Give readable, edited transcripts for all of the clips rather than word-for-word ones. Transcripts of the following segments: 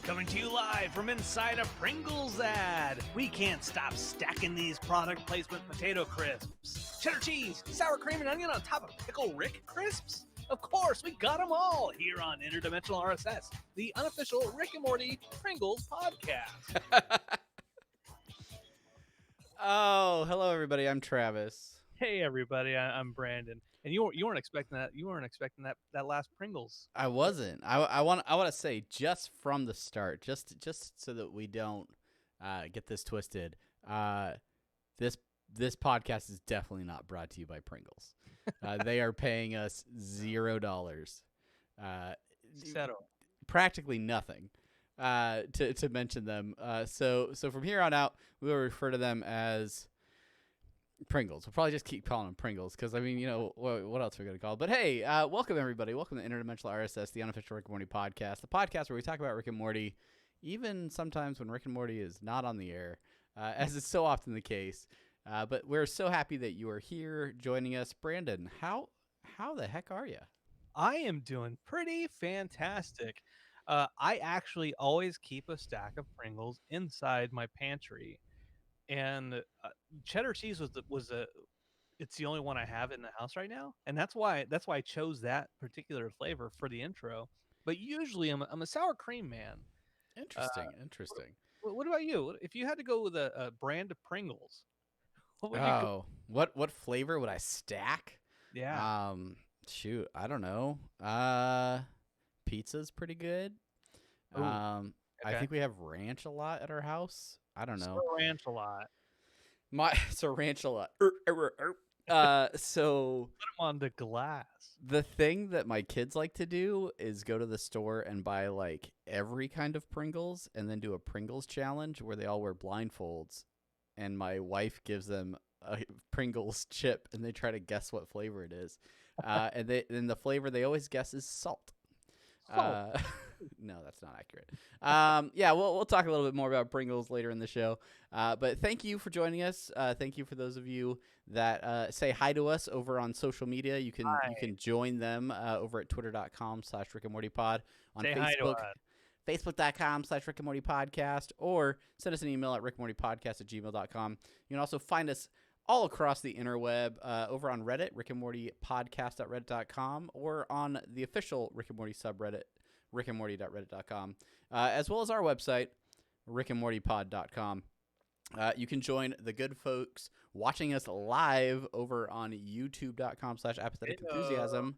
Coming to you live from inside a Pringles ad. We can't stop stacking these product placement potato crisps. Cheddar cheese, sour cream and onion on top of Pickle Rick crisps. Of course, we got them all here on Interdimensional RSS, the unofficial Rick and Morty Pringles podcast. Oh, hello everybody. I'm Travis. Hey everybody, I'm Brandon. And you weren't expecting that. You weren't expecting that last Pringles. I wasn't. I want to say just from the start, just so that we don't get this twisted. This podcast is definitely not brought to you by Pringles. They are paying us $0. Settle. Practically nothing. To mention them. So from here on out, we will refer to them as Pringles. We'll probably just keep calling them Pringles because, I mean, you know, what else are we going to call it? But hey, welcome everybody. Welcome to Interdimensional RSS, the unofficial Rick and Morty podcast. The podcast where we talk about Rick and Morty, even sometimes when Rick and Morty is not on the air, as is so often the case. But we're so happy that you are here joining us. Brandon, how the heck are you? I am doing pretty fantastic. I actually always keep a stack of Pringles inside my pantry, and cheddar cheese it's the only one I have in the house right now, and that's why I chose that particular flavor for the intro. But usually I'm a sour cream man. Interesting. What about you? If you had to go with a brand of Pringles, what would you go? What flavor would I stack? Yeah. Shoot, I don't know. Pizza's pretty good. Ooh, I okay. think we have ranch a lot at our house. I don't know. Ranch a lot. Ranch a lot. So Put them on the glass. the thing that my kids like to do is go to the store and buy like every kind of Pringles and then do a Pringles challenge where they all wear blindfolds, and my wife gives them a Pringles chip and they try to guess what flavor it is. And the flavor they always guess is salt. No, that's not accurate. Yeah, we'll talk a little bit more about Pringles later in the show. But thank you for joining us. Thank you for those of you that say hi to us over on social media. You can join them over at twitter.com/Rick and Morty Pod, on Say Facebook, hi to us. facebook.com/Rick and Morty Podcast, or send us an email at rickandmortypodcast@gmail.com. You can also find us all across the interweb, over on Reddit, rickandmortypodcast.reddit.com, or on the official Rick and Morty subreddit, rickandmorty.reddit.com, as well as our website, rickandmortypod.com. You can join the good folks watching us live over on youtube.com/apatheticenthusiasm,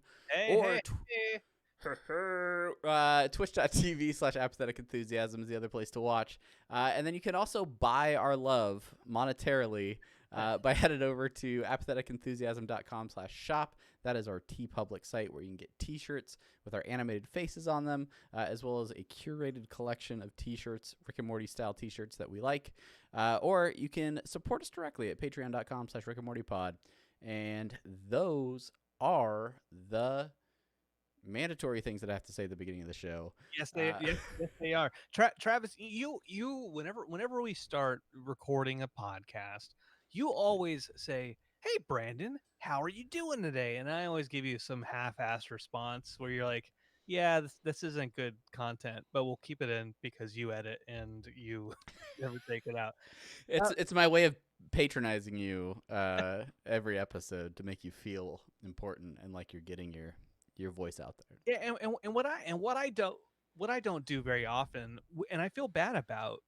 or twitch.tv/apatheticenthusiasm is the other place to watch. And then you can also buy our love monetarily by headed over to apatheticenthusiasm.com/shop. That is our TeePublic site where you can get t-shirts with our animated faces on them, as well as a curated collection of t-shirts, Rick and Morty style t-shirts that we like. Or you can support us directly at patreon.com/Rick and Morty Pod. And those are the mandatory things that I have to say at the beginning of the show. Yes, they are. Travis, you whenever we start recording a podcast, you always say, "Hey, Brandon, how are you doing today?" And I always give you some half-assed response where you're like, "Yeah, this isn't good content, but we'll keep it in because you edit and you never take it out." It's my way of patronizing you every episode to make you feel important and like you're getting your voice out there. Yeah, and what I don't do very often, and I feel bad about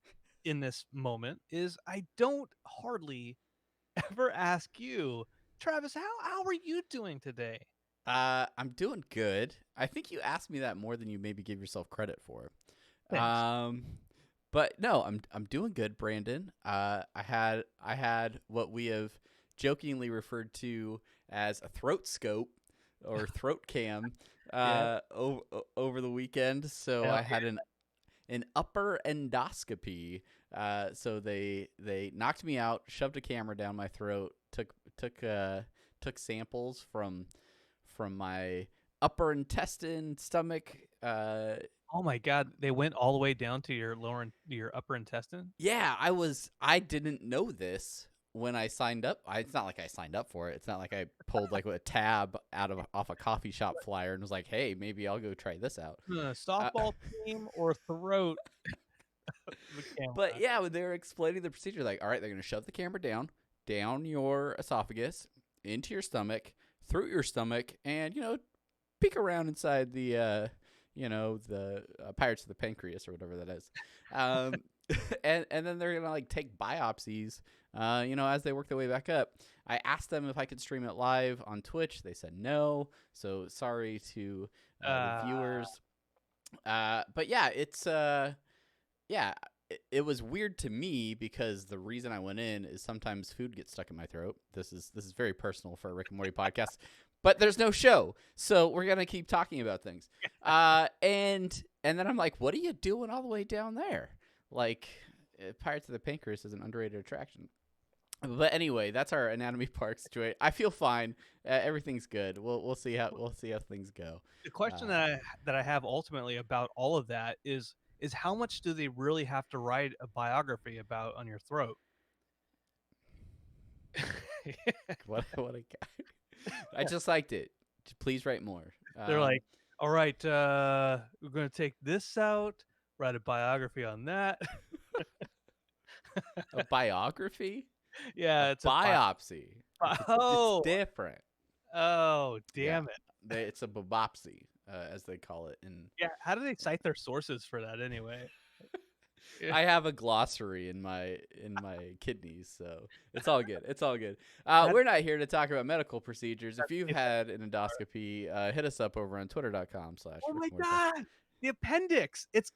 in this moment, is I don't hardly ever ask you, Travis, how are you doing today? I'm doing good. I think you asked me that more than you maybe give yourself credit for. Thanks. But no, I'm doing good, Brandon. I had what we have jokingly referred to as a throat scope or throat cam over the weekend. So I had an upper endoscopy. So they knocked me out, shoved a camera down my throat, took samples from my upper intestine, stomach. Oh my God, they went all the way down to your upper intestine? Yeah, I didn't know this when I signed up, it's not like I signed up for it. It's not like I pulled like a tab off a coffee shop flyer and was like, hey, maybe I'll go try this out. Uh, Softball team or throat the but camera. yeah, when they were explaining the procedure, like, all right, they're gonna shove the camera down your esophagus, into your stomach, through your stomach, and peek around inside the the Pirates of the Pancreas or whatever that is. Um, and then they're gonna like take biopsies, as they work their way back up. I asked them if I could stream it live on Twitch. They said no. So sorry to the viewers. But yeah, it's yeah. It was weird to me because the reason I went in is sometimes food gets stuck in my throat. This is very personal for a Rick and Morty podcast, but there's no show, so we're gonna keep talking about things. And then I'm like, what are you doing all the way down there? Like, Pirates of the Pancreas is an underrated attraction. But anyway, that's our anatomy park situation. I feel fine. Everything's good. We'll see how things go. The question that I have ultimately about all of that is how much do they really have to write a biography about on your throat? What a guy! I just liked it. Please write more. They're like, all right, we're going to take this out, write a biography on that. A biography? Yeah, a it's biopsy. Oh, it's different. Oh, damn it! It's a biopsy, as they call it. Yeah, how do they cite their sources for that anyway? Yeah. I have a glossary in my kidneys, so it's all good. It's all good. We're not here to talk about medical procedures. If you've had an endoscopy, hit us up over on twitter.com/ Oh my god, the appendix! It's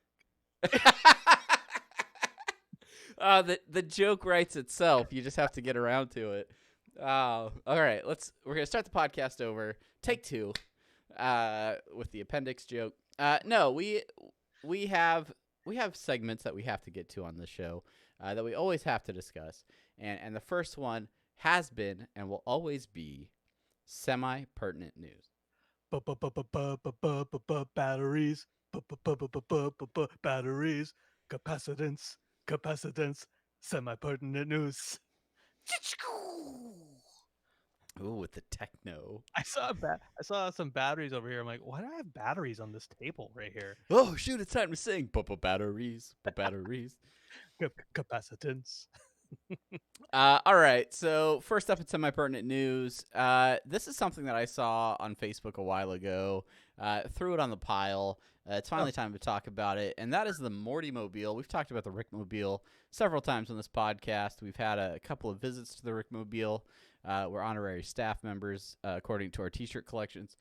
the joke writes itself. You just have to get around to it. All right, we're gonna start the podcast over. Take 2, with the appendix joke. No, we have segments that we have to get to on this show, that we always have to discuss, and the first one has been and will always be semi-pertinent news. Batteries, batteries, capacitance, semi-pertinent news. Ooh, with the techno. I saw some batteries over here. I'm like, why do I have batteries on this table right here? Oh shoot, it's time to sing. Batteries, batteries. Capacitance. All right, so first up in semi-pertinent news, this is something that I saw on Facebook a while ago. Threw it on the pile. It's finally time to talk about it, and that is the Morty Mobile. We've talked about the Rick Mobile several times on this podcast. We've had a couple of visits to the Rick Mobile. We're honorary staff members, according to our T-shirt collections.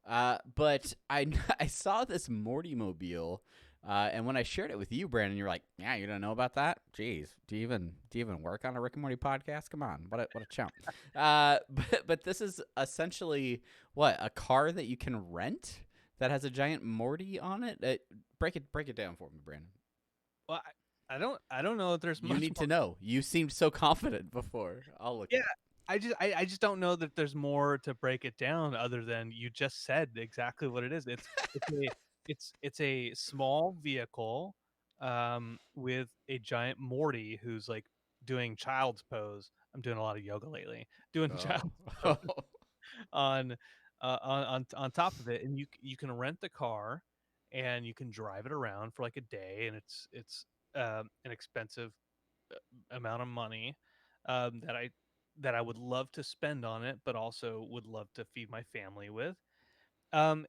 But I saw this Morty Mobile. And when I shared it with you, Brandon, you're like, "Yeah, you don't know about that? Jeez, do you even work on a Rick and Morty podcast? Come on, what a chump!" But this is essentially a car that you can rent that has a giant Morty on it. Break it down for me, Brandon. Well, I don't know if there's much. You need to know. You seemed so confident before. I'll look. Yeah, I just don't know that there's more to break it down other than you just said exactly what it is. It's a small vehicle with a giant Morty who's like doing child's pose. I'm doing a lot of yoga lately. Doing child's pose on top of it, and you can rent the car and you can drive it around for like a day, and it's an expensive amount of money that I would love to spend on it, but also would love to feed my family with. And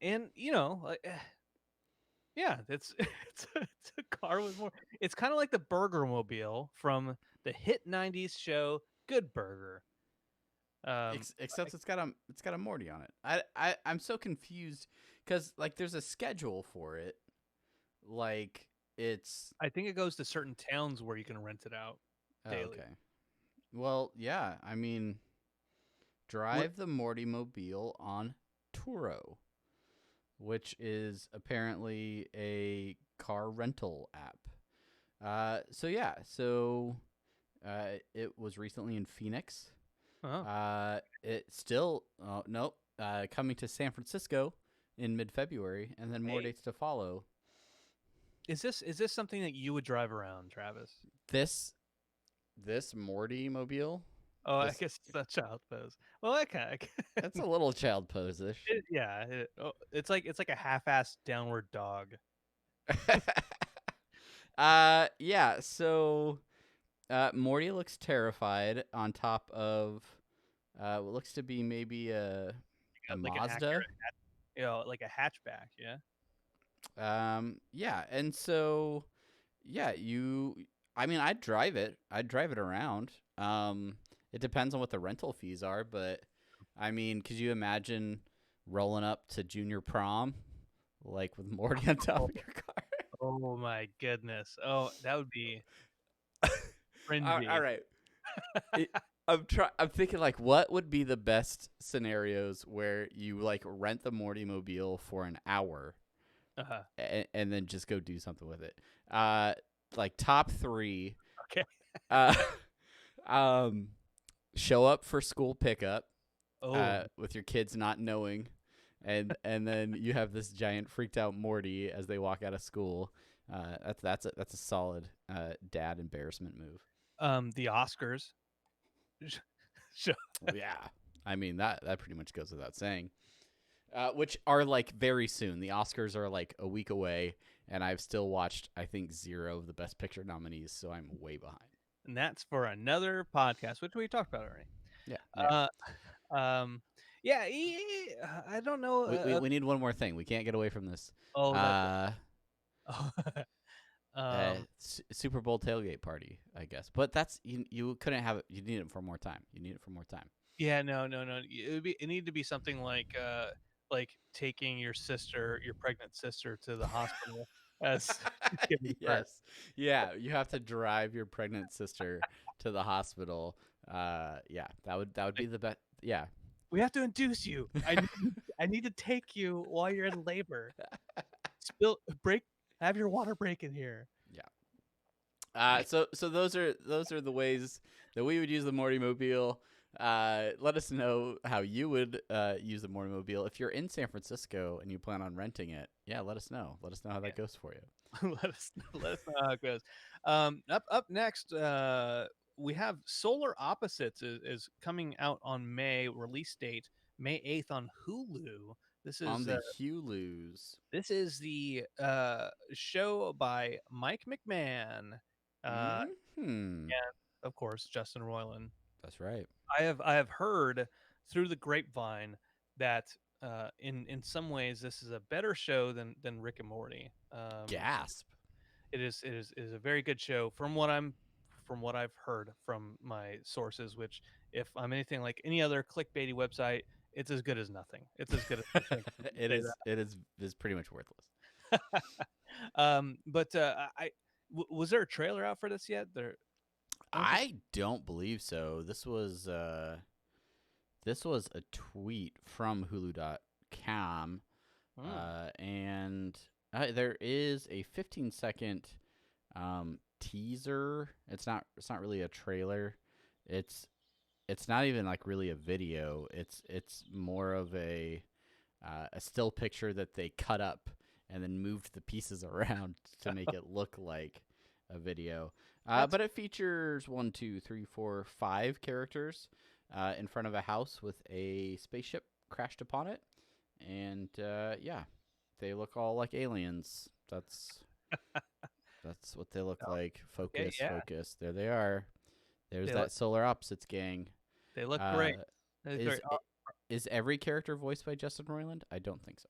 yeah, it's a car with more. It's kind of like the Burger Mobile from the hit '90s show Good Burger. Except it's got a Morty on it. I'm so confused because like there's a schedule for it. Like I think it goes to certain towns where you can rent it out daily. Okay. Well, yeah. I mean, drive the Morty Mobile on Turo, which is apparently a car rental app. So yeah. So it was recently in Phoenix. Oh. It's still nope. Coming to San Francisco in mid-February, and then more dates to follow. Is this something that you would drive around, Travis? This Morty Mobile? Oh, I Just guess it's not child pose. Well, I kind of. it's a little child pose-ish. Yeah, it's like a half-assed downward dog. Yeah. So Morty looks terrified on top of what looks to be maybe a Like an accurate, Mazda. like a hatchback. Yeah. Yeah, and so yeah, I mean, I'd drive it. I'd drive it around. It depends on what the rental fees are, but I mean, could you imagine rolling up to junior prom like with Morty on top Oh, of your car? oh my goodness. Oh, that would be All cringy. right. It, I'm thinking like, what would be the best scenarios where you like rent the Morty mobile for an hour Uh-huh. and then just go do something with it? Like top three. Okay. Uh, um, show up for school pickup. Oh, With your kids not knowing, and then you have this giant freaked out Morty as they walk out of school. That's a solid dad embarrassment move. the Oscars. Sure. Well, yeah, I mean that pretty much goes without saying. Which are like very soon. The Oscars are like a week away, and I've still watched I think 0 of the Best Picture nominees, so I'm way behind. And that's for another podcast, which we talked about already. Yeah, yeah. Yeah, I don't know. We need one more thing. We can't get away from this. Oh, that's Uh, right. Um, Super Bowl tailgate party, I guess. But that's you couldn't have it. You need it for more time. You need it for more time. yeah, no, no, no. It need to be something like taking your sister, your pregnant sister, to the hospital as giving birth. Yes. Yeah, you have to drive your pregnant sister to the hospital. Yeah, that would be Like, the best. Yeah. we have to induce you. I need to take you while you're in labor. Break. Have your water break in here. Yeah. So those are the ways that we would use the Morty Mobile. Let us know how you would use the Morty Mobile. If you're in San Francisco and you plan on renting it, yeah, let us know. Let us know how that goes for you. Let us know how it goes. Up next, we have Solar Opposites is coming out on release date May 8th on Hulu. This On is the Hulus. this is the show by Mike McMahon, Hmm. and of course Justin Roiland. That's right. I have heard through the grapevine that in some ways this is a better show than Rick and Morty. Gasp. It is a very good show from what I've heard from my sources. Which, if I'm anything like any other clickbaity website, it's as good as nothing. It's as good as nothing. It Say is. It is pretty much worthless. that. But was there a trailer out for this yet? I don't think. I don't believe so. This was a tweet from Hulu.com, Hmm. and there is a 15-second teaser. It's not really a trailer. It's it's not even like really a video. It's more of a still picture that they cut up and then moved the pieces around to make it look like a video. That's But it features 1, 2, 3, 4, 5 characters in front of a house with a spaceship crashed upon it, and yeah, they look all like aliens. That's what they look like. okay. Focus, Yeah, focus. There they are. There's they that look Solar Opposites gang. they look Uh, great. They look is great. is every character voiced by Justin Roiland? I don't think so.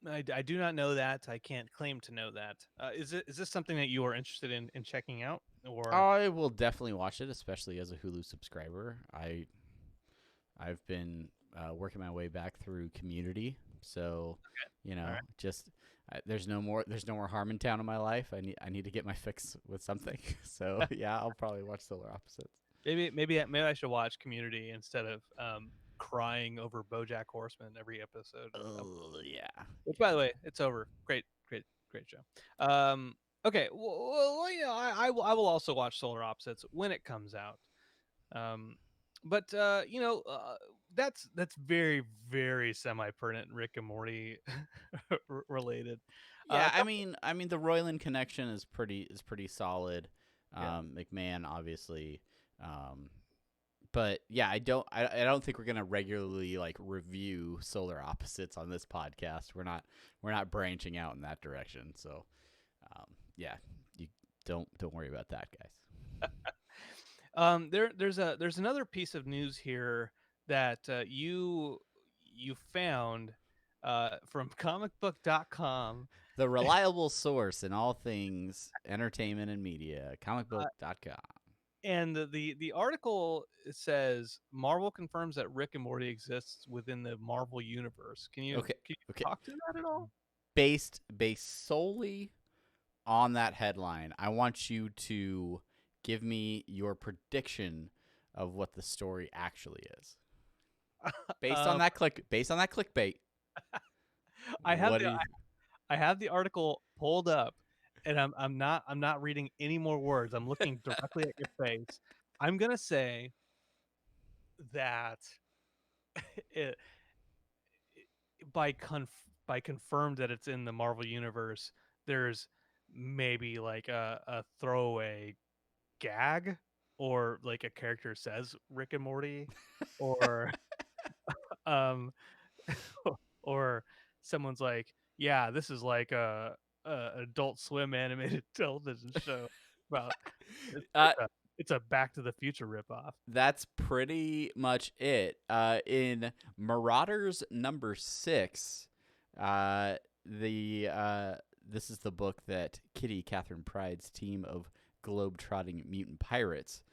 I do not know that. I can't claim to know that. Is this something that you are interested in checking out, or I will definitely watch it, especially as a Hulu subscriber. I've been working my way back through Community, so all right? just there's no more Harmontown in my life. I need to get my fix with something. So yeah, I'll probably watch Solar Opposites. Maybe I should watch Community instead of crying over BoJack Horseman every episode. Oh yeah, Which, yeah. by the way, it's over. Great, great, great show. Okay. Well, yeah, I will also watch Solar Opposites when it comes out. Um, but that's very very semi pertinent Rick and Morty related. Yeah, A I mean the Roiland connection is pretty solid. yeah. McMahon obviously, but yeah, I don't think we're gonna regularly like review solar opposites on this podcast. We're not branching out in that direction. So yeah, you don't worry about that, guys. There's another piece of news here that you found from comicbook.com. The reliable source in all things entertainment and media, comicbook.com. And the article says Marvel confirms that Rick and Morty exists within the Marvel universe. Okay, Can you okay. talk to that at all? Based solely on that headline, I want you to give me your prediction of what the story actually is. Based on Um, that clickbait, I have what do you? I have the article pulled up, and I'm not reading any more words. I'm looking directly at your face. I'm gonna say that it, by by confirmed that it's in the Marvel universe, there's maybe like a throwaway gag, or like a character says Rick and Morty, or um or someone's like, yeah, this is like a Adult Swim animated television show about it's, uh, it's a Back to the Future ripoff. that's pretty much it. In Marauders number 6, the this is the book that Kitty Catherine Pride's team of globe-trotting mutant pirates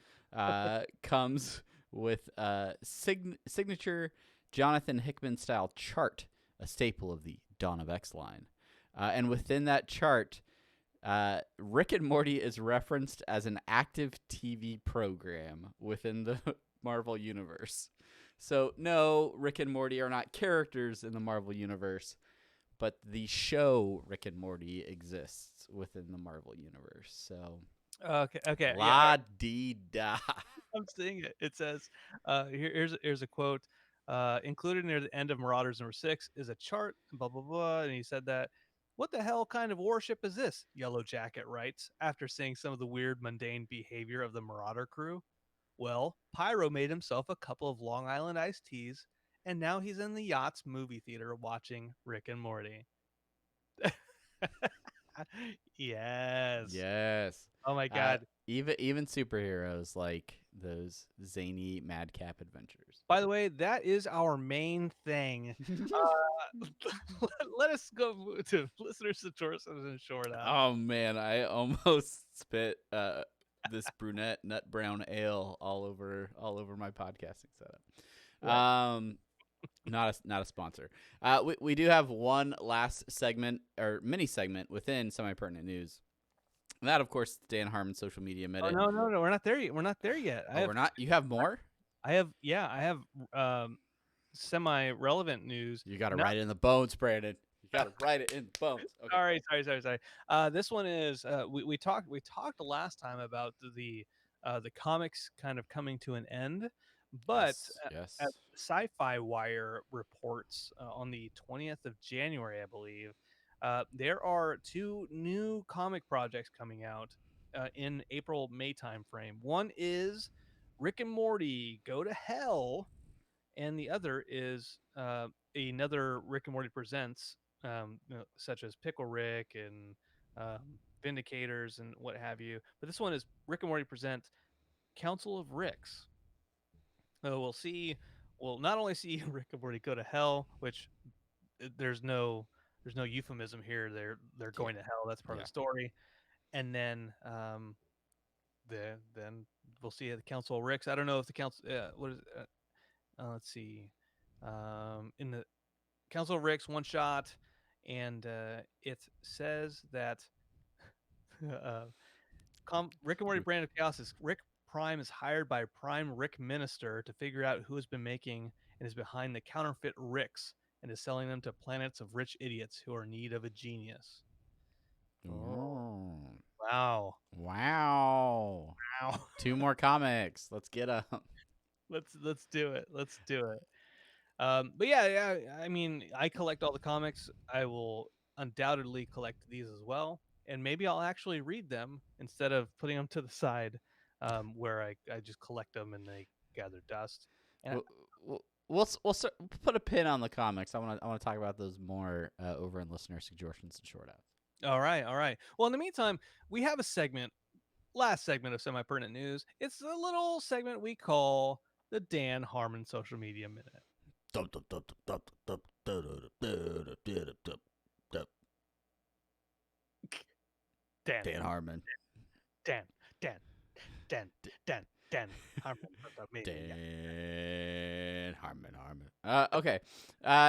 comes with a signature Jonathan Hickman style chart, a staple of the Dawn of X line. And within that chart, Rick and Morty is referenced as an active TV program within the Marvel universe. So, no, Rick and Morty are not characters in the Marvel universe, but the show Rick and Morty exists within the Marvel universe. So, Okay, yeah, la dee da. I'm seeing it. It says, here's a quote. Included near the end of Marauders number 6 is a chart, blah blah blah, and he said that. What the hell kind of warship is this? Yellow Jacket writes after seeing some of the weird, mundane behavior of the Marauder crew. Well, Pyro made himself a couple of Long Island iced teas, and now he's in the yacht's movie theater watching Rick and Morty. Yes. Yes. Oh my Uh, god. even superheroes like those zany madcap adventures. By the way, that is our main thing. Let us go to listener sources and short out. Oh man, I almost spit this brunette nut brown ale all over my podcasting setup. Right. Not a sponsor. We do have one last segment or mini segment within semi pertinent news. And that, of course, Dan Harmon's social media Oh minute. no, we're not there yet. We're not there yet. We're not. You have more. I have semi-relevant news. You got to Not write it in the bones, Brandon. You got to write it in the bones. Okay. sorry. This one is we talked last time about the comics kind of coming to an end, but Yes. at Yes. Sci-Fi Wire reports on the 20th of January, I believe, there are two new comic projects coming out in April-May time frame. One is Rick and Morty Go to Hell, and the other is another Rick and Morty presents, such as Pickle Rick and Vindicators and what have you. But this one is Rick and Morty present Council of Ricks. We'll see. We'll not only see Rick and Morty go to hell, which there's no euphemism here. They're Yeah. going to hell. That's part of Yeah. the story. And then then we'll see the Council of Ricks. I don't know if the council. What is? Let's see. In the Council of Ricks one shot, and it says that uh, Rick and Morty Brand of Chaos is Rick Prime is hired by Prime Rick Minister to figure out who has been making and is behind the counterfeit Ricks and is selling them to planets of rich idiots who are in need of a genius. Oh, Oh. wow. Wow. Wow. 2 more comics. Let's get them. Let's do it. Let's do it. But yeah. I mean, I collect all the comics. I will undoubtedly collect these as well, and maybe I'll actually read them instead of putting them to the side, where I just collect them and they gather dust. And We'll, we'll put a pin on the comics. I want to talk about those more over in listener suggestions and short outs. all right, all right. Well, in the meantime, we have a segment, last segment of semi pertinent news. It's a little segment we call the Dan Harmon Social Media Minute. Dan, Dan Harmon. Dan, Dan, Dan, Dan, Dan Harmon Social Media. Dan Harmon. Okay.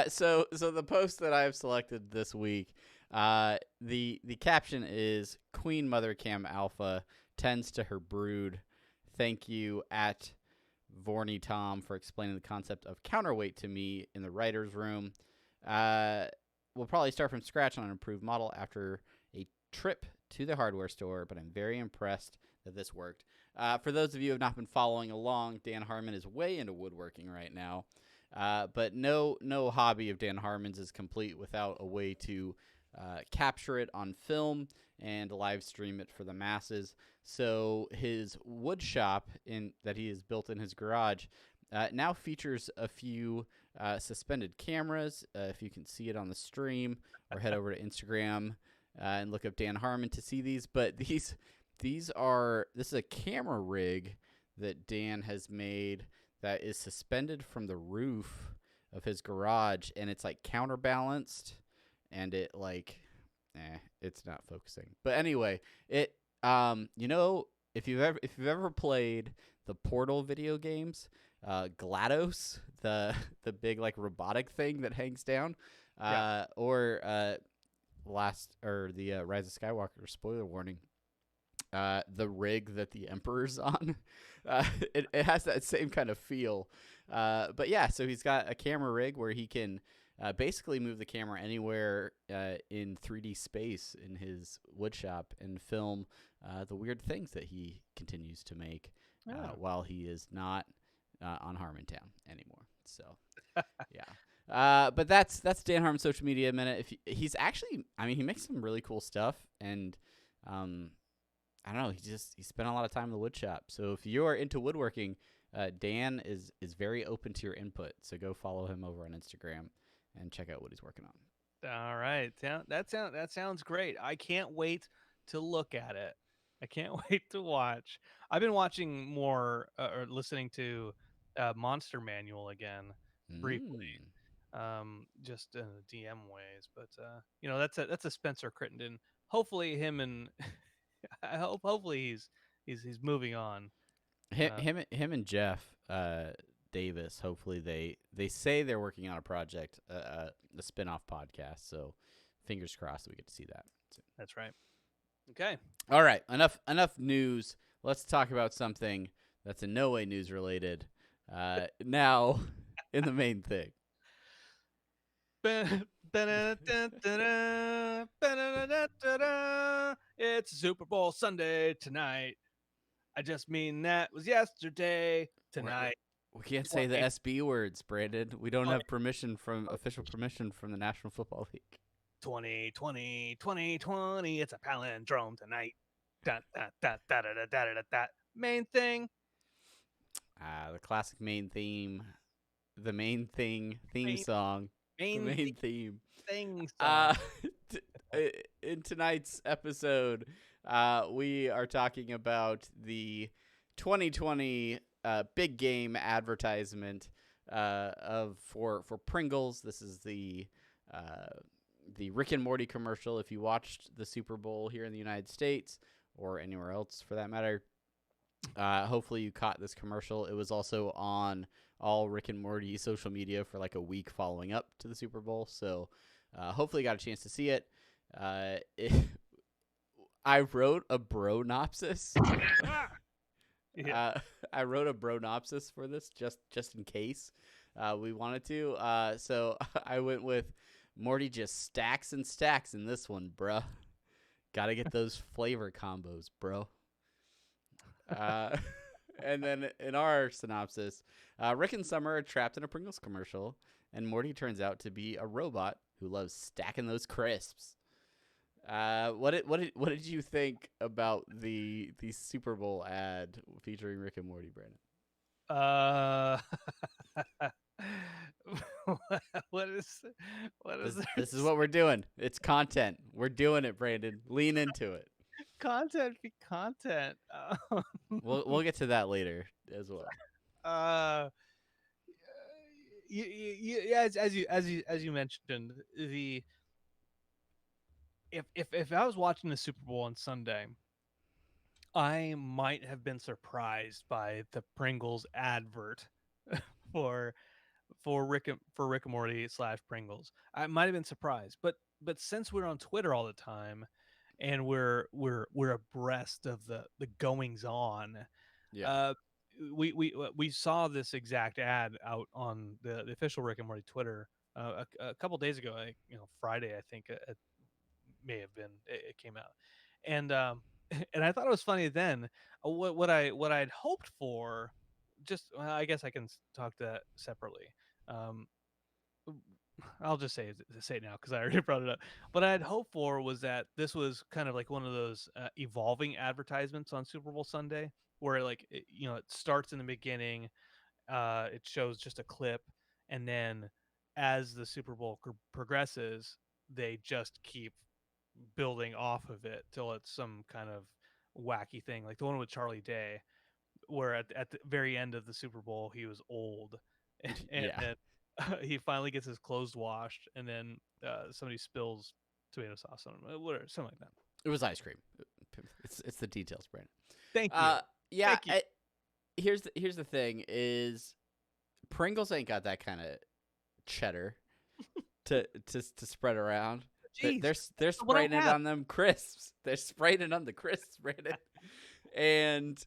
So the post that I've selected this week, the caption is Queen Mother Cam Alpha tends to her brood. Thank you at Vorny Tom for explaining the concept of counterweight to me in the writer's room. We'll probably start from scratch on an improved model after a trip to the hardware store, but I'm very impressed that this worked. For those of you who have not been following along, Dan Harmon is way into woodworking right now. But no hobby of Dan Harmon's is complete without a way to capture it on film and live stream it for the masses. So his wood shop that he has built in his garage now features a few suspended cameras. If you can see it on the stream, or head over to Instagram and look up Dan Harmon to see these. But this is a camera rig that Dan has made that is suspended from the roof of his garage, and it's like counterbalanced, and it it's not focusing. But anyway, it if you've ever played the Portal video games, GLaDOS, the big like robotic thing that hangs down, or Rise of Skywalker, spoiler warning, the rig that the Emperor's on, it has that same kind of feel. But yeah, so he's got a camera rig where he can basically move the camera anywhere in 3D space in his wood shop and film the weird things that he continues to make while he is not on Harmontown anymore. So yeah. But that's Dan Harmon's Social Media Minute. He's actually, he makes some really cool stuff, and I don't know, he spent a lot of time in the wood shop. So if you are into woodworking, Dan is very open to your input. So go follow him over on Instagram and check out what he's working on. All right, that sounds great. I can't wait to look at it. I can't wait to watch. I've been watching more or listening to Monster Manual again briefly, just in the DM ways. But that's a Spencer Crittenden. Hopefully him and hopefully he's moving on. Him and Jeff Davis. Hopefully they say they're working on a project, a spin-off podcast. So fingers crossed we get to see that soon. That's right. Okay. All right. Enough news. Let's talk about something that's in no way news related. Now, in the main thing. It's Super Bowl Sunday tonight. I just mean that was yesterday. Tonight. We can't say the SB words, Brandon. We don't have official permission from the National Football League. 2020, it's a palindrome tonight. Main thing. The classic main theme. The main theme song. Main theme. Song. In tonight's episode, we are talking about the 2020 big game advertisement for Pringles. This is the Rick and Morty commercial. If you watched the Super Bowl here in the United States or anywhere else for that matter, hopefully you caught this commercial. It was also on all Rick and Morty social media for like a week following up to the Super Bowl. So hopefully you got a chance to see it. I wrote a bronopsis. I wrote a bronopsis for this just in case we wanted to. So I went with Morty just stacks and stacks in this one, bruh. Gotta get those flavor combos, bro. And then in our synopsis, Rick and Summer are trapped in a Pringles commercial, and Morty turns out to be a robot who loves stacking those crisps. What did you think about the Super Bowl ad featuring Rick and Morty, Brandon? Uh, what is what is there This is what we're doing. It's content. We're doing it, Brandon. Lean into it. content be content? We'll get to that later as well. Uh, as you mentioned, the if I was watching the Super Bowl on Sunday, I might have been surprised by the Pringles advert for for Rick and Morty slash Pringles. I might have been surprised, but since we're on Twitter all the time, and we're abreast of the goings on, Yeah. uh, we saw this exact ad out on the official Rick and Morty Twitter a couple days ago. Friday, I think it may have been it came out, and and I thought it was funny then. What I'd hoped for, just well, I guess I can talk to that separately. Um, I'll just say it now because I already brought it up. What I'd hoped for was that this was kind of like one of those evolving advertisements on Super Bowl Sunday, where like it starts in the beginning, it shows just a clip, and then as the Super Bowl progresses, they just keep building off of it till it's some kind of wacky thing, like the one with Charlie Day, where at the very end of the Super Bowl he was old, and Yeah. then he finally gets his clothes washed, and then somebody spills tomato sauce on him, whatever, something like that. It was ice cream. It's the details, Brandon. Thank you, Uh, yeah. thank you. Here's the thing: is Pringles ain't got that kind of cheddar to spread around. Jeez, They're what I spraying it have. on them crisps. They're spraying it on the crisps, Brandon. And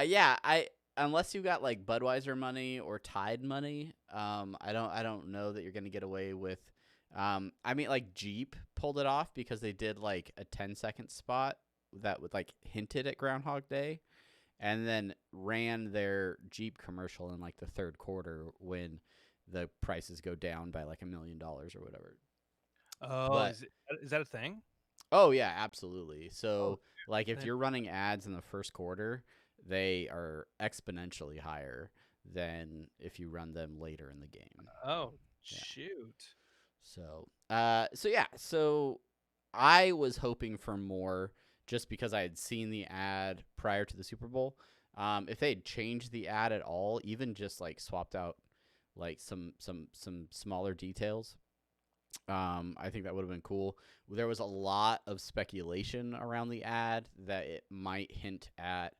yeah, I unless you got like Budweiser money or Tide money, I don't know that you're gonna get away with. I mean, like Jeep pulled it off because they did like a 10-second spot that would like hinted at Groundhog Day, and then ran their Jeep commercial in like the third quarter when the prices go down by like $1 million or whatever. Oh, But is that a thing? oh yeah, absolutely. Oh, So like if then- you're running ads in the first quarter, they are exponentially higher than if you run them later in the game. oh Yeah. shoot. So I was hoping for more just because I had seen the ad prior to the Super Bowl. If they had changed the ad at all, even just like swapped out like some smaller details, I think that would have been cool. There was a lot of speculation around the ad that it might hint at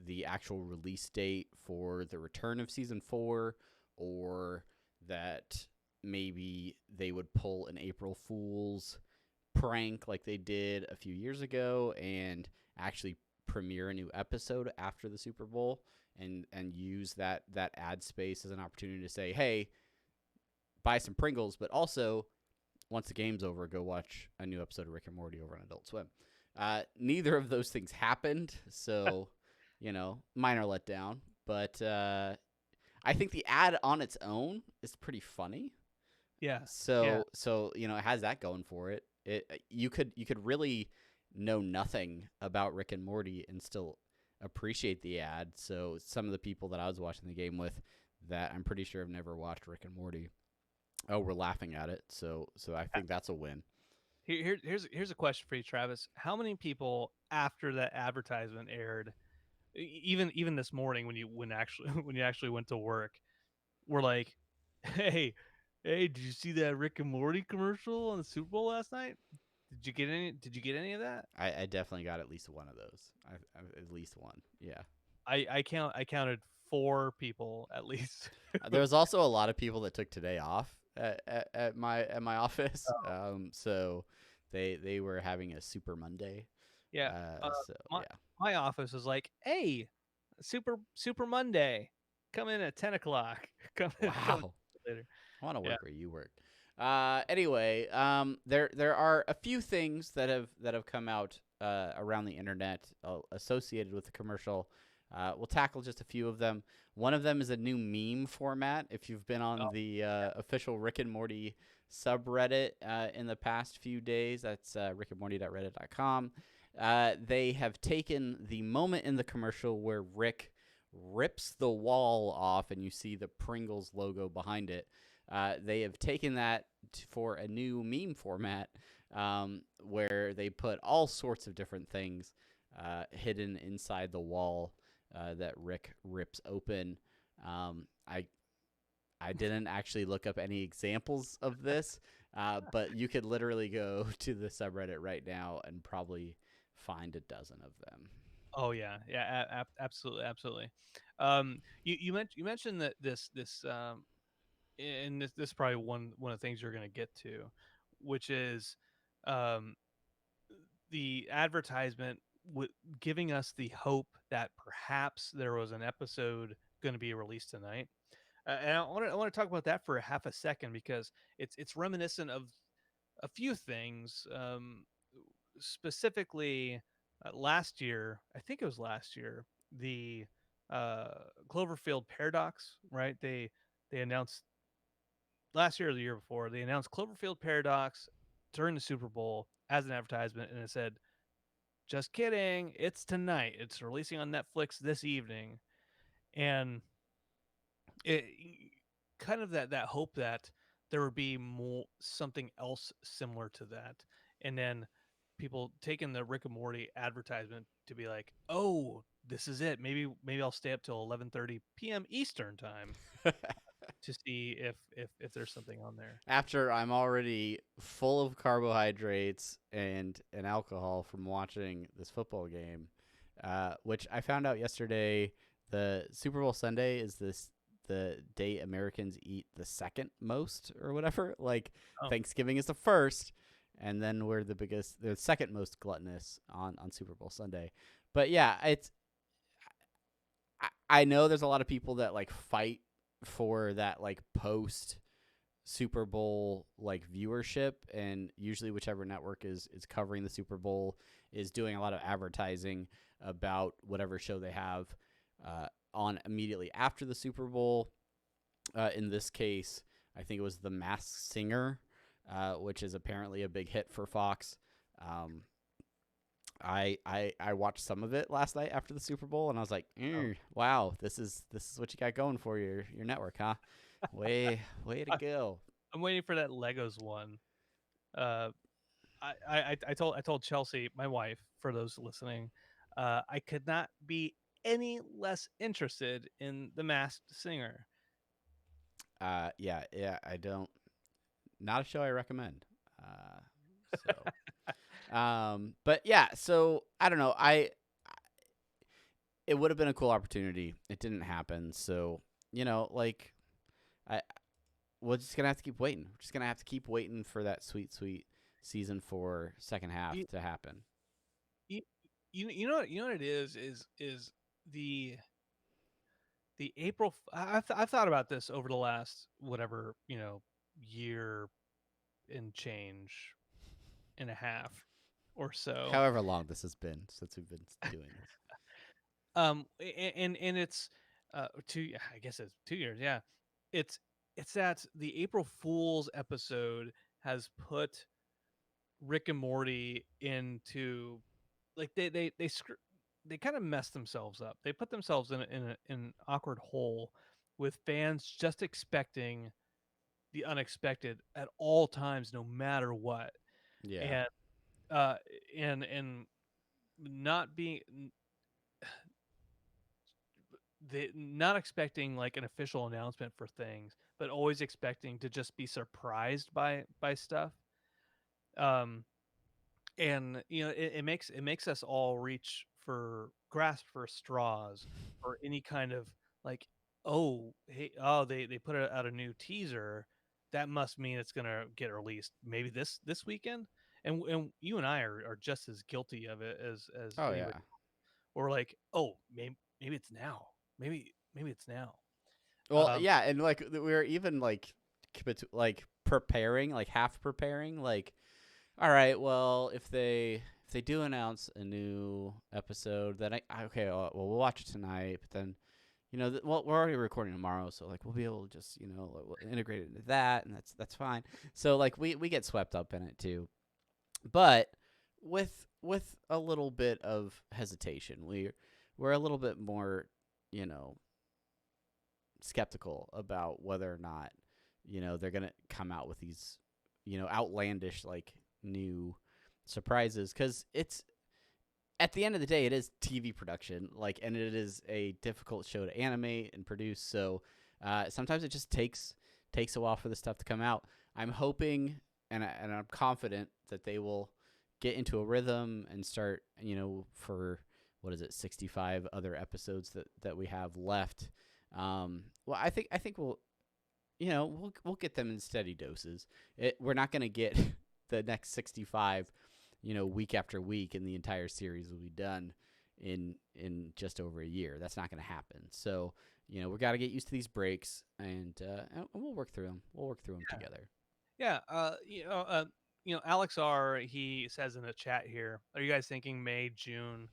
the actual release date for the return of season 4, or that maybe they would pull an April Fool's prank like they did a few years ago and actually premiere a new episode after the Super Bowl and use that ad space as an opportunity to say, hey, buy some Pringles, but also once the game's over, go watch a new episode of Rick and Morty over on Adult Swim. Neither of those things happened, so minor letdown. But I think the ad on its own is pretty funny. Yeah. So it has that going for it. You could really know nothing about Rick and Morty and still appreciate the ad. So some of the people that I was watching the game with that I'm pretty sure have never watched Rick and Morty, we're laughing at it. So I think that's a win. Here's a question for you, Travis. How many people after that advertisement aired, even this morning when you actually went to work, were like, hey, did you see that Rick and Morty commercial on the Super Bowl last night? Did you get any of that? I definitely got at least one of those. At least one. Yeah. I counted 4 people at least. There was also a lot of people that took today off at my office. So they were having a Super Monday. Yeah. So my, yeah. my office was like, hey, Super Monday, come in at 10 o'clock. Come Wow. later. I want to Yeah. work where you work. Anyway, there are a few things that have come out around the internet associated with the commercial. We'll tackle just a few of them. One of them is a new meme format. If you've been on the official Rick and Morty subreddit in the past few days, that's rickandmorty.reddit.com. They have taken the moment in the commercial where Rick rips the wall off, and you see the Pringles logo behind it. They have taken that for a new meme format, where they put all sorts of different things hidden inside the wall that Rick rips open. I didn't actually look up any examples of this, but you could literally go to the subreddit right now and probably find a dozen of them. Oh yeah, yeah, absolutely, absolutely. You mentioned that this and this is probably one of the things you're going to get to, which is um, the advertisement giving us the hope that perhaps there was an episode going to be released tonight. And I want to talk about that for a half a second because it's reminiscent of a few things. Specifically, last year, I think it was last year, the uh, Cloverfield Paradox, right? They announced last year or the year before, they announced Cloverfield Paradox during the Super Bowl as an advertisement, and it said, "Just kidding, it's tonight. It's releasing on Netflix this evening." And it kind of that hope that there would be more something else similar to that, and then people taking the Rick and Morty advertisement to be like, "Oh, this is it. Maybe I'll stay up till 11:30 p.m. Eastern time to see if there's something on there." After I'm already full of carbohydrates and alcohol from watching this football game, which I found out yesterday, the Super Bowl Sunday is the day Americans eat the second most or whatever. Like Oh, Thanksgiving is the first, and then we're the second most gluttonous on Super Bowl Sunday. But yeah, I know there's a lot of people that like fight for that like post Super Bowl like viewership, and usually whichever network is covering the Super Bowl is doing a lot of advertising about whatever show they have on immediately after the Super Bowl. In this case, I think it was The Masked Singer, which is apparently a big hit for Fox. Um, I watched some of it last night after the Super Bowl, and I was like, oh. wow, this is what you got going for your network, huh? Way to go. I'm waiting for that Legos one. Uh, I told Chelsea, my wife, for those listening, I could not be any less interested in the Masked Singer. Yeah, I don't. Not a show I recommend. But yeah, so I don't know. It would have been a cool opportunity. It didn't happen. So like I we're just gonna have to keep waiting. We're just gonna have to keep waiting for that sweet season 4 second half You, to happen. you, you know what it is the April. I've thought about this over the last whatever year and change and a half or so. However long this has been since we've been doing this. And it's two. I guess it's 2 years. Yeah, it's that the April Fool's episode has put Rick and Morty into like they kind of messed themselves up. They put themselves in an awkward hole with fans just expecting the unexpected at all times, no matter what, Yeah. and uh, and not being they not expecting like an official announcement for things, but always expecting to just be surprised by stuff. Um, and it makes us all reach for grasp for straws or any kind of like, oh hey, oh they put out a new teaser, that must mean it's gonna get released maybe this weekend. And you and I are just as guilty of it as Oh anybody, yeah. or like, oh maybe it's now, maybe it's now. Well, um yeah, and like we were even like preparing, like half preparing, like all right, well, if they do announce a new episode, then okay, well we'll watch it tonight. But then, well we're already recording tomorrow, so like we'll be able to just like, we'll integrate it into that, and that's fine. So like we get swept up in it too, but with a little bit of hesitation, we're a little bit more you know, skeptical about whether or not, they're going to come out with these, outlandish, like, new surprises. Because it's, at the end of the day, it is TV production, like, and it is a difficult show to animate and produce. So sometimes it just takes a while for this stuff to come out. I'm hoping and I'm confident that they will get into a rhythm and start, for what is it, 65 other episodes that we have left. Well, I think we'll get them in steady doses. We're not going to get the next 65, week after week, and the entire series will be done in just over a year. That's not going to happen. So, we got to get used to these breaks, and we'll work through them. We'll work through them together. Yeah. Alex R. He says in the chat here, are you guys thinking May, June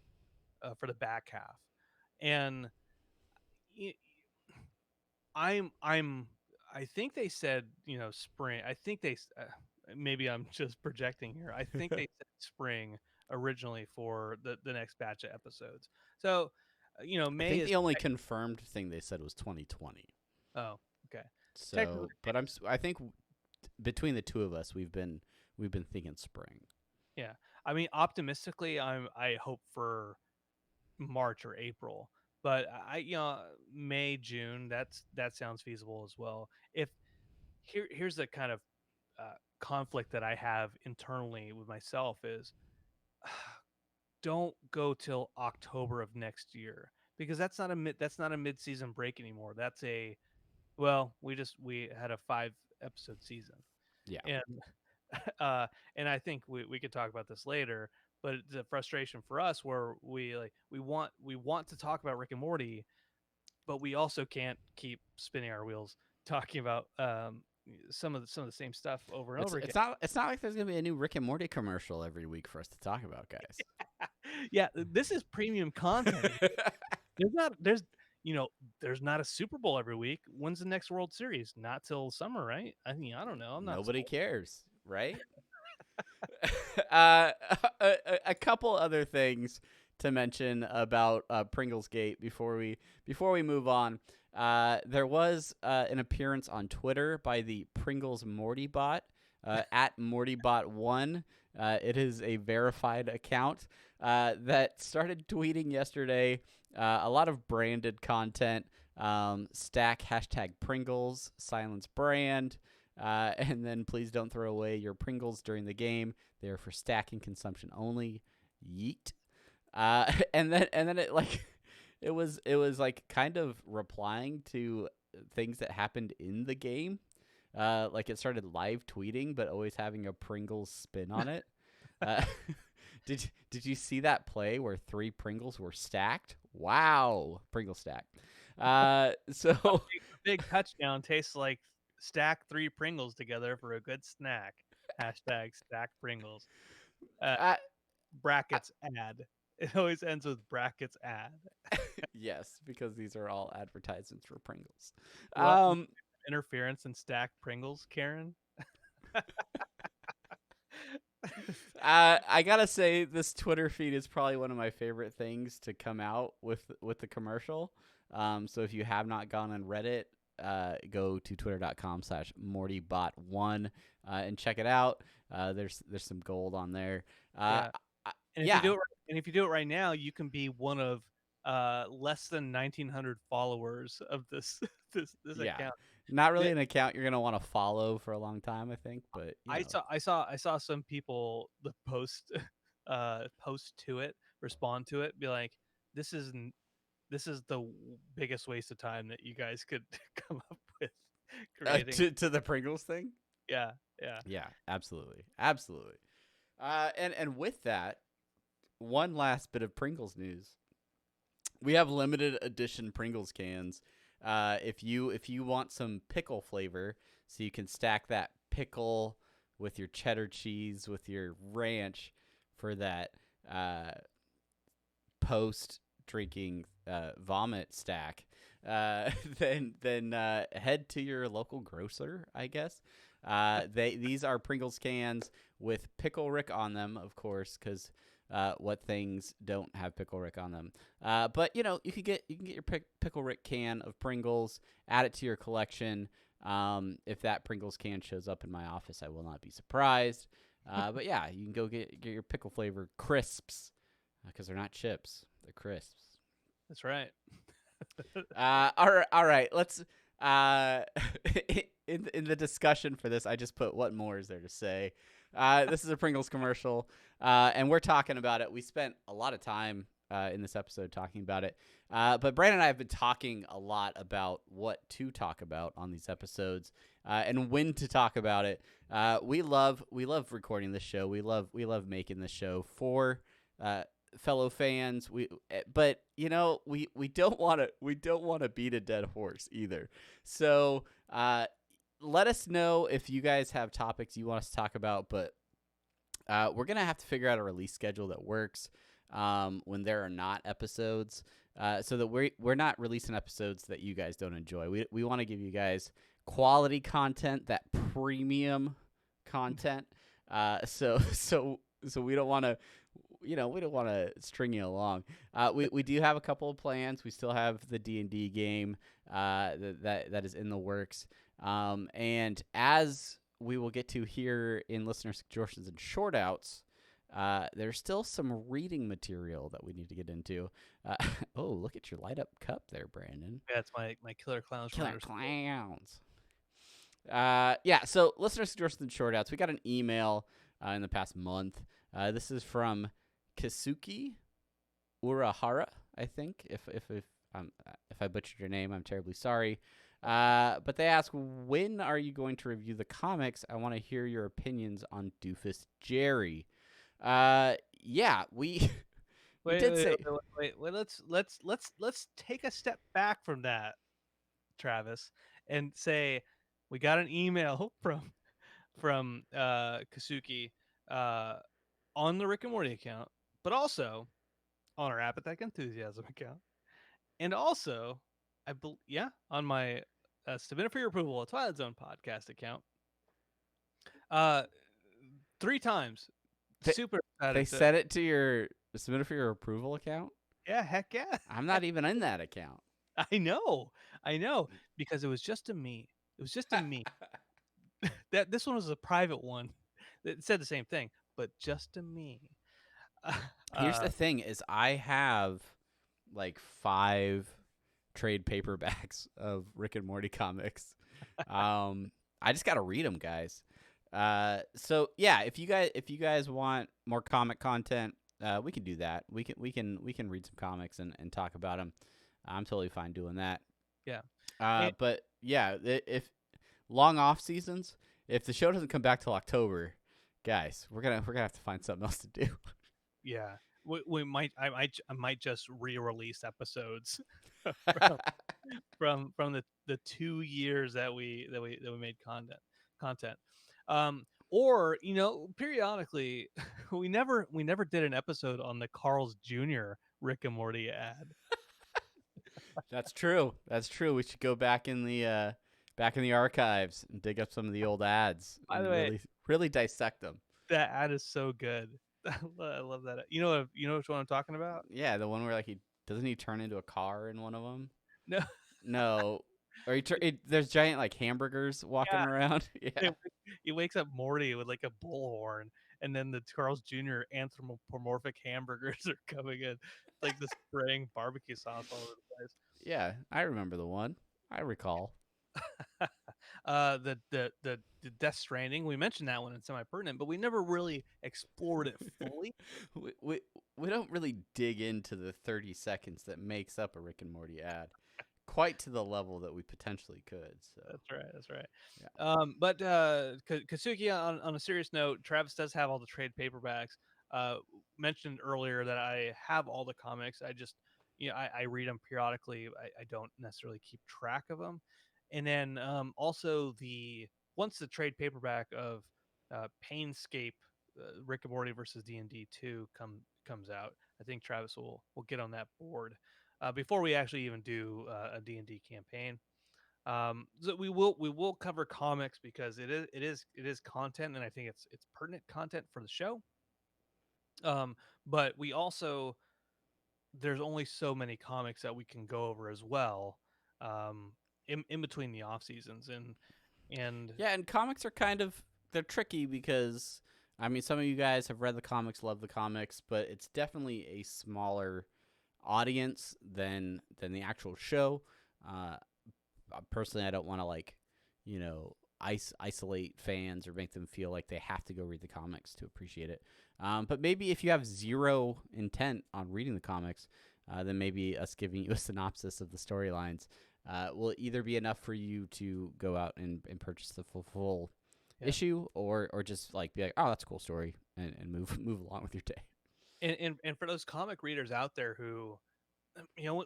for the back half? And I think they said, spring. I think maybe I'm just projecting here. I think they said spring originally for the next batch of episodes. So, May I think is the only confirmed thing they said was 2020. Oh, okay. So, but I think between the two of us, we've been thinking spring. Yeah. I mean, optimistically, I hope for March or April, but May, June, that sounds feasible as well. Here's the kind of conflict that I have internally with myself is don't go till October of next year, because that's not a mid-season break anymore. That's we had a 5-episode season. Yeah. And and I think we could talk about this later, but it's a frustration for us where we want to talk about Rick and Morty, but we also can't keep spinning our wheels talking about some of the same stuff over and over again. It's not like there's gonna be a new Rick and Morty commercial every week for us to talk about, guys. Yeah, this is premium content. There's not a Super Bowl every week. When's the next World Series? Not till summer, right? I mean, I don't know. I'm not. Nobody cares, right? A couple other things to mention about Pringles Gate before we move on. There was an appearance on Twitter by the Pringles Morty bot at MortyBot1. It is a verified account that started tweeting yesterday a lot of branded content. Stack #Pringles, silence brand. And then please don't throw away your Pringles during the game. They're for stacking consumption only. Yeet. And then it was like kind of replying to things that happened in the game. Like it started live tweeting, but always having a Pringles spin on it. Did you see that play where 3 Pringles were stacked? Wow, Pringle stack. So a big touchdown tastes like stack 3 Pringles together for a good snack. #stack Pringles. Brackets ad. It always ends with brackets ad. Yes, because these are all advertisements for Pringles. Interference and stack Pringles, Karen. I gotta say, this Twitter feed is probably one of my favorite things to come out with the commercial. So if you have not gone and read it, go to twitter.com/MortyBot1 and check it out. There's some gold on there. If you do it right now, you can be one of less than 1,900 followers of this account. Not really an account you're gonna want to follow for a long time, I think. But I saw some people post to it, respond to it, be like, this is the biggest waste of time that you guys could come up with creating to the Pringles thing. Yeah, absolutely. And with that, one last bit of Pringles news. We have limited edition Pringles cans. If you want some pickle flavor, so you can stack that pickle with your cheddar cheese, with your ranch for that post drinking vomit stack, then head to your local grocer, I guess. These are Pringles cans with Pickle Rick on them, of course, because what things don't have Pickle Rick on them. But you can get your Pickle Rick can of Pringles, add it to your collection. If that Pringles can shows up in my office, I will not be surprised. But yeah, you can go get your pickle flavor crisps because they're not chips; they're crisps. That's right. All right. Let's in the discussion for this, I just put what more is there to say. This is a Pringles commercial, and we're talking about it. We spent a lot of time in this episode talking about it, but Brandon and I have been talking a lot about what to talk about on these episodes and when to talk about it. We love recording this show. We love making this show for fellow fans. But we don't want to beat a dead horse either. So let us know if you guys have topics you want us to talk about. But we're gonna have to figure out a release schedule that works when there are not episodes, so that we're not releasing episodes that you guys don't enjoy. We want to give you guys quality content, that premium content. So we don't want to we don't want to string you along. We do have a couple of plans. We still have the D&D game that is in the works. And as we will get to here in listener suggestions and short outs, there's still some reading material that we need to get into. Oh, look at your light up cup there, Brandon. Yeah, it's my Killer Clowns. Killer Clowns. Yeah, so listener suggestions and short outs. We got an email in the past month. This is from Kasuki Urahara, I think. If I butchered your name, I'm terribly sorry. But they ask, when are you going to review the comics? I want to hear your opinions on Doofus Jerry. Yeah, we wait. Let's take a step back from that, Travis, and say we got an email from Kasuki on the Rick and Morty account, but also on our Apathetic Enthusiasm account, and also on my Submit for Your Approval, a Twilight Zone podcast account. 3 times. They- Super they excited. set it to your submit for your approval account. Yeah, heck yeah. I'm not even in that account. I know, because it was just a me. It was just a me. That this one was a private one. It said the same thing, but just a me. Here's the thing: is I have like 5 trade paperbacks of Rick and Morty comics. I just gotta read them, guys. So yeah, if you guys want more comic content, we can do that. We can read some comics and talk about them. I'm totally fine doing that. Yeah. But yeah, if long off seasons, if the show doesn't come back till October, guys, we're gonna have to find something else to do. Yeah, we might. I might just re-release episodes from the 2 years that we made content. Or periodically, we never did an episode on the Carl's Jr. Rick and Morty ad. That's true. We should go back in the archives and dig up some of the old ads By and the way, really dissect them. that ad is so good. I love that. You know which one I'm talking about? Yeah, the one where like he turn into a car in one of them? No. No. Or there's giant like hamburgers walking around. Yeah. He wakes up Morty with like a bullhorn, and then the Carl's Jr. anthropomorphic hamburgers are coming in, like the spraying barbecue sauce all over the place. Yeah, I remember the one. I recall. The Death Stranding, we mentioned that one in Semi Pertinent, but we never really explored it fully. we don't really dig into the 30 seconds that makes up a Rick and Morty ad quite to the level that we potentially could. So That's right. Yeah. But Kasuki, on a serious note, Travis does have all the trade paperbacks. Mentioned earlier that I have all the comics. I just I read them periodically. I don't necessarily keep track of them. And then also once the trade paperback of Painscape, Rick and Morty versus D&D 2 comes out, I think Travis will get on that board before we actually even do a D&D campaign. So we will cover comics because it is content, and I think it's pertinent content for the show. Um, but we also there's only so many comics that we can go over as well, um, in between the off seasons, and Yeah, and comics are kind of they're tricky because I mean some of you guys have read the comics, love the comics, but it's definitely a smaller audience than the actual show. Uh, Personally, I don't want to like, you know, isolate fans or make them feel like they have to go read the comics to appreciate it. But maybe if you have zero intent on reading the comics, then maybe us giving you a synopsis of the storylines will either be enough for you to go out and purchase the full yeah. issue, or just like be like, oh, that's a cool story, and move along with your day. And for those comic readers out there who,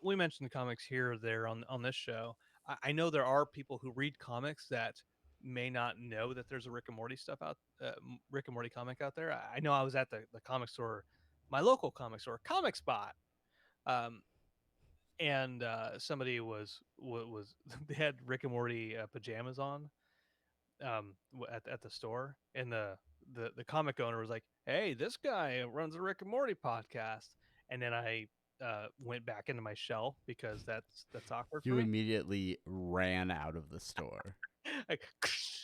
we mentioned the comics here or there on this show. I know there are people who read comics that may not know that there's a Rick and Morty stuff out, Rick and Morty comic out there. I know I was at the comic store, my local comic store, Comic Spot, um, and somebody was they had Rick and Morty pajamas on, at the store, and the comic owner was like, "Hey, this guy runs a Rick and Morty podcast," and then I went back into my shell because that's awkward for You me. immediately ran out of the store. Like,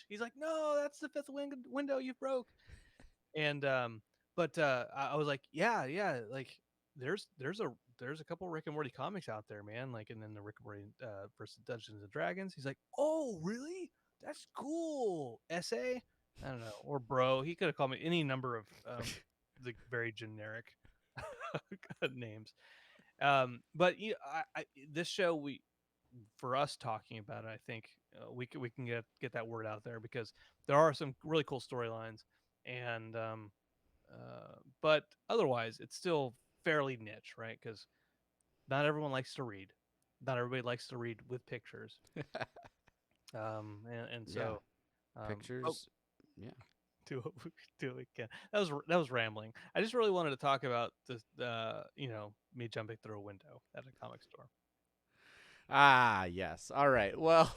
he's like, "No, that's the fifth window you broke," and but I was like, "Yeah, yeah, like there's a couple Rick and Morty comics out there, man." Like, and then the Rick and Morty versus Dungeons and Dragons. He's like, "Oh, really? That's cool." SA, I don't know, or bro. He could have called me any number of the very generic names. But this show, we for us talking about it, I think we can get that word out there because there are some really cool storylines, and but otherwise it's still fairly niche, right? Because not everyone likes to read. Not everybody likes to read with pictures. And Yeah, so, but pictures. Yeah. do what we do we can. That was rambling. I just really wanted to talk about this, me jumping through a window at a comic store. Ah, yes. All right. Well,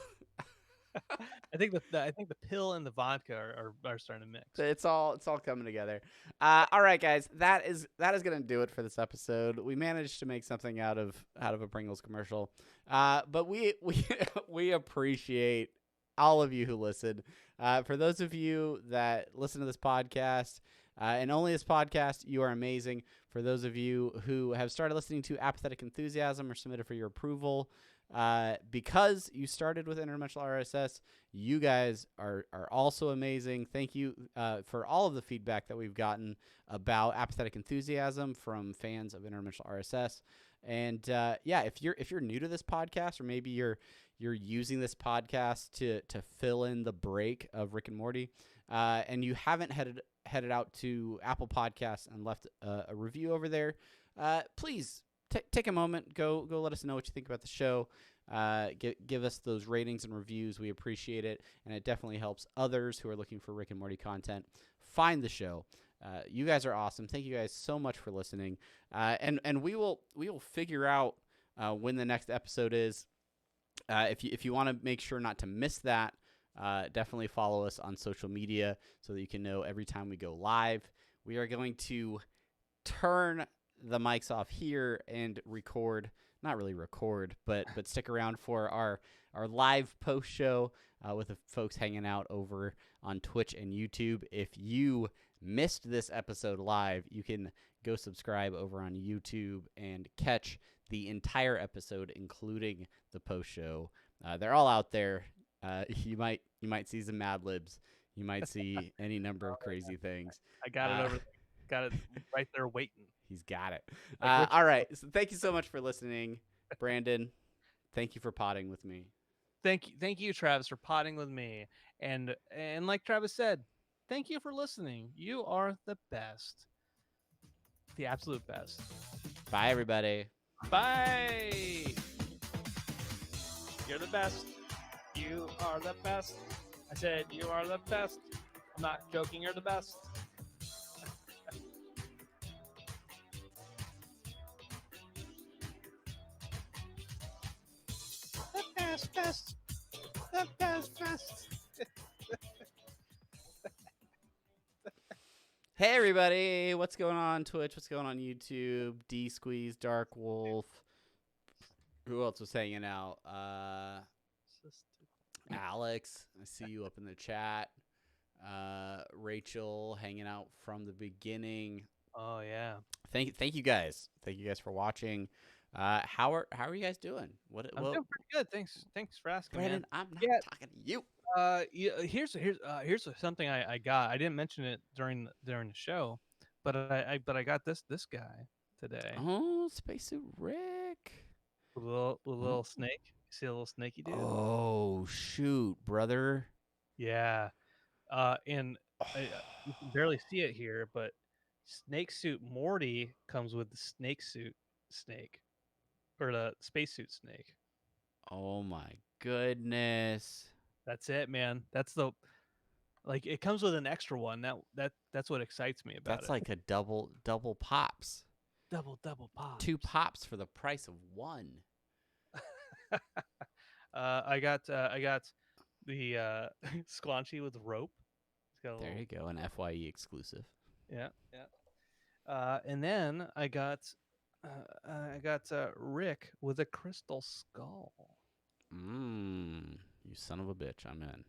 I think the pill and the vodka are starting to mix. it's all coming together. All right, guys. That is gonna do it for this episode. We managed to make something out of a Pringles commercial. But we we appreciate all of you who listen. For those of you that listen to this podcast. And only this podcast, you are amazing. For those of you who have started listening to Apathetic Enthusiasm or submitted for your approval, because you started with Interdimensional RSS, you guys are also amazing. Thank you for all of the feedback that we've gotten about Apathetic Enthusiasm from fans of Interdimensional RSS. And yeah, if you're new to this podcast, or maybe you're using this podcast to fill in the break of Rick and Morty, and you haven't headed out to Apple Podcasts and left a review over there, please take a moment, go let us know what you think about the show. Give us those ratings and reviews. We appreciate it, and it definitely helps others who are looking for Rick and Morty content find the show. You guys are awesome. Thank you guys so much for listening. And we will figure out when the next episode is. If you want to make sure not to miss that, definitely follow us on social media so that you can know every time we go live. We are going to turn the mics off here and record, not really record, but stick around for our live post show with the folks hanging out over on Twitch and YouTube. If you missed this episode live, you can go subscribe over on YouTube and catch the entire episode, including the post show. They're all out there. You might see some Mad Libs. You might see any number of crazy things. I got it over. Got it right there waiting. He's got it. Like All right. So thank you so much for listening, Brandon. Thank you for potting with me. Thank you, Travis, for potting with me. And like Travis said, thank you for listening. You are the best, the absolute best. Bye, everybody. Bye. You're the best. You are the best. I said you are the best. I'm not joking. You're the best. The best. The best. Hey. Hey everybody, what's going on Twitch? What's going on YouTube? D Squeeze, Dark Wolf. Who else was hanging out? Alex, I see you up in the chat. Rachel hanging out from the beginning. Oh yeah. Thank you guys. Thank you guys for watching. How are you guys doing? I'm doing pretty good. Thanks for asking, Brandon, man. I'm not Yeah. talking to you. Yeah. Here's something I got. I didn't mention it during the show, but I got this guy today. Oh, Spacesuit Rick. Little snake. See a little snaky dude? Oh shoot, brother. Yeah. And you can barely see it here, but snake suit Morty comes with the snake suit snake, or the spacesuit snake. Oh my goodness. That's it, man. That's the like it comes with an extra one. That's what excites me about That's it. like a double pops. Double pop. 2 pops for the price of 1. I got the sclunchy with rope. It's got a There little, you go, an FYE exclusive. yeah. And then I got Rick with a crystal skull. You son of a bitch, I'm in.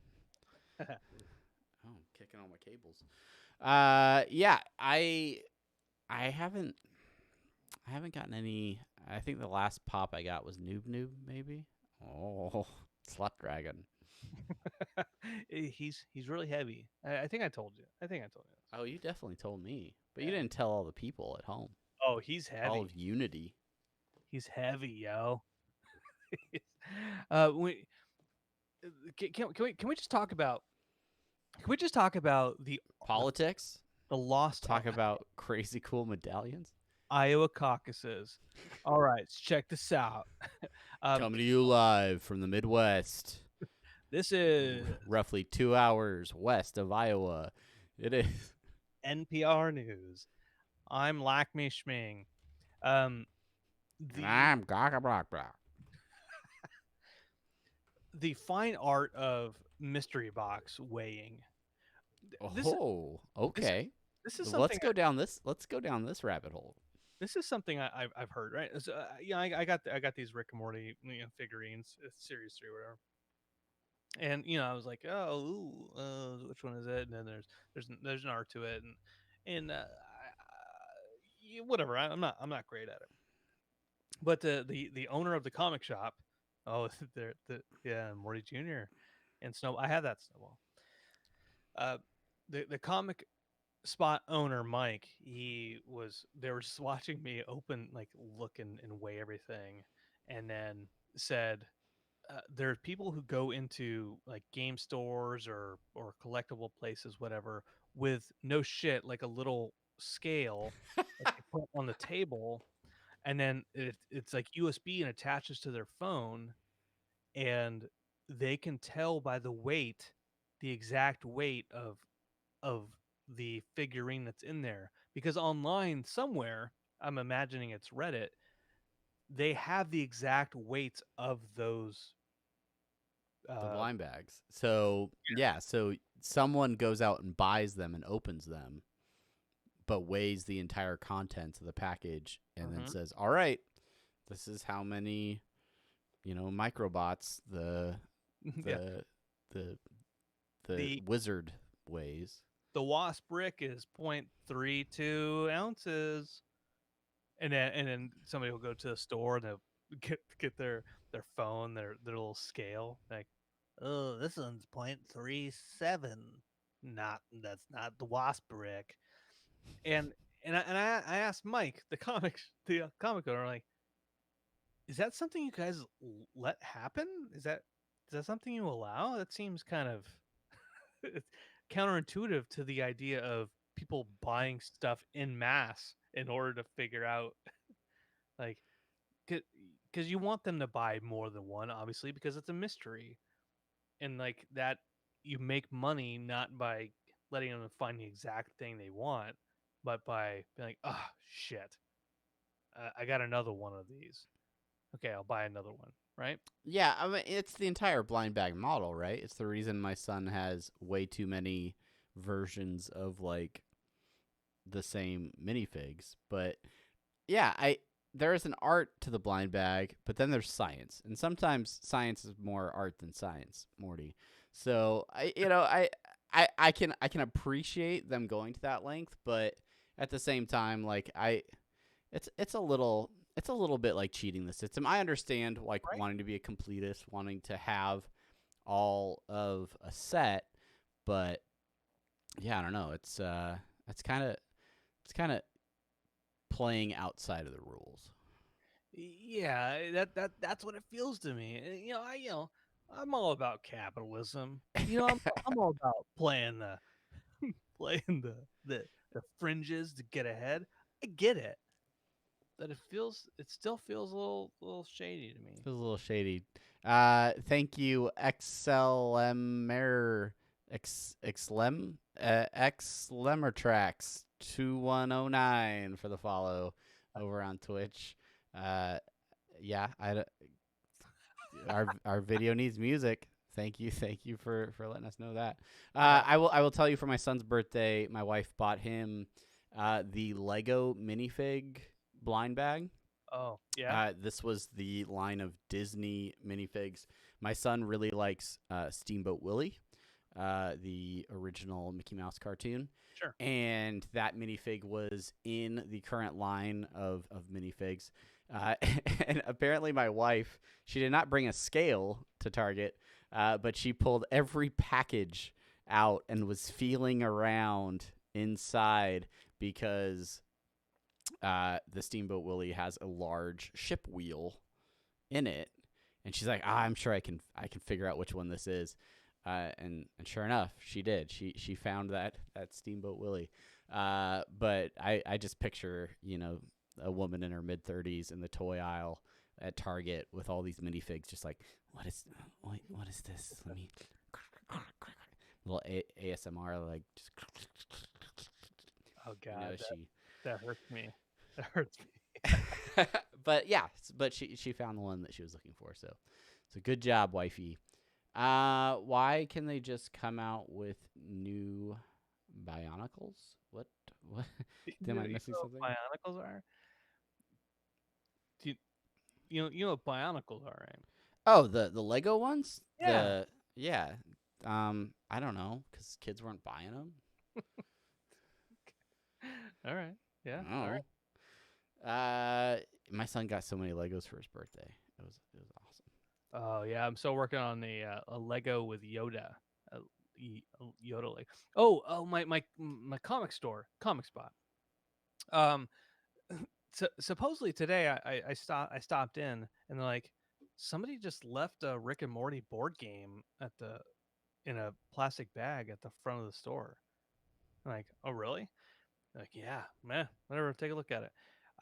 Oh, kicking all my cables. Yeah, I haven't gotten any. I think the last pop I got was Noob maybe. Oh, Slut Dragon. He's really heavy. I think I told you. Oh, you definitely told me, but Yeah. you didn't tell all the people at home. Oh, he's heavy. All of Unity. He's heavy, yo. We can we just talk about the Politics. the lost Talk about crazy cool medallions. Iowa caucuses? All right, let's check this out. Coming to you live from the Midwest. This is roughly 2 hours west of Iowa. It is NPR News. I'm Lakme Schming. I'm Gaga Block Block. The fine art of mystery box weighing. Okay. This is Let's go down this rabbit hole. This is something I've heard, right? So, I got these Rick and Morty figurines, series 3, whatever. And I was like, which one is it? And then there's an art to it, and whatever. I'm not great at it. But the owner of the comic shop, Morty Jr. and Snow. I had that Snowball. The comic spot owner Mike, they were just watching me look and weigh everything, and then said, there are people who go into like game stores or collectible places, whatever, with no shit, like a little scale that they put on the table, and then it's like USB and attaches to their phone, and they can tell by the weight, the exact weight of the figurine that's in there, because online somewhere, I'm imagining it's Reddit, they have the exact weights of those The blind bags. So, yeah, so someone goes out and buys them and opens them, but weighs the entire contents of the package and then says, all right, this is how many, microbots the wizard weighs. The wasp brick is 0.32 ounces. And then somebody will go to the store and they'll get their phone, their little scale, like, oh, this one's 0.37. That's not the wasp brick. And I asked Mike, the comic owner, like, is that something you guys let happen? Is that something you allow? That seems kind of counterintuitive to the idea of people buying stuff in mass in order to figure out, like, because you want them to buy more than one, obviously, because it's a mystery, and like that, you make money not by letting them find the exact thing they want, but by being like, oh shit, I got another one of these. Okay, I'll buy another one. Right? Yeah, I mean, it's the entire blind bag model, right? It's the reason my son has way too many versions of like the same minifigs. But yeah, there is an art to the blind bag, but then there's science, and sometimes science is more art than science, Morty. So I can appreciate them going to that length, but at the same time, like it's a little bit like cheating the system. I understand like Right? wanting to be a completist, wanting to have all of a set, but yeah, I don't know. It's kind of playing outside of the rules. Yeah, that's what it feels to me. I'm all about capitalism. I'm all about playing the fringes to get ahead. I get it, but it still feels a little shady to me. Feels a little shady. Thank you, XLemertrax 2109 for the follow over on Twitch. Uh, yeah, our video needs music. Thank you for letting us know that. Yeah. I will tell you for my son's birthday, my wife bought him the Lego minifig blind bag. Oh, yeah. This was the line of Disney minifigs. My son really likes Steamboat Willie, the original Mickey Mouse cartoon. Sure. And that minifig was in the current line of minifigs. And apparently, my wife, she did not bring a scale to Target, but she pulled every package out and was feeling around inside because the Steamboat Willie has a large ship wheel in it, and she's like, I'm sure I can figure out which one this is, and sure enough, she did. She found that Steamboat Willie, but I just picture a woman in her mid-30s in the toy aisle at Target with all these minifigs, just like what is this? Let me little ASMR like just. Oh You God, know, that hurts me. That hurts me. but yeah, but she found the one that she was looking for. So good job, wifey. Why can they just come out with new Bionicles? What? Am I missing what something? Bionicles are? Do you know what Bionicles are, right? Oh, the Lego ones. Yeah. Yeah. I don't know because kids weren't buying them. All right. Yeah. I don't All right. know. My son got so many Legos for his birthday. It was awesome. Oh yeah, I'm still working on a Lego with Yoda. A Yoda Lego. Oh, my comic store, comic spot. Um, supposedly today I stopped in and they're like, somebody just left a Rick and Morty board game in a plastic bag at the front of the store. I'm like, oh really? They're like, yeah, man, whatever. Take a look at it.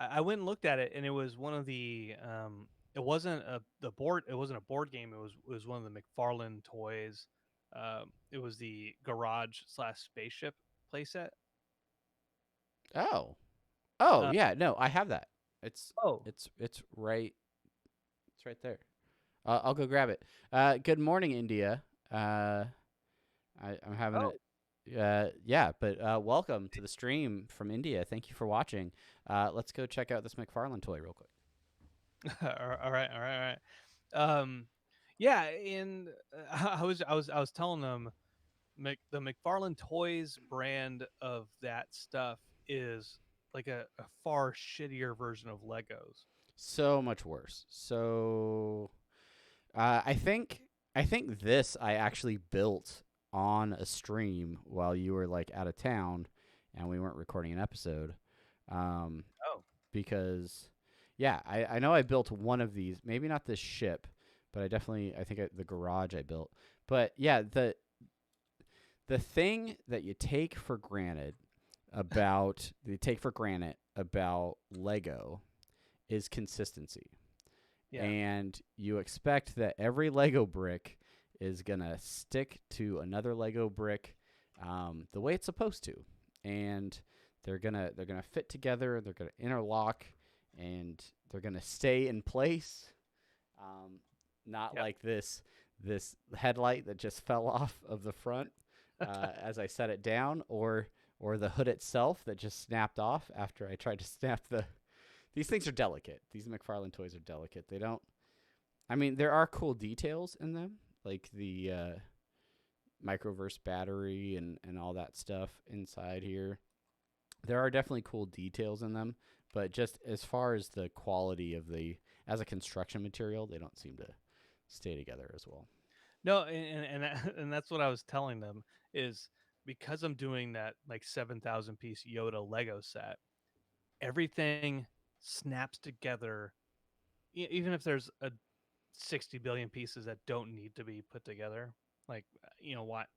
I went and looked at it, and it was one of the. It wasn't the board. It wasn't a board game. It was one of the McFarlane toys. It was the garage slash spaceship playset. Oh. Oh Uh, yeah. No, I have that. It's oh, it's right. It's right there. I'll go grab it. Good morning, India. I'm having oh, it. Yeah, but welcome to the stream from India. Thank you for watching. Let's go check out this McFarlane toy real quick. all right. Yeah, and I was telling them the McFarlane Toys brand of that stuff is like a far shittier version of Legos. So much worse. So I think this I actually built on a stream while you were like out of town, and we weren't recording an episode. Um, Oh, because yeah, I know I built one of these. Maybe not this ship, but I think the garage I built. But yeah, the thing that you take for granted about Lego is consistency. yeah, And you expect that every Lego brick is gonna stick to another Lego brick the way it's supposed to, and they're gonna fit together. They're gonna interlock, and they're gonna stay in place. Not yeah. like this headlight that just fell off of the front as I set it down, or or the hood itself that just snapped off after I tried to snap the. These things are delicate. These McFarlane toys are delicate. They don't. I mean, there are cool details in them, like the microverse battery and all that stuff inside here. There are definitely cool details in them, but just as far as the quality of the as a construction material, they don't seem to stay together as well. No, and that's what I was telling them is because I'm doing that like 7,000 piece Yoda Lego set, everything snaps together. Even if there's a 60 billion pieces that don't need to be put together, like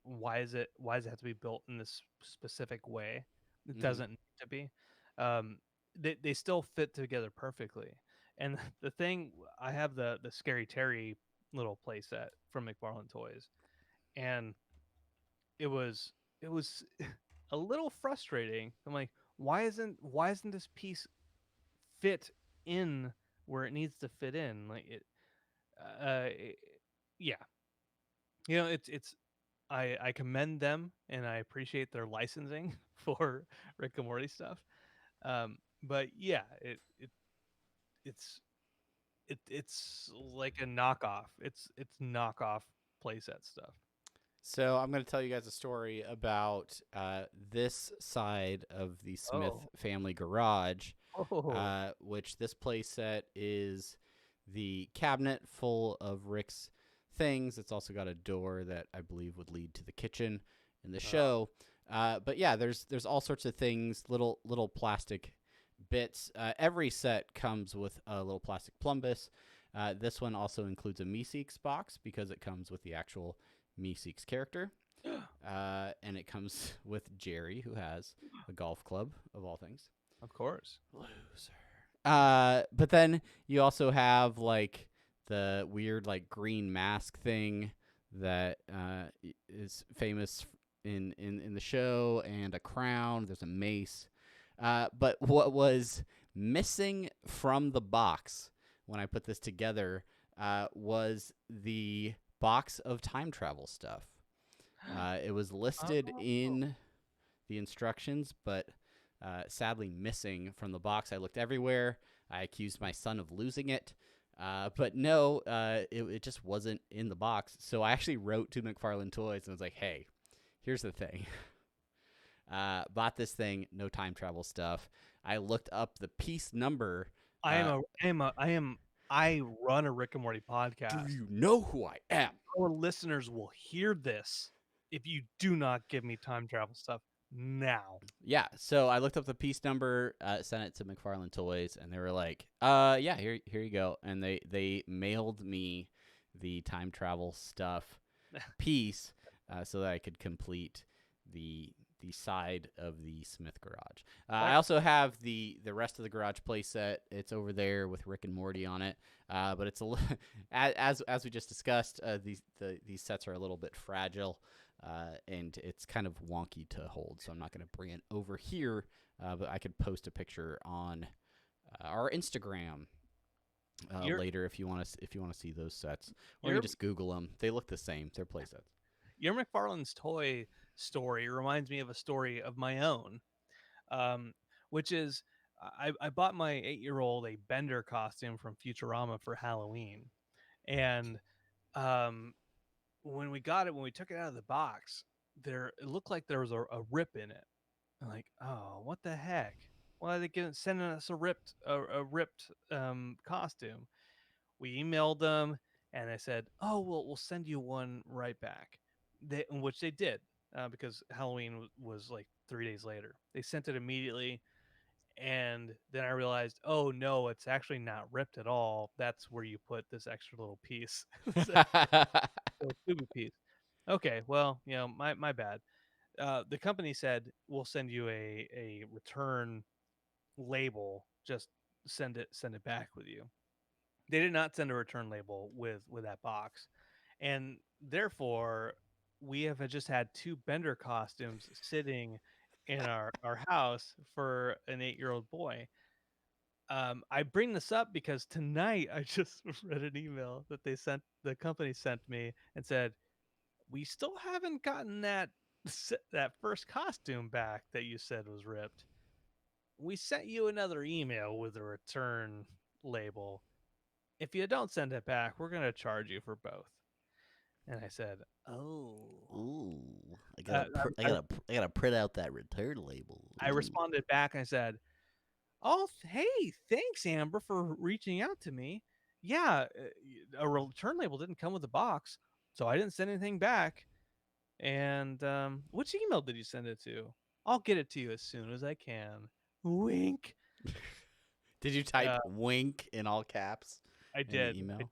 why does it have to be built in this specific way? It Mm-hmm. doesn't need to be. Um, they still fit together perfectly. And the thing, I have the Scary Terry little playset from McFarlane Toys, and it was it was a little frustrating. I'm like, why isn't this piece fit in where it needs to fit in? Like it, yeah, it's I commend them and I appreciate their licensing for Rick and Morty stuff. But yeah, it's it's like a knockoff. It's knockoff playset stuff. So I'm going to tell you guys a story about this side of the Smith Oh, family garage, oh, which this playset is the cabinet full of Rick's things. It's also got a door that I believe would lead to the kitchen in the oh. show. But yeah, there's all sorts of things, little plastic bits. Every set comes with a little plastic plumbus. This one also includes a Meeseeks box because it comes with the actual Meeseeks character. And it comes with Jerry, who has a golf club, of all things. Of course. Loser. But then you also have like the weird like green mask thing that is famous in the show, and a crown. There's a mace. But what was missing from the box when I put this together was the box of time travel stuff. It was listed Oh. in the instructions, but sadly missing from the box. I looked everywhere. I accused my son of losing it. But no, it just wasn't in the box. So I actually wrote to McFarlane Toys and was like, hey, here's the thing. Bought this thing, no time travel stuff. I looked up the piece number. I am Uh, a I am a I am I run a Rick and Morty do podcast. you know who I am? Our listeners will hear this if you do not give me time travel stuff now. Yeah, so I looked up the piece number, sent it to McFarlane Toys, and they were like, yeah, here you go." And they mailed me the time travel stuff piece, so that I could complete the side of the Smith garage. I That also have the rest of the garage playset. It's over there with Rick and Morty on it, but it's as we just discussed, these sets are a little bit fragile. And it's kind of wonky to hold, so I'm not going to bring it over here, but I could post a picture on our Instagram your later if you want to see those sets, or you your just Google them. They look the same. They're play sets. your McFarlane's toy story reminds me of a story of my own, um, which is I bought my 8-year-old a Bender costume from Futurama for Halloween, and um, when we took it out of the box, it looked like there was a rip in it. I'm like, oh, what the heck? Why are they sending us a ripped costume? We emailed them and they said, oh, we'll send you one right back. Which they did, because Halloween was like 3 days later. They sent it immediately, and then I realized, oh no, it's actually not ripped at all. That's where you put this extra little piece, this extra little tubey piece. Okay, well, my bad. The company said we'll send you a return label. Just send it back with you. They did not send a return label with that box, and therefore we have just had two Bender costumes sitting in our house for an 8-year-old boy. I bring this up because tonight I just read an email that the company sent me and said we still haven't gotten that. that first costume back that you said was ripped. We sent you another email with a return label. If you don't send it back, we're going to charge you for both." And I said, "Oh." Ooh, Uh, I, I gotta print out that return label. I Ooh. responded back and I said, "Oh, hey, thanks, Amber, for reaching out to me. Yeah, a return label didn't come with the box, so I didn't send anything back. And which email did you send it to? I'll get it to you as soon as I can. Wink." Did you type Uh, wink in all caps I in the did, I email? did,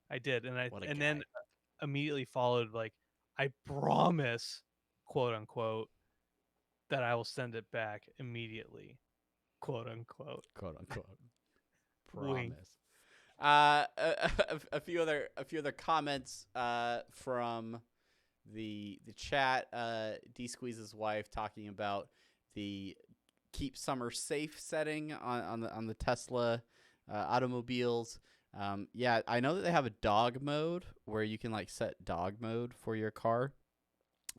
I did, What a and then guy. immediately followed like, "I promise," quote unquote, "that I will send it back immediately," quote unquote. Quote unquote. Wink. Promise. A few other comments from the chat. D Squeeze's wife talking about the keep summer safe setting on the Tesla automobiles. Yeah, I know that they have a dog mode where you can like set dog mode for your car,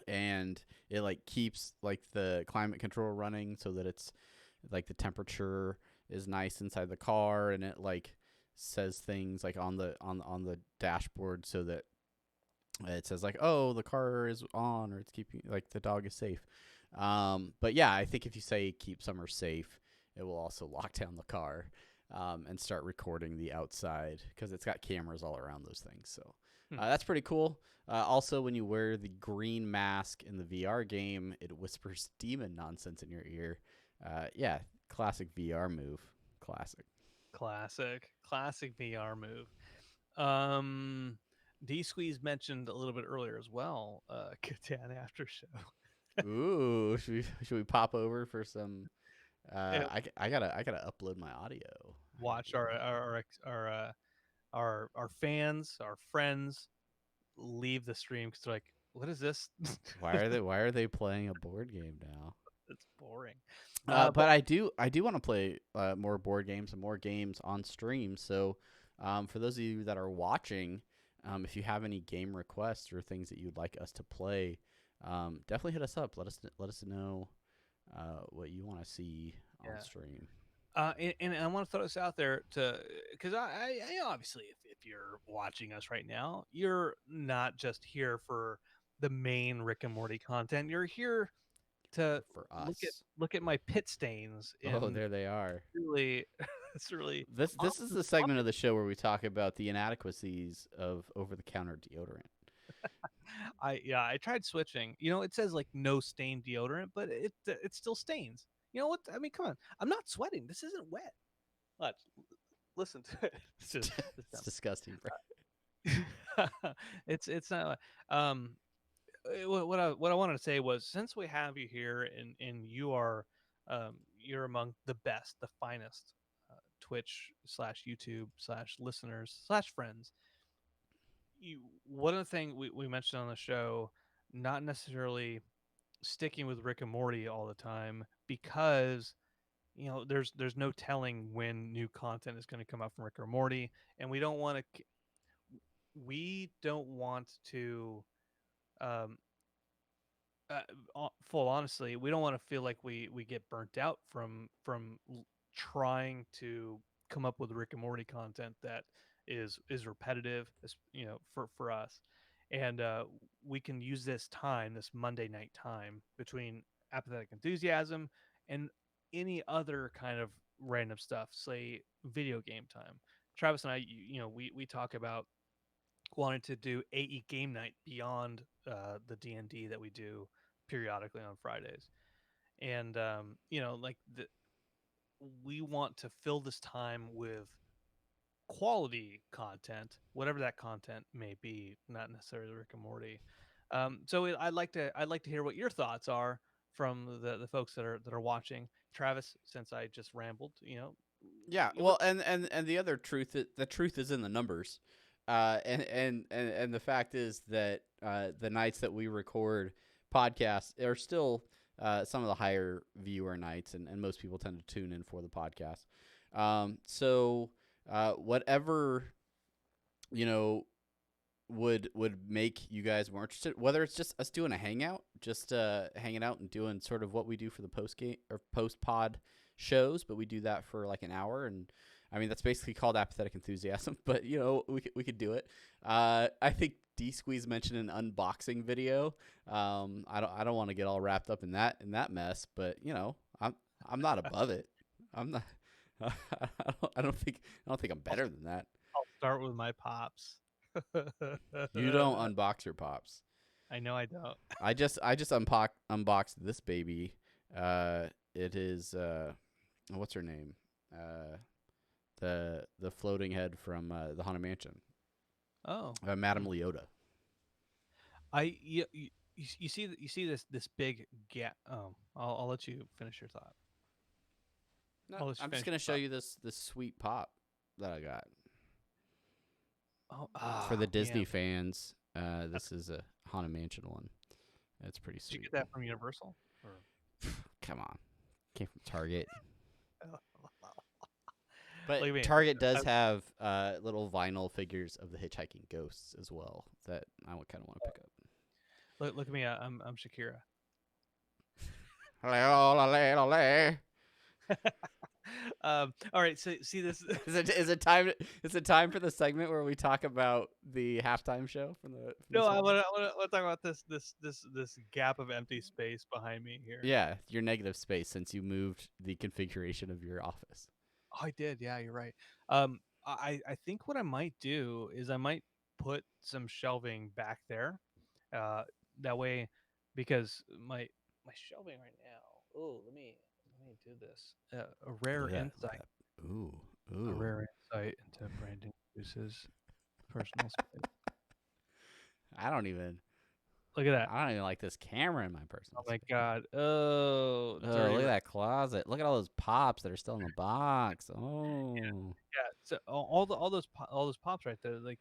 and it like keeps like the climate control running so that it's like the temperature is nice inside the car, and it like says things like on the dashboard so that it says like, oh, the car is on, or it's keeping like the dog is safe. But yeah, I think if you say keep summer safe, it will also lock down the car and start recording the outside because it's got cameras all around those things. So that's pretty cool. Also, when you wear the green mask in the VR game, it whispers demon nonsense in your ear. Yeah, classic VR move. Classic. Classic VR move. Um, D Squeeze mentioned a little bit earlier as well. Catan After Show. Ooh, should we pop over for some? Yeah, I gotta upload my audio. I gotta watch do that. our fans, our friends leave the stream because they're like, "What is this?" Why are they playing a board game now? It's boring. But But I do want to play more board games and more games on stream. So, for those of you that are watching, if you have any game requests or things that you'd like us to play, definitely hit us up. Let us know what you want to see on yeah, stream. and I want to throw this out there to because I obviously if you're watching us right now, you're not just here for the main Rick and Morty content. You're here to For look at us. look at my pit stains Oh, in there they are. really it's really This is awesome. the segment of the show where we talk about the inadequacies of over-the-counter deodorant. I tried switching. It says like no stain deodorant, but it still stains. You know what? I mean, come on. I'm not sweating. This isn't wet. Watch. Listen to it. This It's disgusting, bro. it's not. What I wanted to say was since we have you here and you're among the best, the finest Twitch slash YouTube slash listeners slash friends. One of the things we mentioned on the show, not necessarily sticking with Rick and Morty all the time because there's no telling when new content is going to come out from Rick or Morty, and we don't want to um, full honestly, we don't want to feel like we get burnt out from trying to come up with Rick and Morty content that is repetitive, for us, and we can use this time, this Monday night time between apathetic enthusiasm and any other kind of random stuff, say video game time. Travis and I, we talk about wanted to do AE game night beyond the D&D that we do periodically on Fridays. And we want to fill this time with quality content, whatever that content may be, not necessarily Rick and Morty. I'd like to hear what your thoughts are from the folks that are watching. Travis, since I just rambled, Yeah, what? well, and the other truth, the truth is in the numbers, and the fact is that the nights that we record podcasts are still some of the higher viewer nights, and most people tend to tune in for the podcast. So whatever you know would make you guys more interested, whether it's just us doing a hangout, just hanging out and doing sort of what we do for the post game or post pod shows, but we do that for like an hour, and I mean that's basically called apathetic enthusiasm, but you know we could do it. I think D Squeeze mentioned an unboxing video. I don't want to get all wrapped up in that mess, but you know I'm not above it. I'm not. I don't think I'm better than that. I'll start with my pops. You don't unbox your pops. I know I don't. I just unboxed this baby. It is what's her name? The floating head from the Haunted Mansion. Oh, Madame Leota. you see this big gap. Oh, I'll let you finish your thought. No, I'm just gonna show you this sweet pop that I got. For the Disney fans, this is a Haunted Mansion one. It's pretty Did sweet. you get that from Universal? Or? Come on, came from Target. Look at me. But Target does have little vinyl figures of the hitchhiking ghosts as well that I would kind of want to pick up. Look at me. I'm Shakira. All right. So see this. Is it time for the segment where we talk about the halftime show from the? No, I want to talk about this gap of empty space behind me here. Yeah, your negative space since you moved the configuration of your office. Oh, I did. Yeah, you're right. I think what I might do is I might put some shelving back there. That way, because my shelving right now. Oh, let me do this. A rare insight. Ooh. A rare insight into Brandon Goose's personal space. I don't even Look at that. I don't even like this camera in my personal Oh my space. God. Oh, Look at that closet. Look at all those pops that are still in the box. Oh. Yeah. So all those pops right there. Like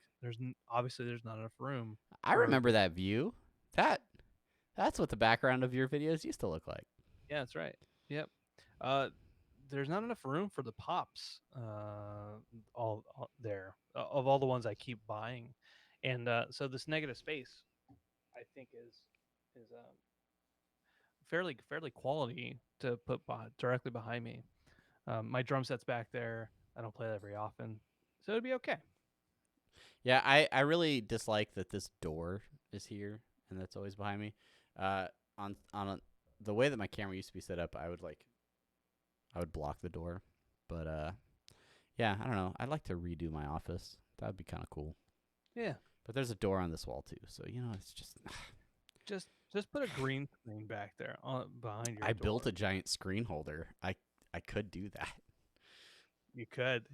obviously there's not enough room. I remember that view. That's what the background of your videos used to look like. Yeah, that's right. Yep. There's not enough room for the pops. All there of all the ones I keep buying, and so this negative space, I think is fairly quality to put directly behind me. My drum set's back there. I don't play that very often, so it'd be okay. Yeah, I really dislike that this door is here and that's always behind me. The way that my camera used to be set up, I would block the door. But yeah, I don't know. I'd like to redo my office. That'd be kind of cool. Yeah. But there's a door on this wall too, so you know it's just. Just put a green screen back there behind your. I door. built a giant screen holder. I could do that. You could,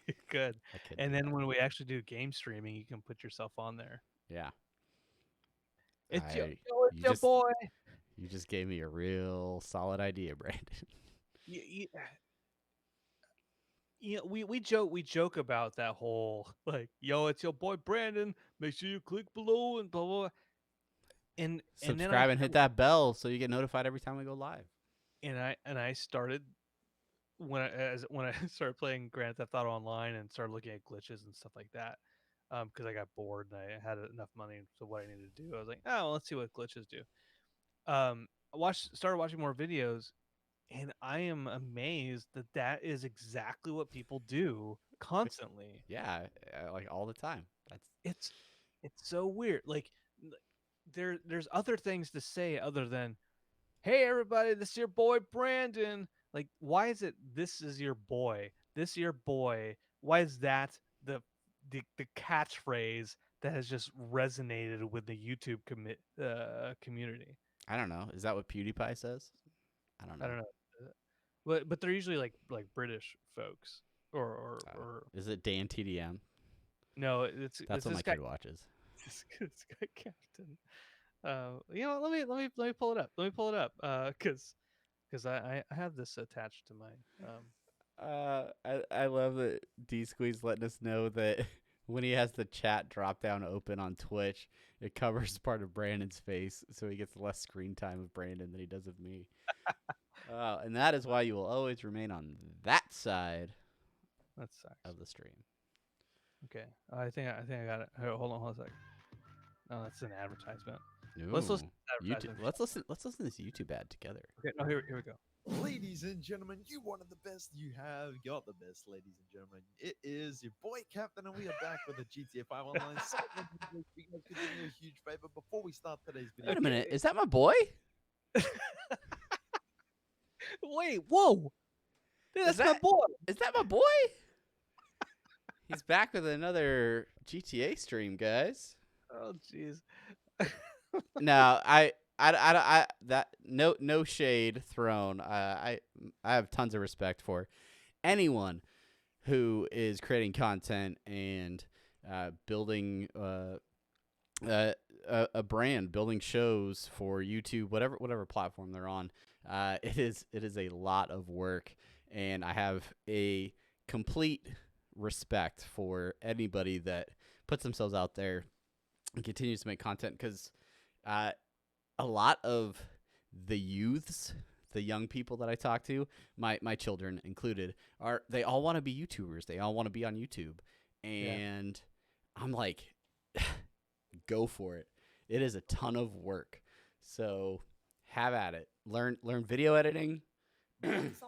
you could. I could. And then when we actually do game streaming, you can put yourself on there. Yeah. It's your boy. You just gave me a real solid idea, Brandon. We joke about that whole like, yo, it's your boy Brandon. Make sure you click below and blah blah. And subscribe and hit that bell so you get notified every time we go live. And I started when I started playing Grand Theft Auto Online and started looking at glitches and stuff like that. Because I got bored and I had enough money, so what I needed to do, I was like, oh, well, let's see what glitches do. Started watching more videos, and I am amazed that is exactly what people do constantly. Yeah, like all the time. It's so weird. Like there's other things to say other than, hey everybody, this is your boy Brandon. Like, why is it this is your boy? This is your boy. Why is that the catchphrase that has just resonated with the YouTube community? I don't know. Is that what PewDiePie says? I don't know. But they're usually like British folks or is it Dan TDM? No, that's what my kid watches. This guy Captain. You know, let me pull it up. Let me pull it up. Because I have this attached to my. I love that D Squeeze letting us know that when he has the chat drop down open on Twitch, it covers part of Brandon's face, so he gets less screen time of Brandon than he does of me. And that is why you will always remain on that side. That sucks. Of the stream. Okay, I think I got it. Hold on a sec. No, that's an advertisement. Ooh. Let's listen to the YouTube. advertisement. Let's listen to this YouTube ad together. Okay, no, here we go. Ladies and gentlemen, you wanted the best. You have got the best, ladies and gentlemen. It is your boy Captain, and we are back with a GTA 5 Online. So, we guys could do me a huge favor before we start today's video. Wait a minute. Is that my boy? Wait, whoa! Dude, that's my that- boy. Is that my boy? He's back with another GTA stream, guys. Oh, jeez. No, that no shade thrown. I have tons of respect for anyone who is creating content and building a brand, building shows for YouTube, whatever platform they're on. It is a lot of work, and I have a complete respect for anybody that puts themselves out there and continues to make content, because a lot of the youths, the young people that I talk to, my children included, they all want to be YouTubers. They all want to be on YouTube. And I'm like, go for it. It is a ton of work. So have at it. Learn video editing.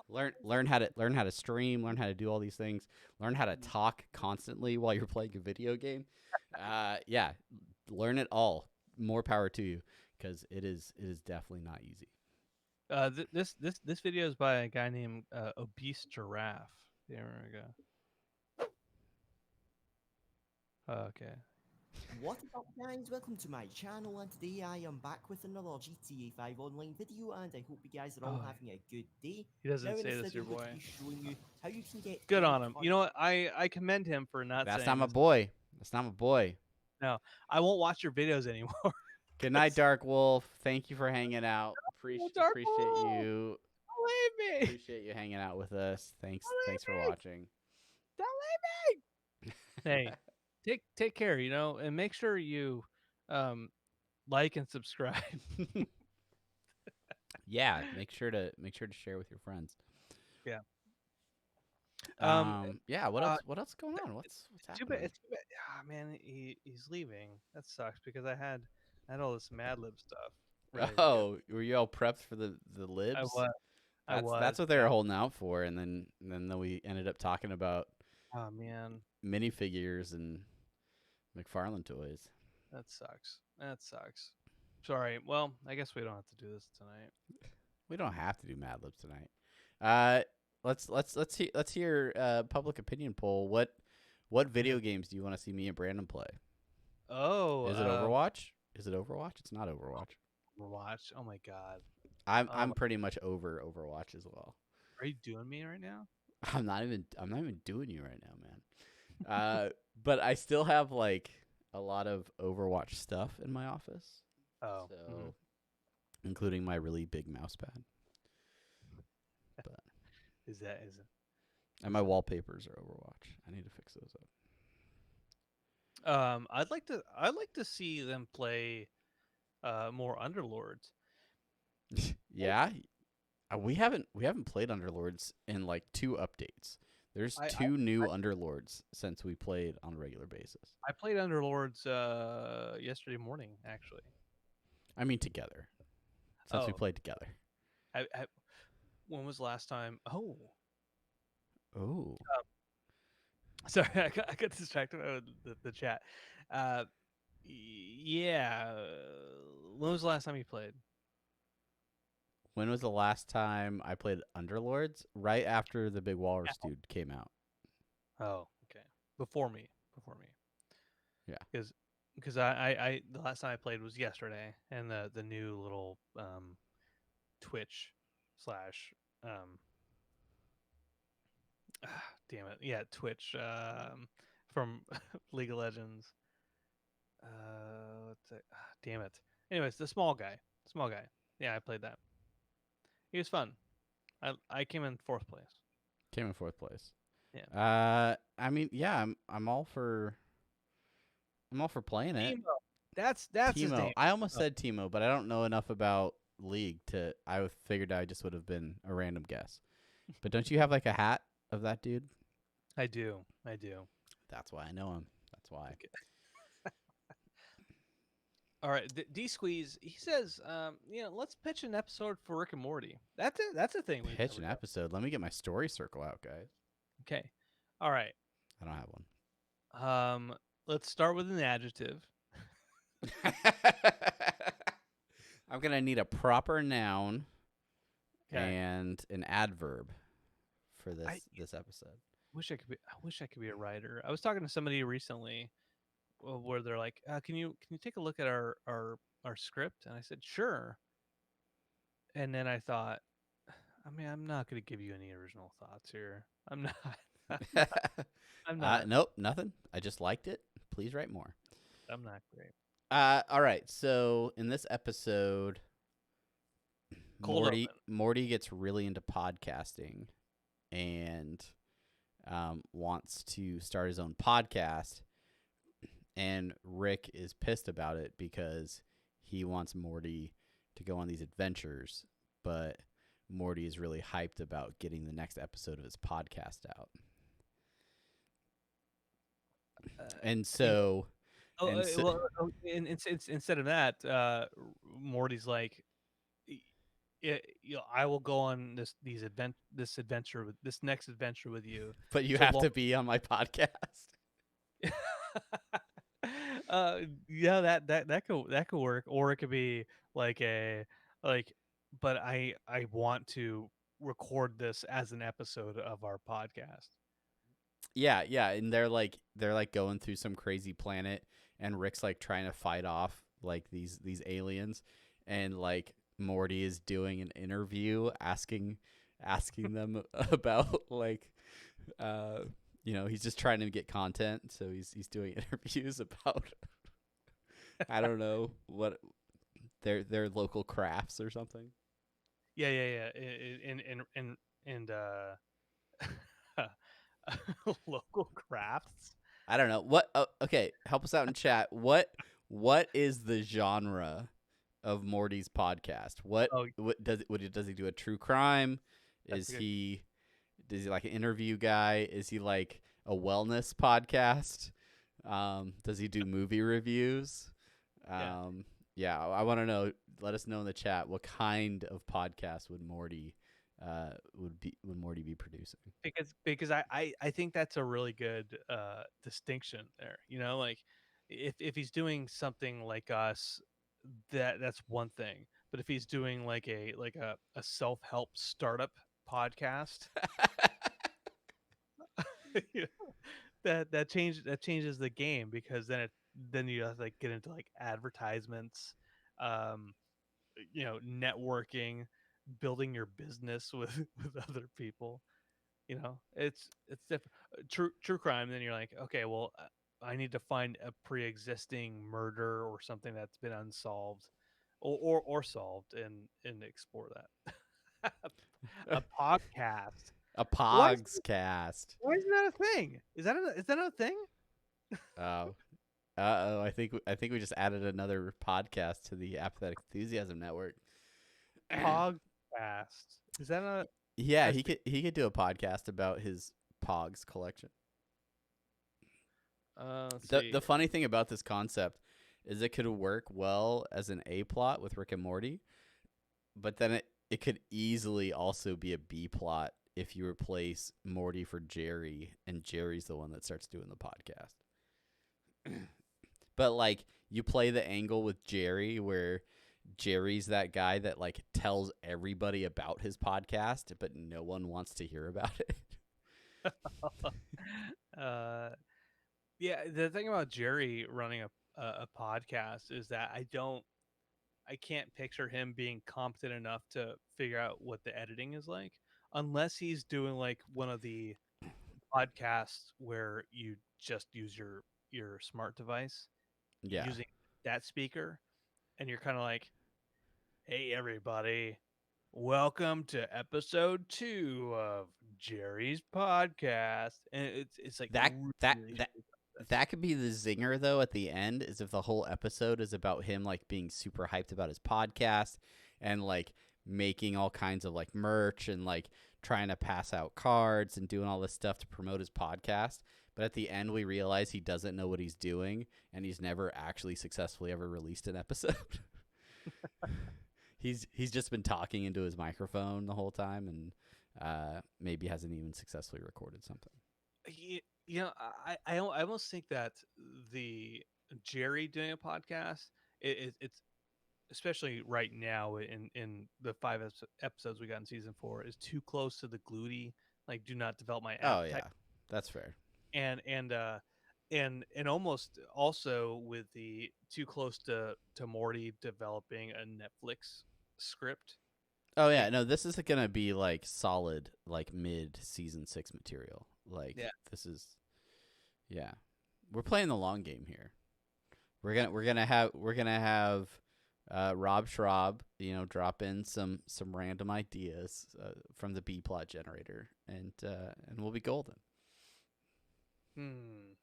learn how to stream, learn how to do all these things, learn how to talk constantly while you're playing a video game. Yeah, learn it all. More power to you, because it is definitely not easy. This video is by a guy named Obese Giraffe. There we go. Okay. What is up, guys? Welcome to my channel, and today I am back with another GTA 5 online video, and I hope you guys are all Oh. having a good day. He doesn't Now in say this this, your video, I'm going boy. to be showing you how you can get Good any on him. You know what? I commend him for not That's saying not my this. boy. That's not my boy. I won't watch your videos anymore. Good night, Dark Wolf. Thank you for hanging out. Dark Appreciate Wolf. you. Don't leave me. Appreciate you hanging out with us. Thanks for me. watching. Don't leave me. Hey, take care, and make sure you like and subscribe. Yeah, make sure to share with your friends. Yeah. Yeah. What else going on? What's Too bad. happening? It's too bad. Ah, man, he's leaving. That sucks because I had all this Mad Lib stuff. ready to go. Oh, were you all prepped for the libs? I was. That's what they were holding out for, and then we ended up talking about Oh man, minifigures and McFarlane toys. that sucks. Sorry. Well, I guess we don't have to do this tonight. We don't have to do Mad Libs tonight. Let's hear public opinion poll. What video games do you want to see me and Brandon play? Oh, Is it Overwatch? Is it Overwatch? It's not Overwatch. Overwatch. Oh my God. I'm pretty much over Overwatch as well. Are you doing me right now? I'm not even doing you right now, man. But I still have like a lot of Overwatch stuff in my office. Oh. So, including my really big mouse pad. But Is it? and my wallpapers are Overwatch. I need to fix those up. I'd like to see them play more Underlords. Yeah. We haven't played Underlords in like 2 updates. There's 2 new Underlords since we played on a regular basis. I played Underlords yesterday morning, actually. I mean together. Since we Oh. played together. When was the last time? Oh, Oh. sorry, I got distracted by the chat. Yeah. When was the last time you played? When was the last time I played Underlords? Right after the Big Walrus dude came out. Oh, okay. Before me. Yeah. Because I the last time I played was yesterday, and the new little Twitch slash damn it, yeah, Twitch from League of Legends. What's it? Damn it. Anyways, the small guy. Yeah, I played that. He was fun. I came in 4th place. Came in 4th place. Yeah. I mean, yeah, I'm all for playing it. Timo. That's his Timo. name. I almost said Timo, but I don't know enough about League to. I figured I just would have been a random guess. But don't you have like a hat of that dude? I do. That's why I know him. That's why. Okay. All right, D Squeeze. He says, let's pitch an episode for Rick and Morty. That's it. That's a thing we've Pitch never an done. episode. Let me get my story circle out, guys. Okay. All right. I don't have one. Let's start with an adjective. I'm gonna need a proper noun 'Kay. and an adverb for this I- this episode. I wish I could be a writer. I was talking to somebody recently where they're like, can you take a look at our script? And I said, sure. And then I thought, I mean, I'm not going to give you any original thoughts here. I'm not. I'm not. Nope, nothing. I just liked it. Please write more. I'm not great. All right. So in this episode, Cold open. Morty gets really into podcasting and wants to start his own podcast. And Rick is pissed about it because he wants Morty to go on these adventures, but Morty is really hyped about getting the next episode of his podcast out. And so... Instead of that, Morty's like, I will go on this next adventure with you. But you So have long- to be on my podcast. Yeah, that could work, or it could be like but I want to record this as an episode of our podcast. Yeah, and they're like going through some crazy planet, and Rick's like trying to fight off like these aliens, and like Morty is doing an interview asking them about like he's just trying to get content, so he's doing interviews about I don't know what their local crafts or something. Yeah. And local crafts. I don't know what. Okay, help us out in chat. What is the genre of Morty's podcast? What does he do? A true crime? Does he like an interview guy? Is he like a wellness podcast? Does he do movie reviews? Yeah, I want to know. Let us know in the chat what kind of podcast would Morty be producing? Because I think that's a really good distinction there. Like if he's doing something like us, that's one thing. But if he's doing like a self-help startup podcast, that changes the game, because then you have to like get into like advertisements, networking, building your business with other people. It's different. True crime. Then you're like, okay, well, I need to find a pre-existing murder or something that's been unsolved, or solved, and explore that. A podcast. A Pogscast. Why isn't that a thing? Is that a thing? Oh. Uh-oh, I think we just added another podcast to the Apathetic Enthusiasm Network. Podcast. Is that a... Yeah, he could do a podcast about his Pogs collection. The funny thing about this concept is it could work well as an A plot with Rick and Morty, but then it could easily also be a B plot if you replace Morty for Jerry, and Jerry's the one that starts doing the podcast. But like you play the angle with Jerry where Jerry's that guy that like tells everybody about his podcast, but no one wants to hear about it. Yeah, the thing about Jerry running a podcast is that I can't picture him being competent enough to figure out what the editing is like, unless he's doing like one of the podcasts where you just use your smart device, using that speaker, and you're kind of like, hey everybody, welcome to episode 2 of Jerry's podcast. And it's like that could be the zinger though at the end, is if the whole episode is about him like being super hyped about his podcast and like making all kinds of like merch and like trying to pass out cards and doing all this stuff to promote his podcast, but at the end we realize he doesn't know what he's doing, and he's never actually successfully ever released an episode. He's just been talking into his microphone the whole time, and maybe hasn't even successfully recorded something. I almost think that the Jerry doing a podcast, it's especially right now in the 5 episodes we got in season 4 is too close to the gluty, like do not develop my Oh appetite. yeah, that's fair. And almost also with the too close to Morty developing a Netflix script. Oh yeah, no, this is gonna be like solid, like mid season 6 material. Like this is, yeah, we're playing the long game here. We're gonna have Rob Schraub, drop in some random ideas from the B plot generator, and we'll be golden. Man,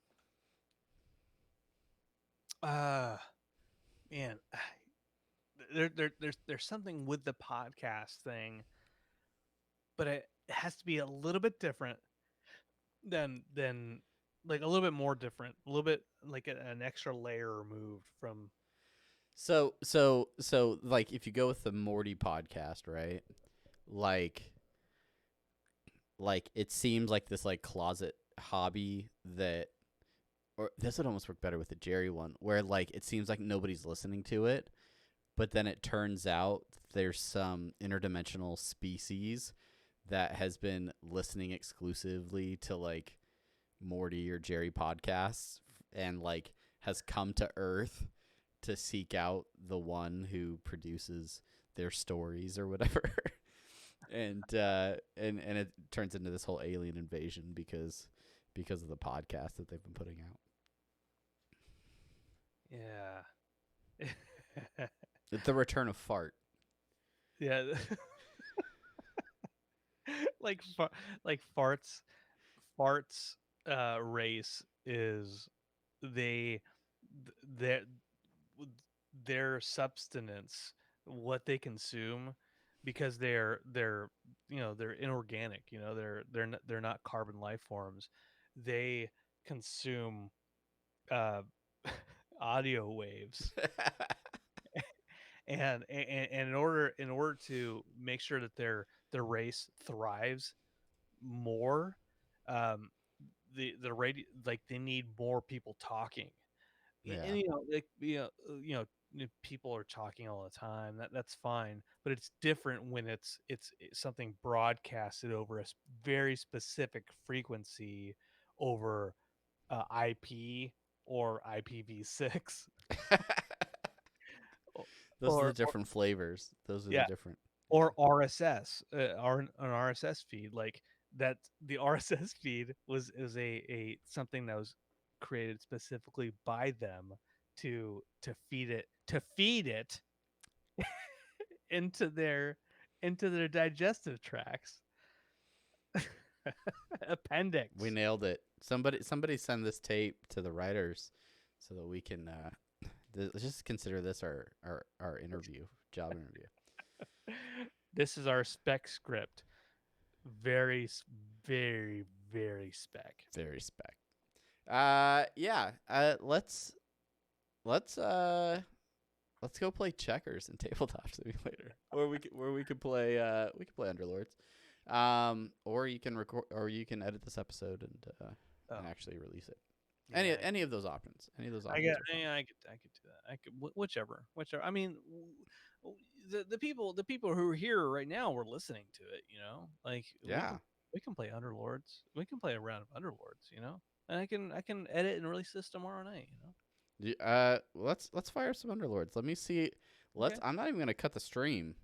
there's something with the podcast thing, but it has to be a little bit different than like a little bit more different, a little bit like an extra layer removed from. So like if you go with the Morty podcast, right? Like it seems like this like closet hobby that, or this would almost work better with the Jerry one, where like it seems like nobody's listening to it, but then it turns out there's some interdimensional species that has been listening exclusively to like Morty or Jerry podcasts and like has come to Earth to seek out the one who produces their stories or whatever. and it turns into this whole alien invasion because of the podcast that they've been putting out. Yeah. It's the return of fart. Yeah. like farts race is their substance, what they consume, because they're they're inorganic, they're not carbon life forms. They consume audio waves. And in order to make sure that their race thrives more, the radio, like they need more people talking. Yeah. And people are talking all the time, that's fine, but it's different when it's something broadcasted over a very specific frequency over IP or IPv6. Those are the different flavors. Those are the different. Or RSS, an RSS feed, like that. The RSS feed was a something that was created specifically by them to feed it into their digestive tracts. Appendix. We nailed it. Somebody send this tape to the writers so that we can let's just consider this our job interview. This is our spec script. Very, very, very spec. Very spec. Yeah. Let's go play checkers and tabletop simulator, or we could play Underlords, or you can record, or you can edit this episode and actually release it. Yeah, any of those options. Any of those options. I could do that. I could whichever. I mean, the people who are here right now were listening to it. Like we can play Underlords. We can play a round of Underlords. And I can edit and release this tomorrow night. Let's fire some Underlords. Let me see. Okay. I'm not even gonna cut the stream.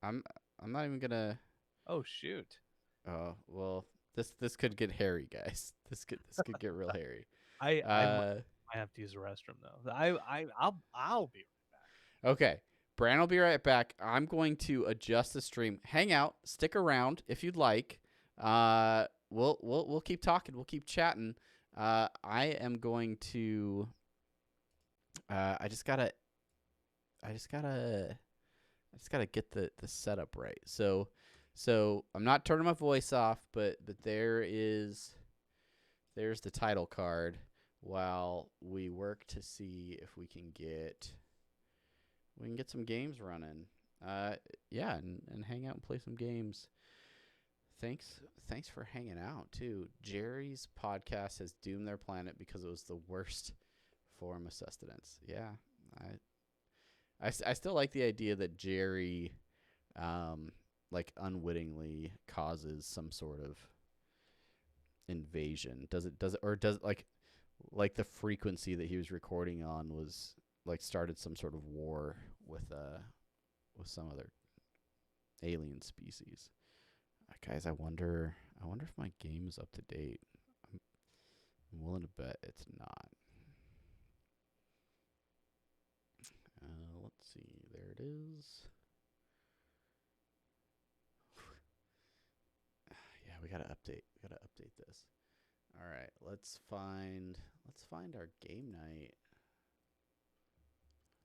I'm not even gonna. Oh shoot. Oh well, this could get hairy, guys. This could get real hairy. I might have to use the restroom though. I'll be right back. Okay, Bran will be right back. I'm going to adjust the stream. Hang out, stick around if you'd like. We'll keep talking. We'll keep chatting. I am going to. I just gotta get the setup right. So I'm not turning my voice off, but there is there's the title card. While we work to see if we can get some games running. Yeah, and hang out and play some games. Thanks for hanging out too. Jerry's podcast has doomed their planet because it was the worst form of sustenance. Yeah, I still like the idea that Jerry, like unwittingly causes some sort of invasion. Does it like the frequency that he was recording on was like started some sort of war with some other alien species. Guys, I wonder if my game is up to date. I'm willing to bet it's not. Let's see. There it is. Yeah, we gotta update. We gotta update this. All right, let's find our game night.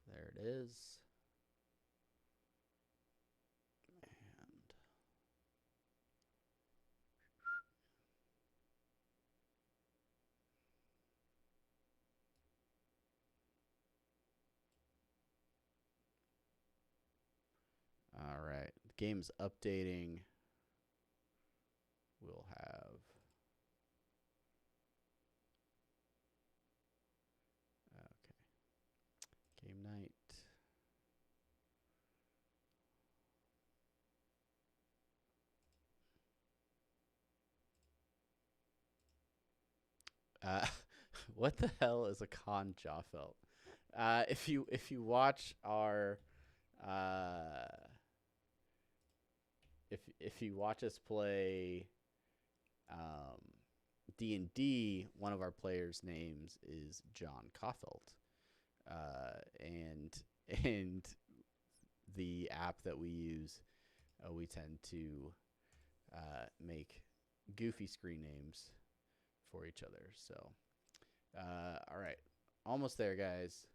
There it is. And all right, the game's updating. We'll have game night. What the hell is a con Jawfelt? If you watch our if you watch us play D&D, one of our players' names is John Caufelt. And the app that we use, we tend to make goofy screen names for each other. So, all right, almost there, guys.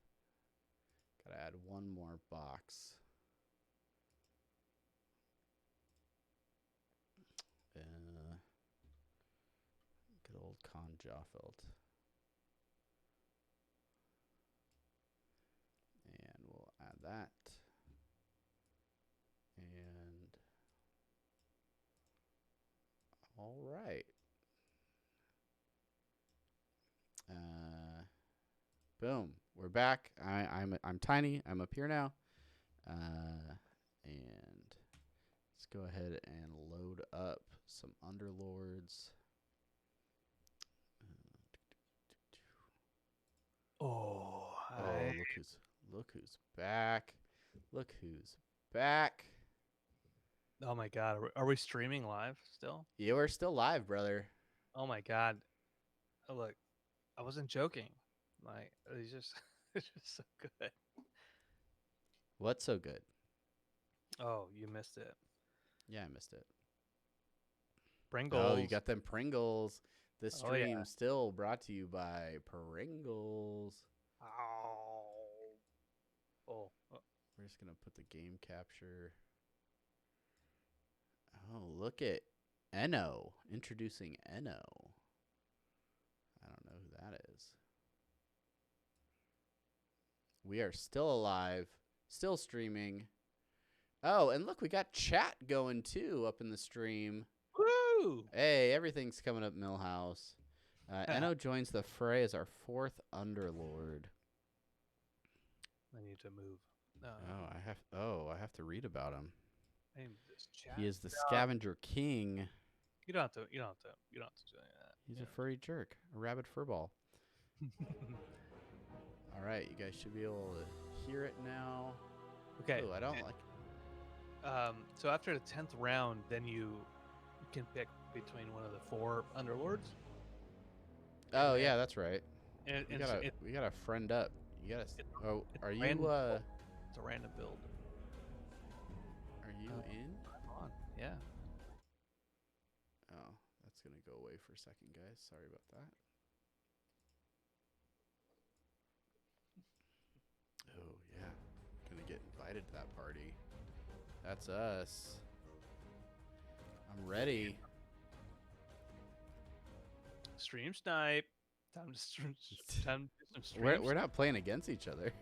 Gotta add one more box. Good old Con Jawfelt. And we'll add that. And all right. Boom. We're back. I'm tiny. I'm up here now. And let's go ahead and load up some Underlords. Oh, Look who's back. Look who's back. oh my God. Are we streaming live still? Yeah, we're still live, brother. Oh my God. Oh, look, I wasn't joking. Like, it's just, it's just so good. What's so good? Oh, you missed it. Yeah, I missed it. Pringles. Oh, you got them Pringles. This Oh, yeah. stream still brought to you by Pringles. Oh. Oh. We're just going to put the game capture. Oh, look at Eno. Introducing Eno. I don't know who that is. We are still alive. Still streaming. Oh, and look, we got chat going too up in the stream. Woo! Hey, everything's coming up, Millhouse. Eno joins the fray as our 4th Underlord. I need to move. I have to read about him. I need this chat. He is the scavenger king. You don't have to do any of that. He's a furry jerk, a rabid furball. All right, you guys should be able to hear it now. Okay. Ooh, I don't like. So after the 10th round, then you can pick between one of the 4 Underlords. Oh yeah, that's right. And We gotta friend up. You gotta. Oh, are you? It's a random build. Are you in? I'm on. Yeah. Oh, that's gonna go away for a second, guys. Sorry about that. Oh yeah, gonna get invited to that party. That's us. I'm ready. stream snipe. Time to time to do some stream. We're not playing against each other.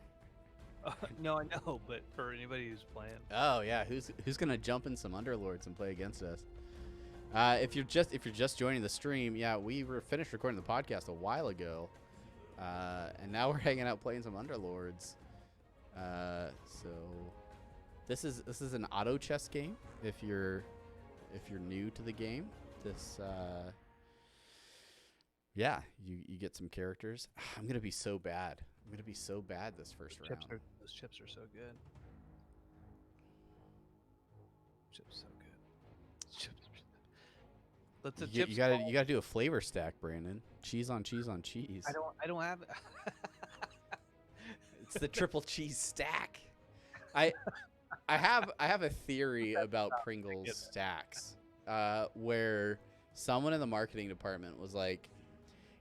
No, I know, but for anybody who's playing, Oh yeah, who's gonna jump in some Underlords and play against us? If you're just joining the stream, yeah, we were finished recording the podcast a while ago, and now we're hanging out playing some Underlords. So this is an auto chess game. If you're new to the game, this yeah, you get some characters. I'm gonna be so bad. I'm gonna be so bad this first round. those chips are so good. Chips so good. Chips. Let the chips. You gotta do a flavor stack, Brandon. Cheese on cheese on cheese. I don't have. It's the triple cheese stack. I have a theory about Pringles stacks, where someone in the marketing department was like,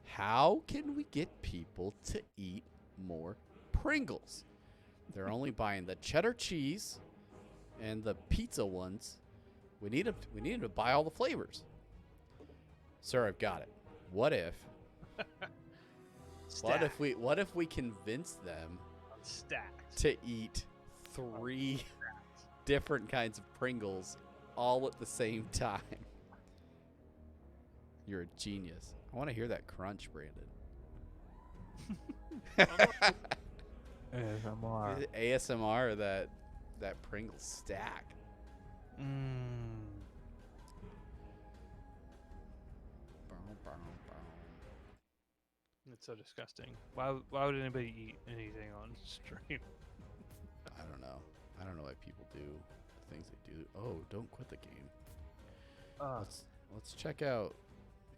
"How can we get people to eat more Pringles? They're only buying the cheddar cheese and the pizza ones. We need them to buy all the flavors." Sir, I've got it. What if we convince them Stacked. to eat 3 different kinds of Pringles all at the same time? You're a genius. I want to hear that crunch, Brandon. ASMR. ASMR, that Pringle stack. It's so disgusting. Why would anybody eat anything on stream? I don't know. I don't know why people do the things they do. Oh, don't quit the game. Let's check out.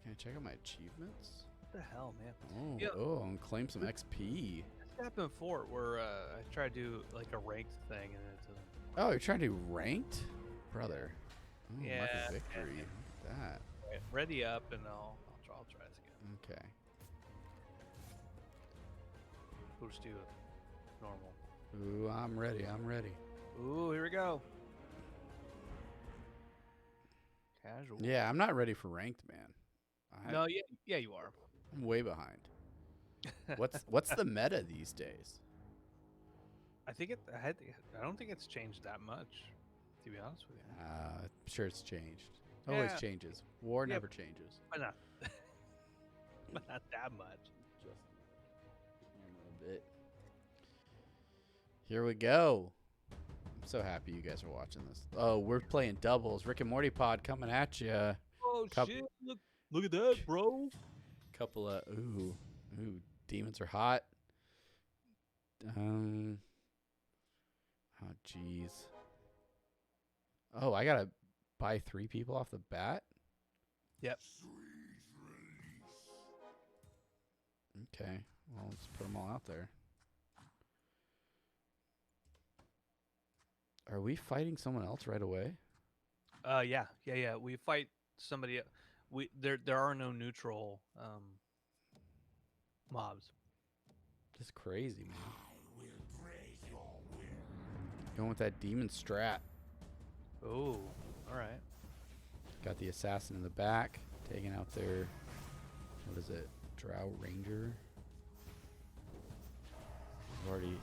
Can I check out my achievements? What the hell, man? Oh, Yeah. And claim some XP. This happened before where I tried to do like a ranked thing and it doesn't. Oh, you're trying to do ranked? Brother. Oh, Mark Yeah, of victory. yeah. Look at that. Right, ready up and I'll try this again. Okay. We'll just do normal. Ooh, I'm ready. Ooh, here we go. Casual. Yeah, I'm not ready for ranked, man. No, yeah, you are. I'm way behind. What's the meta these days? I don't think it's changed that much, to be honest with you. I'm sure it's changed. Always Yeah. changes. War Yeah. never changes. But not, but not that much. Just a little bit. Here we go. I'm so happy you guys are watching this. Oh, we're playing doubles. Rick and Morty pod coming at you. Oh Cup- shit! Look at that, bro. Couple of ooh, demons are hot. Oh jeez. Oh, I gotta buy 3 people off the bat. Yep. Okay, well let's put them all out there. Are we fighting someone else right away? Yeah. We fight somebody. There are no neutral mobs. That's crazy, man. Going with that demon strat. Oh, all right. Got the assassin in the back, taking out their, what is it, Drow Ranger. Already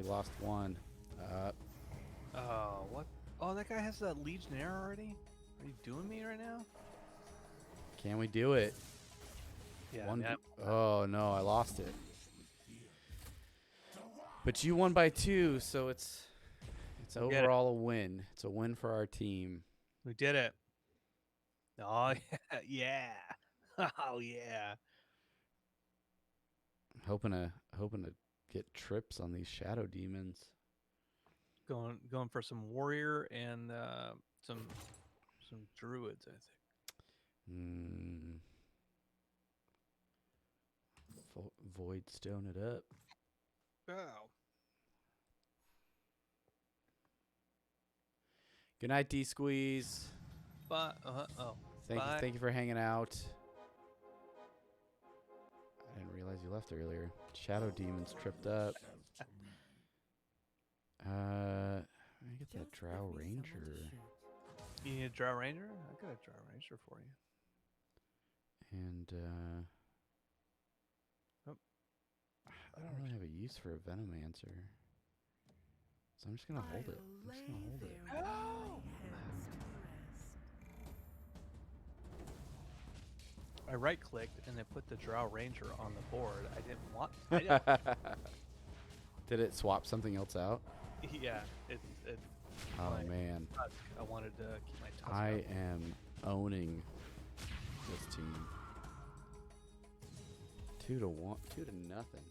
lost one. Oh, what? Oh, that guy has that Legionnaire already? Are you doing me right now? Can we do it? Yeah. One. Yeah. Oh no, I lost it. But you won by 2, so it's We get it. overall a win. It's a win for our team. We did it. Oh yeah. Oh yeah. Hoping to get trips on these shadow demons. Going for some warrior and some druids, I think. Void stone it up. Oh. Good night, D Squeeze. But Bye. Thank you for hanging out. I didn't realize you left earlier. Shadow demons tripped up. Let me get that Drow Ranger. You need a Drow Ranger? I got a Drow Ranger for you. And Oh. I don't really have a use for a Venomancer. So I'm just gonna hold it. I'm just gonna hold it. Oh! I right clicked and then put the Drow Ranger on the board. I didn't want. Did it swap something else out? Yeah, it Oh my man, tusk. I wanted to keep my tusk. I up. am owning this team. 2-1, 2-0.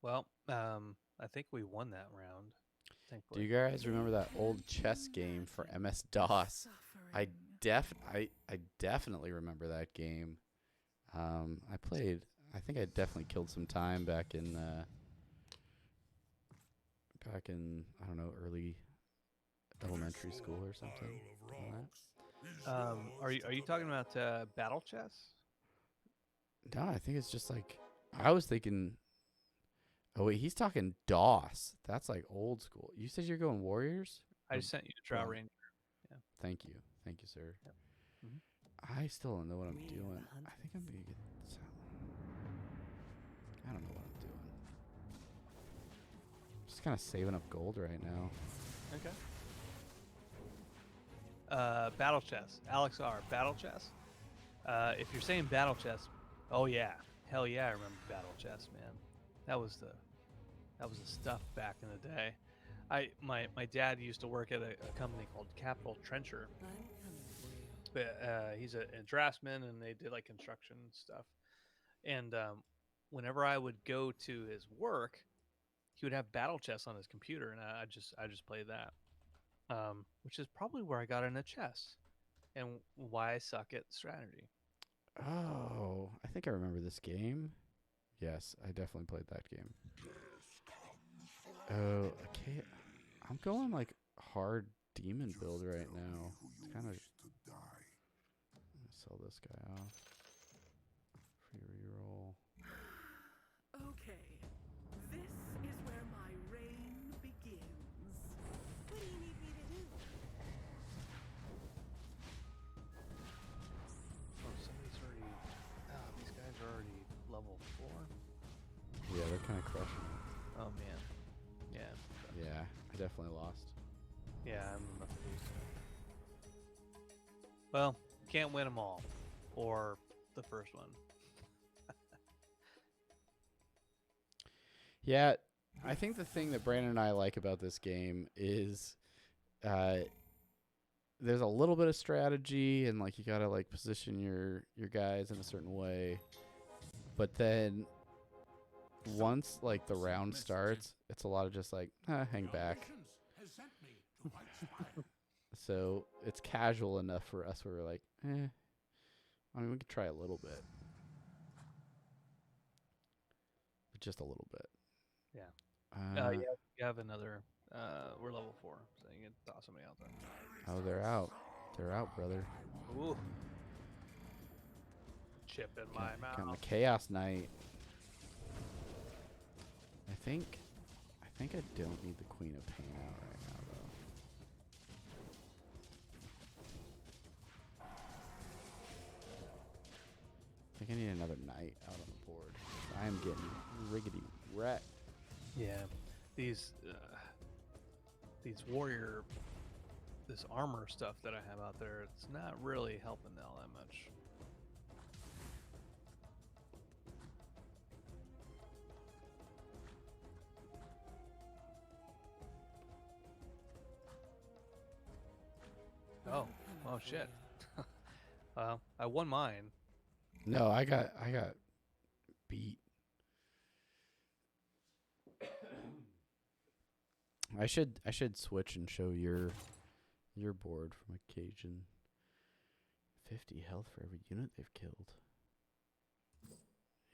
Well, I think we won that round. Do Thankfully. you guys remember that old chess game for MS-DOS? I definitely remember that game. I played. I think I definitely killed some time back in I don't know, early elementary school or something. Are you talking about battle chess? No, I think it's just like I was thinking. Oh wait, he's talking DOS. That's like old school. You said you're going Warriors? I just sent you the Drow Well, Ranger. Thank you, sir. Yep. Mhm. I still don't know what I'm doing. I think I'm gonna get. I don't know what I'm doing. Just kind of saving up gold right now. Okay. Battle chess. Alex R. Battle chess. If you're saying battle chess, oh yeah, hell yeah, I remember battle chess, man. That was the stuff back in the day. My dad used to work at a company called Capital Trencher. He's a draftsman, and they did like construction stuff. And whenever I would go to his work, he would have battle chess on his computer, and I just played that, which is probably where I got into chess and why I suck at strategy. Oh, I think I remember this game. Yes, I definitely played that game. Oh, okay. I'm going like hard demon build right now. It's kind of. Sell this guy off. Free reroll. Okay, this is where my reign begins. What do you need me to do? Oh, somebody's already. Oh, these guys are already level 4. Yeah, they're kind of crushing it. Oh man. Yeah. Yeah, I definitely lost. Yeah, I'm about to lose. Well, can't win them all, or the first one. Yeah, I think the thing that Brandon and I like about this game is there's a little bit of strategy, and like you gotta like position your guys in a certain way. But then once like the round starts, it's a lot of just like hang back. So it's casual enough for us where we're like, I mean, we could try a little bit, but just a little bit. Yeah. You have another. We're level 4, so you can toss somebody out there. Oh, they're out. They're out, brother. Ooh. Chip in my Got my mouth. Chaos Knight. I think I don't need the Queen of Pain out right now, though. I think I need another knight out on the board. I am getting riggedy wrecked. Yeah, these warrior, this armor stuff that I have out there, it's not really helping all that much. Oh shit. Well, I won mine. No, I got beat. I should switch and show your board from occasion. 50 health for every unit they've killed.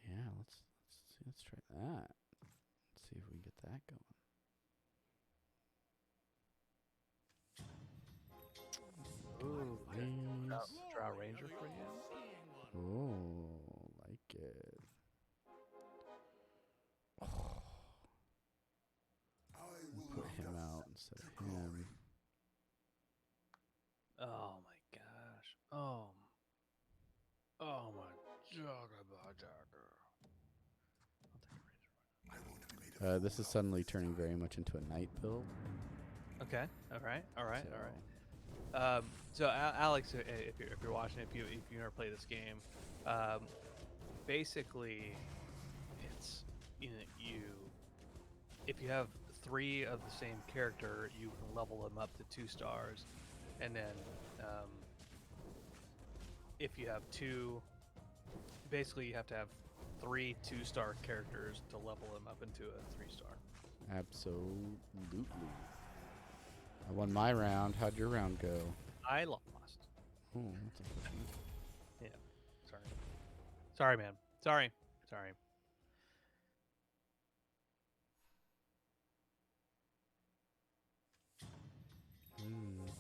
Yeah, let's try that. Let's see if we can get that going. Ooh, Please. Drow Ranger for you. Oh, like it. This is suddenly turning very much into a night build. Okay. All right. All right. So, All right. So Alex, if you're watching, if you never play this game, basically, it's you if you have 3 of the same character, you can level them up to 2 stars, and then if you have 2, basically you have to have 3 2-star characters to level them up into a 3-star. absolutely. I won my round. How'd your round go? I lost. Oh, that's unfortunate. Yeah. Sorry, man. Sorry.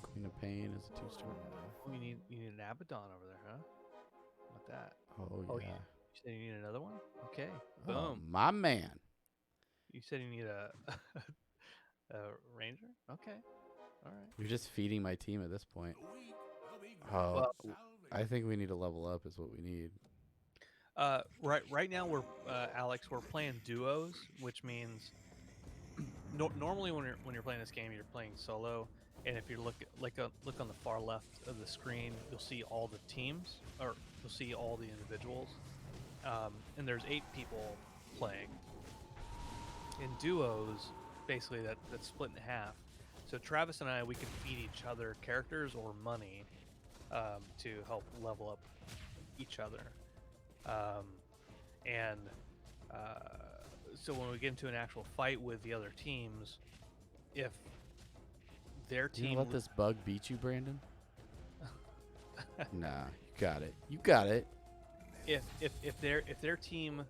Queen of Pain is a 2-star. Oh, you need an Abaddon over there, huh? What that? Oh, Oh, yeah. You said you need another one? Okay. Oh, Boom. my man. You said you need a a ranger? Okay. All right. You're just feeding my team at this point. Oh, Well, I think we need to level up is what we need. right now we're Alex, we're playing duos, which means normally when you're playing this game, you're playing solo, and if you look on the far left of the screen, you'll see all the teams, or you'll see all the individuals, and there's 8 people playing. In duos, basically that's split in half. So Travis and I, we can feed each other characters or money to help level up each other, and so when we get into an actual fight with the other teams, if their You team gonna let this bug beat you, Brandon? Nah, you got it. You got it. if their team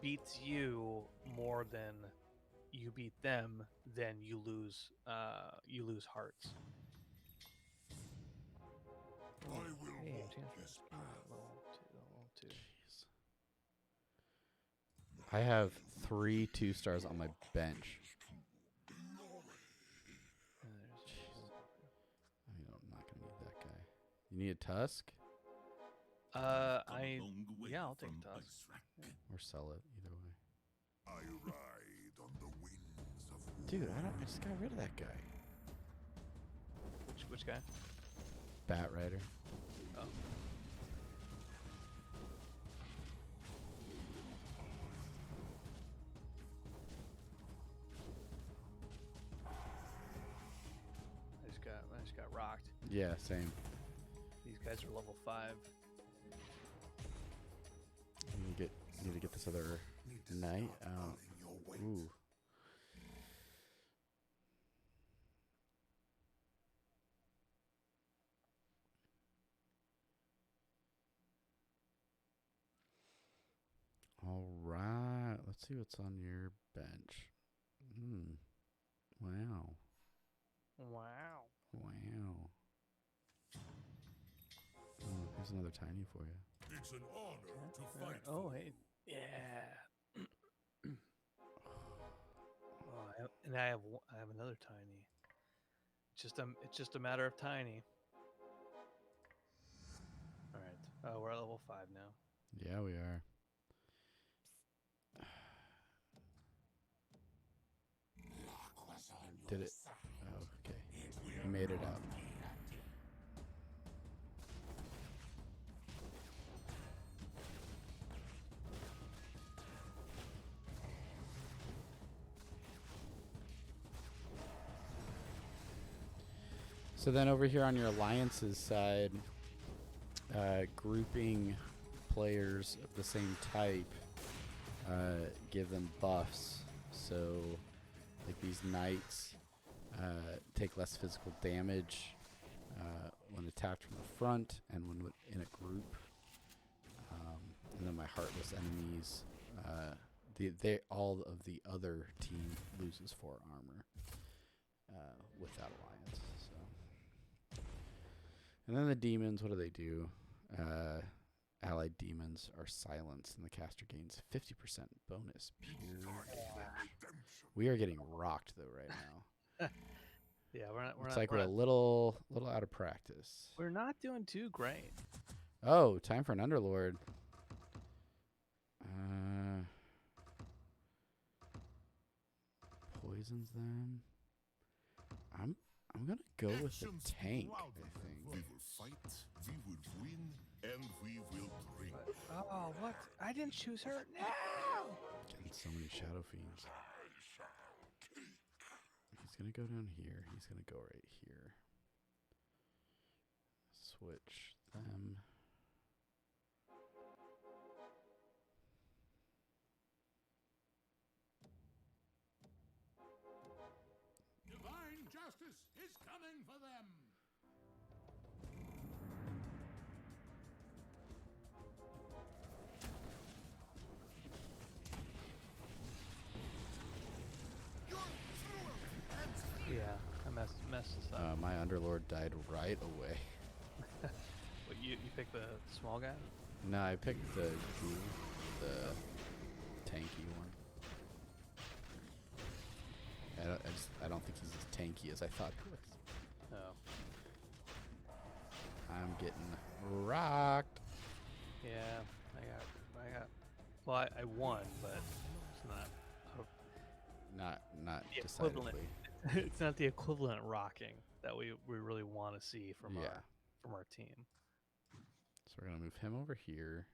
beats you more than you beat them, then you lose hearts. Hey, chance for level 2. Jeez. I have 3 2-stars on my bench. I'm not gonna need that guy. You need a tusk I'll take a tusk. or sell it, either way. I ride on the wings of war. Dude, I just got rid of that guy. Which guy? Bat Rider. Oh. I just got rocked. Yeah, same. These guys are level 5. You need to get this other knight out. Ooh. All right. Let's see what's on your bench. Wow. Wow. Wow. Oh, here's another tiny for you. It's an honor to fight. Oh, hey. Yeah. And I have another tiny. It's just a matter of tiny. All right. We're at level 5 now. Yeah, we are. Did it? Oh, okay. We made it out. So then over here on your alliances side, grouping players of the same type give them buffs. So like these knights take less physical damage when attacked from the front and when in a group. And then my heartless enemies, all of the other team loses 4 armor with that alliance. So, and then the demons, what do? Allied demons are silenced, and the caster gains 50% bonus. Pure damage. We are getting rocked though right now. Yeah, we're not. It's like we're a little out of practice. We're not doing too great. Oh, time for an Underlord. poisons them. I'm gonna go with the Actions speak tank. louder. I think. We will fight, we will win, and we will drink. Oh, what? I didn't choose her. No! Getting so many shadow fiends. He's gonna go down here. He's gonna go right here. Switch them. Divine justice is coming for them. Yeah, I messed this up. My Underlord died right away. What, you picked the small guy? No, I picked the Jewel, the tanky one. I don't think he's as tanky as I thought he was. Oh. I'm getting rocked. Yeah, I got. Well, I won, but it's not Not the decidedly. equivalent. It's not the equivalent rocking that we really want to see from our team. So we're gonna move him over here.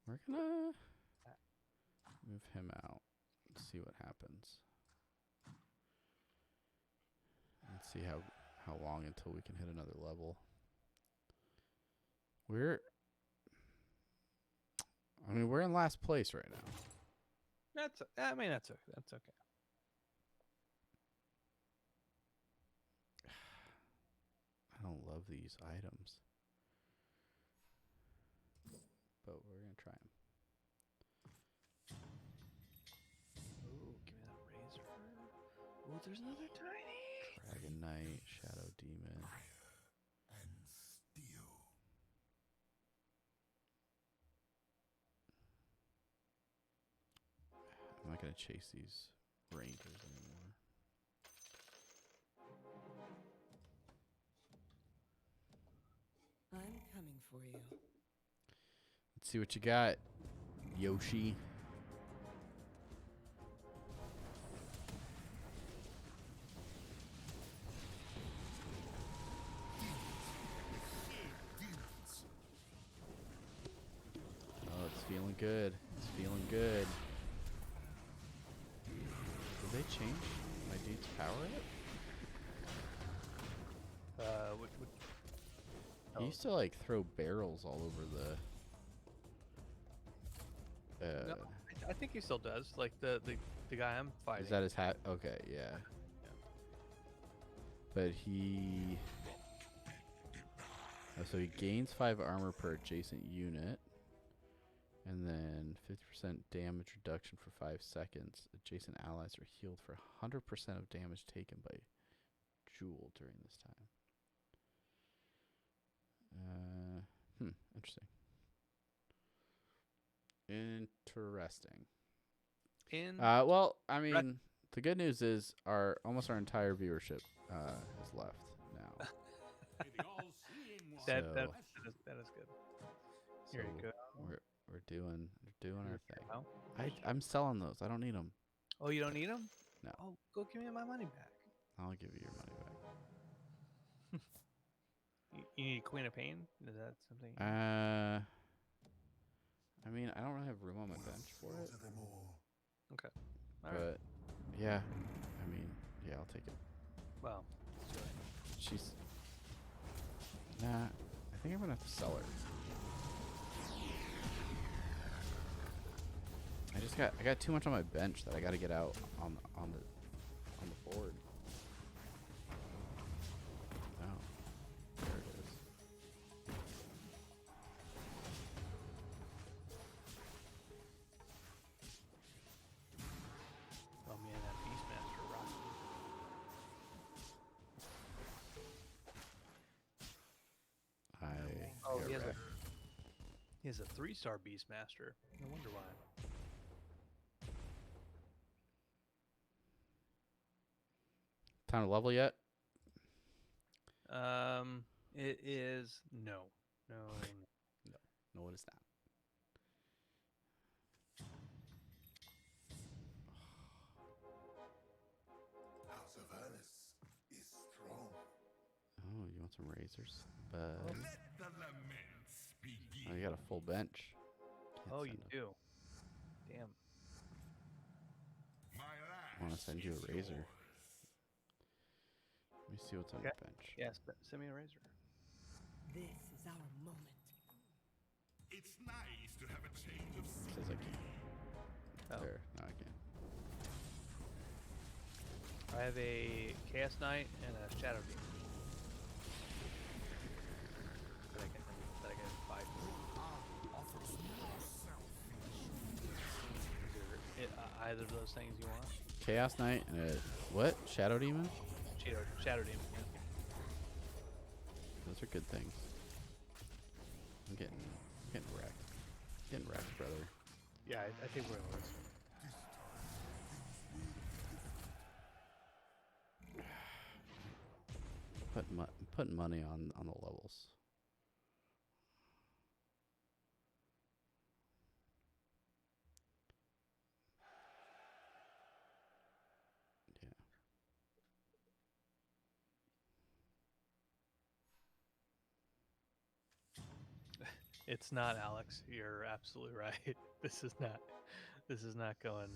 We're gonna move him out. See what happens. Let's see how long until we can hit another level. We're in last place right now. That's okay. That's okay. I don't love these items, but we're gonna try them. Ooh, give me that razor. Ooh, there's another tiny. Dragon Knight, Shadow Demon. And steel. I'm not gonna chase these rangers anymore. I'm coming for you. Let's see what you got, Yoshi. Oh, it's feeling good. It's feeling good. Did they change my dude's power up? Which He used to like throw barrels all over the. No, I think he still does. Like the guy I'm fighting. Is that his hat? Okay, yeah. But he. Oh, so he gains 5 armor per adjacent unit. And then 50% damage reduction for 5 seconds. Adjacent allies are healed for 100% of damage taken by Jewel during this time. Interesting. Interesting. Well, I mean, the good news is almost our entire viewership has left now. that So- is good. Here you So go. We're doing our thing. Oh. I'm selling those. I don't need them. Oh, you don't need them? No. Oh, go give me my money back. I'll give you your money back. You need Queen of Pain? Is that something? I mean, I don't really have room on my bench for it. Slaughter them all. Okay. All But right. yeah, I mean, yeah, I'll take it. Well, She's nah. I think I'm gonna have to sell her. I got too much on my bench that I got to get out on the board. Oh, there it is. oh man, that Beastmaster rocking. Oh, got he has wrecked. He has a 3-star Beastmaster. No wonder why. Time to level yet? It is no. No, it is not. some razors. But Let the laments begin. oh, you got a full bench. Can't Oh, you send 'em. do. Damn. My I want to lash send you is a razor. yours. Let me see what's on your Okay. bench. Yes, send me a razor. This is our moment. It's nice to have a change of Says scenery. I can't. Oh. There, no, I can't. I have a Chaos Knight and a Shadow Demon. That I can fight. Is there either of those things you want? Chaos Knight and a what? Shadow Demon? Shadow Demon. Yeah. Those are good things. I'm getting wrecked. Getting wrecked, brother. Yeah, I think we're gonna lose. Putting money on the levels. Yeah. It's not, Alex. You're absolutely right. This is not going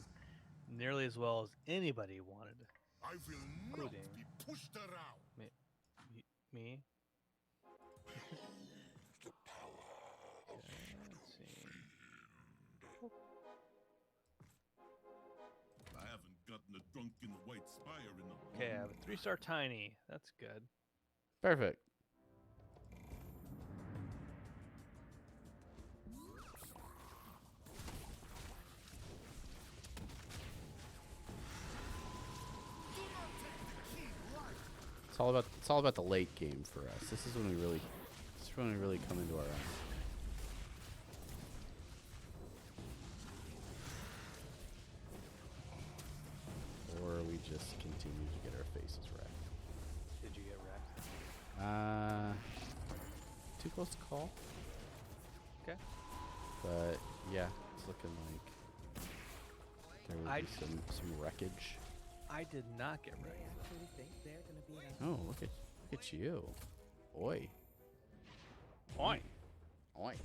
nearly as well as anybody wanted. I will not Including be pushed around. Me? Okay, let's see. I haven't gotten a drunken white spire in a Okay, I have a 3-star tiny. That's good. Perfect. It's all about the late game for us. This is when we really come into our own. Or we just continue to get our faces wrecked. Did you get wrecked? Too close to call. Okay. But yeah, it's looking like there will I- be some wreckage. I did not get They wrecked. actually think they're gonna be an Oh, look at you. Oi. Point. Oi.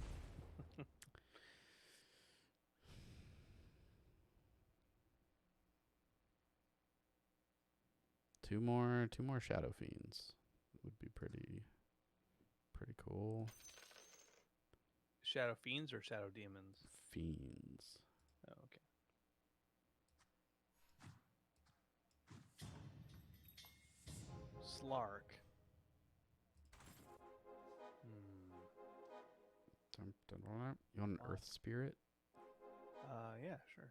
Two more Shadow Fiends would be pretty cool. Shadow Fiends or Shadow Demons? Fiends. Oh, okay. Slark. You want an Earth Spirit? Yeah, sure.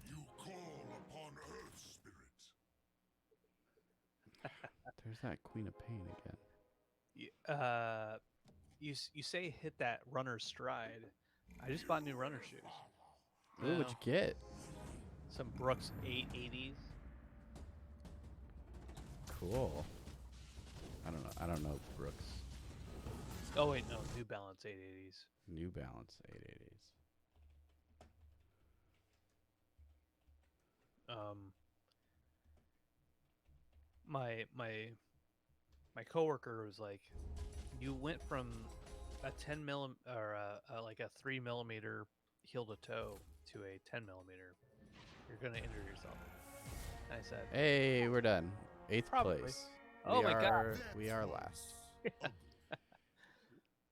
You call upon Earth Spirit. There's that Queen of Pain again. You say hit that runner's stride. I just bought new runner shoes. Ooh, what'd you get? Some Brooks 880s. Cool. I don't know Brooks. Oh wait, no, New Balance 880s. New Balance 880s. My coworker was like, you went from a 10 millim or like a 3 millimeter heel to toe to a 10 millimeter. You're gonna injure yourself. And I said, Hey, we're done. 8th Probably. place. Oh my God. We are last.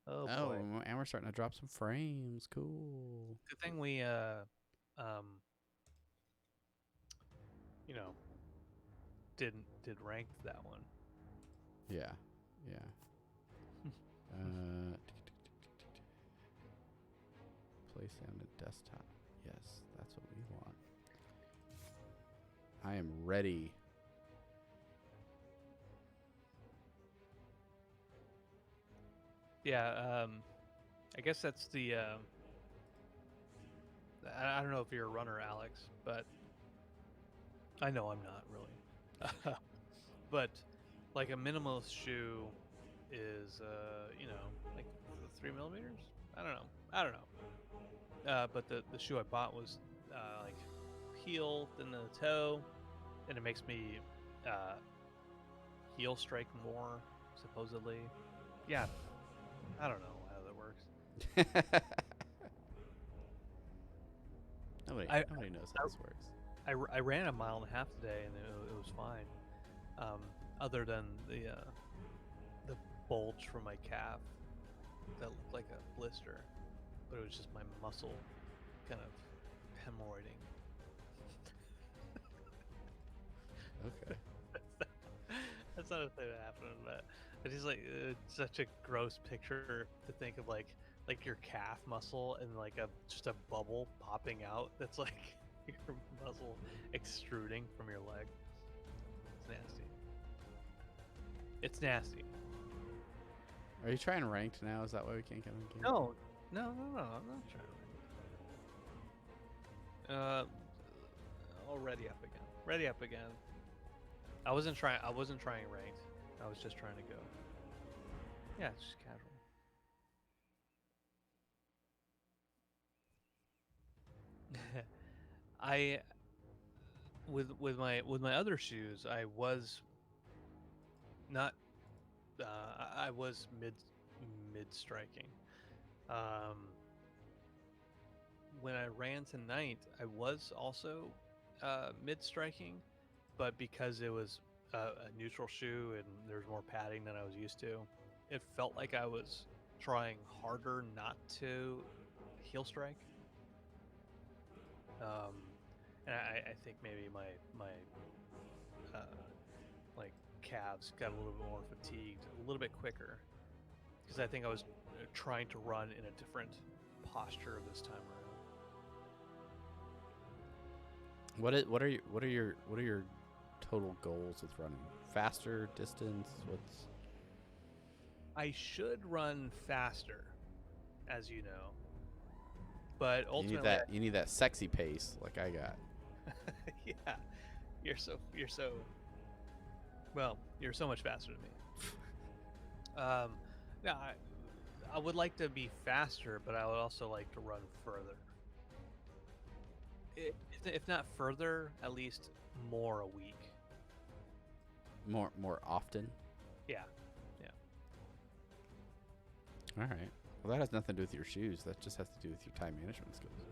oh Oh, boy. and we're starting to drop some frames. Cool. Good thing we did rank that one. Yeah. Play sound and desktop. Yes, that's what we want. I am ready. Yeah, I guess that's the I don't know if you're a runner, Alex, but I know I'm not really. But like a minimalist shoe is like 3 millimeters. I don't know. But the shoe I bought was like heel, then the toe, and it makes me heel strike more, supposedly. Yeah, I don't know how that works. Nobody knows how this works. I ran a mile and a half today, and it was fine. Other than the bulge from my calf that looked like a blister, but it was just my muscle kind of hemorrhoiding. Okay. That's not a thing that happened, but it's just like it's such a gross picture to think of, like your calf muscle and like just a bubble popping out. That's like your muscle extruding from your leg. It's nasty. It's nasty. Are you trying ranked now? Is that why we can't get on the game? No. I'm not trying to. Already up again. Ready up again. I wasn't trying ranked. I was just trying to go. Yeah, it's just casual. I with my other shoes, I was not. I was mid striking. When I ran tonight, I was also mid striking, but because it was a neutral shoe and there's more padding than I was used to, it felt like I was trying harder not to heel strike. And I think maybe my like calves got a little bit more fatigued, a little bit quicker, because I think I was trying to run in a different posture this time around. What are your total goals with running? Faster, distance? What's I should run faster, as you know, but ultimately you need that sexy pace like I got. yeah, you're so well, you're so much faster than me. No, I would like to be faster, but I would also like to run further. If not further, at least more a week. More often. Yeah. All right. Well, that has nothing to do with your shoes. That just has to do with your time management skills.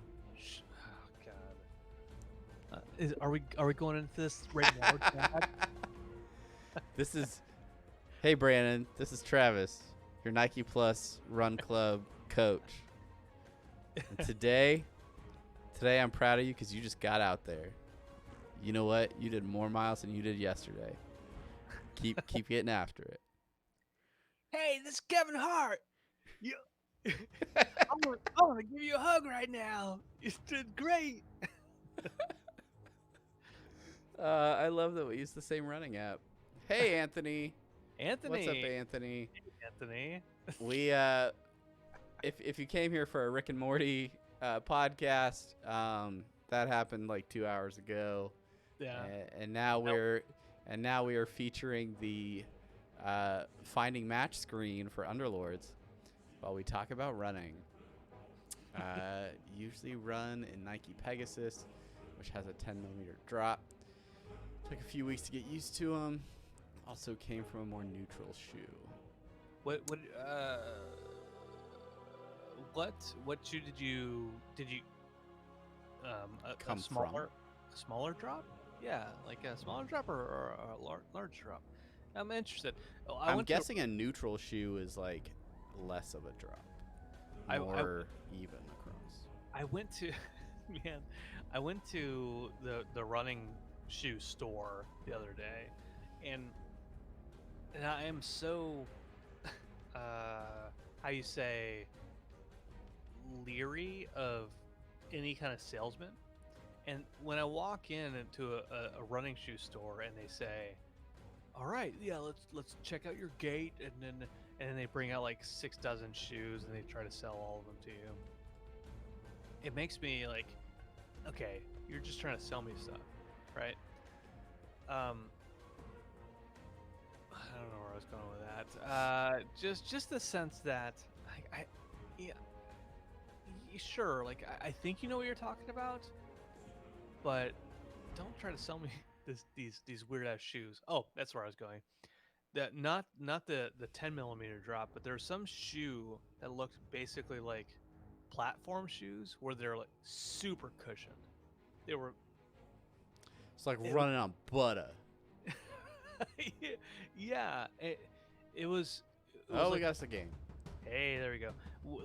Oh God. Are we going into this right now? Chad? This is, hey Brandon, this is Travis, your Nike Plus Run Club coach. And today I'm proud of you because you just got out there. You know what? You did more miles than you did yesterday. Keep getting after it. Hey, this is Kevin Hart. You, I want to give you a hug right now. You did great. I love that we use the same running app. Hey Anthony. Anthony. What's up, Anthony? Anthony. We if you came here for a Rick and Morty podcast, that happened like 2 hours ago. Yeah. And now we are featuring the finding match screen for Underlords while we talk about running. Usually run in Nike Pegasus, which has a 10mm drop. Took a few weeks to get used to them. Also came from a more neutral shoe. What shoe did you Come a smaller drop? Yeah, like a smaller drop or a large drop. I'm interested. I'm guessing a neutral shoe is like less of a drop, more even across. I went to I went to the running shoe store the other day, and I am so how you say leery of any kind of salesman. And when I walk into a running shoe store and they say, "All right, yeah, let's check out your gait," and then they bring out like 6 dozen shoes and they try to sell all of them to you. It makes me like, okay, you're just trying to sell me stuff, right? I don't know where I was going with that. Just the sense that yeah, sure, like I think you know what you're talking about, but don't try to sell me these weird ass shoes. Oh, that's where I was going. that not the 10 millimeter drop, but there's some shoe that looked basically like platform shoes where they're like super cushioned. They were It's like it, running on butter. yeah, it was it was Oh, we like, got us a game. hey, there we go.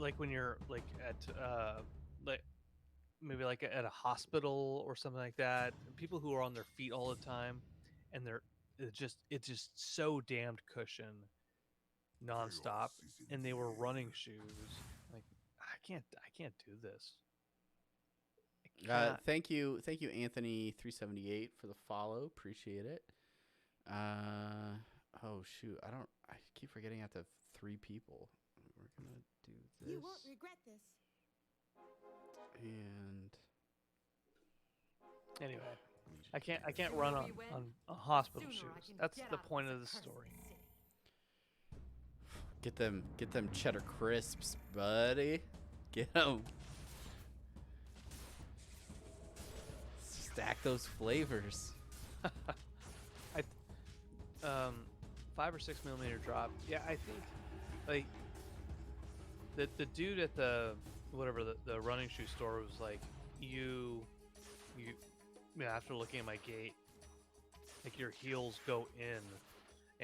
Like when you're like at like maybe like at a hospital or something like that, people who are on their feet all the time, and it's just so damned cushioned nonstop, Chaos is in and they the were running air. shoes. Like I can't do this. I cannot. Thank you, Anthony378 for the follow. Appreciate it. Oh shoot, I keep forgetting I have to have 3 people. We're gonna do this. You won't regret this. And Anyway, let me just I do can't Sooner run we on win, hospital sooner I shoes. can That's get the out of point this of the accursed story. city. Get them cheddar crisps, buddy. Get them. Stack those flavors. I 5 or 6 millimeter drop. Yeah, I think like the dude at the whatever the running shoe store was like, you yeah, after looking at my gait, like your heels go in,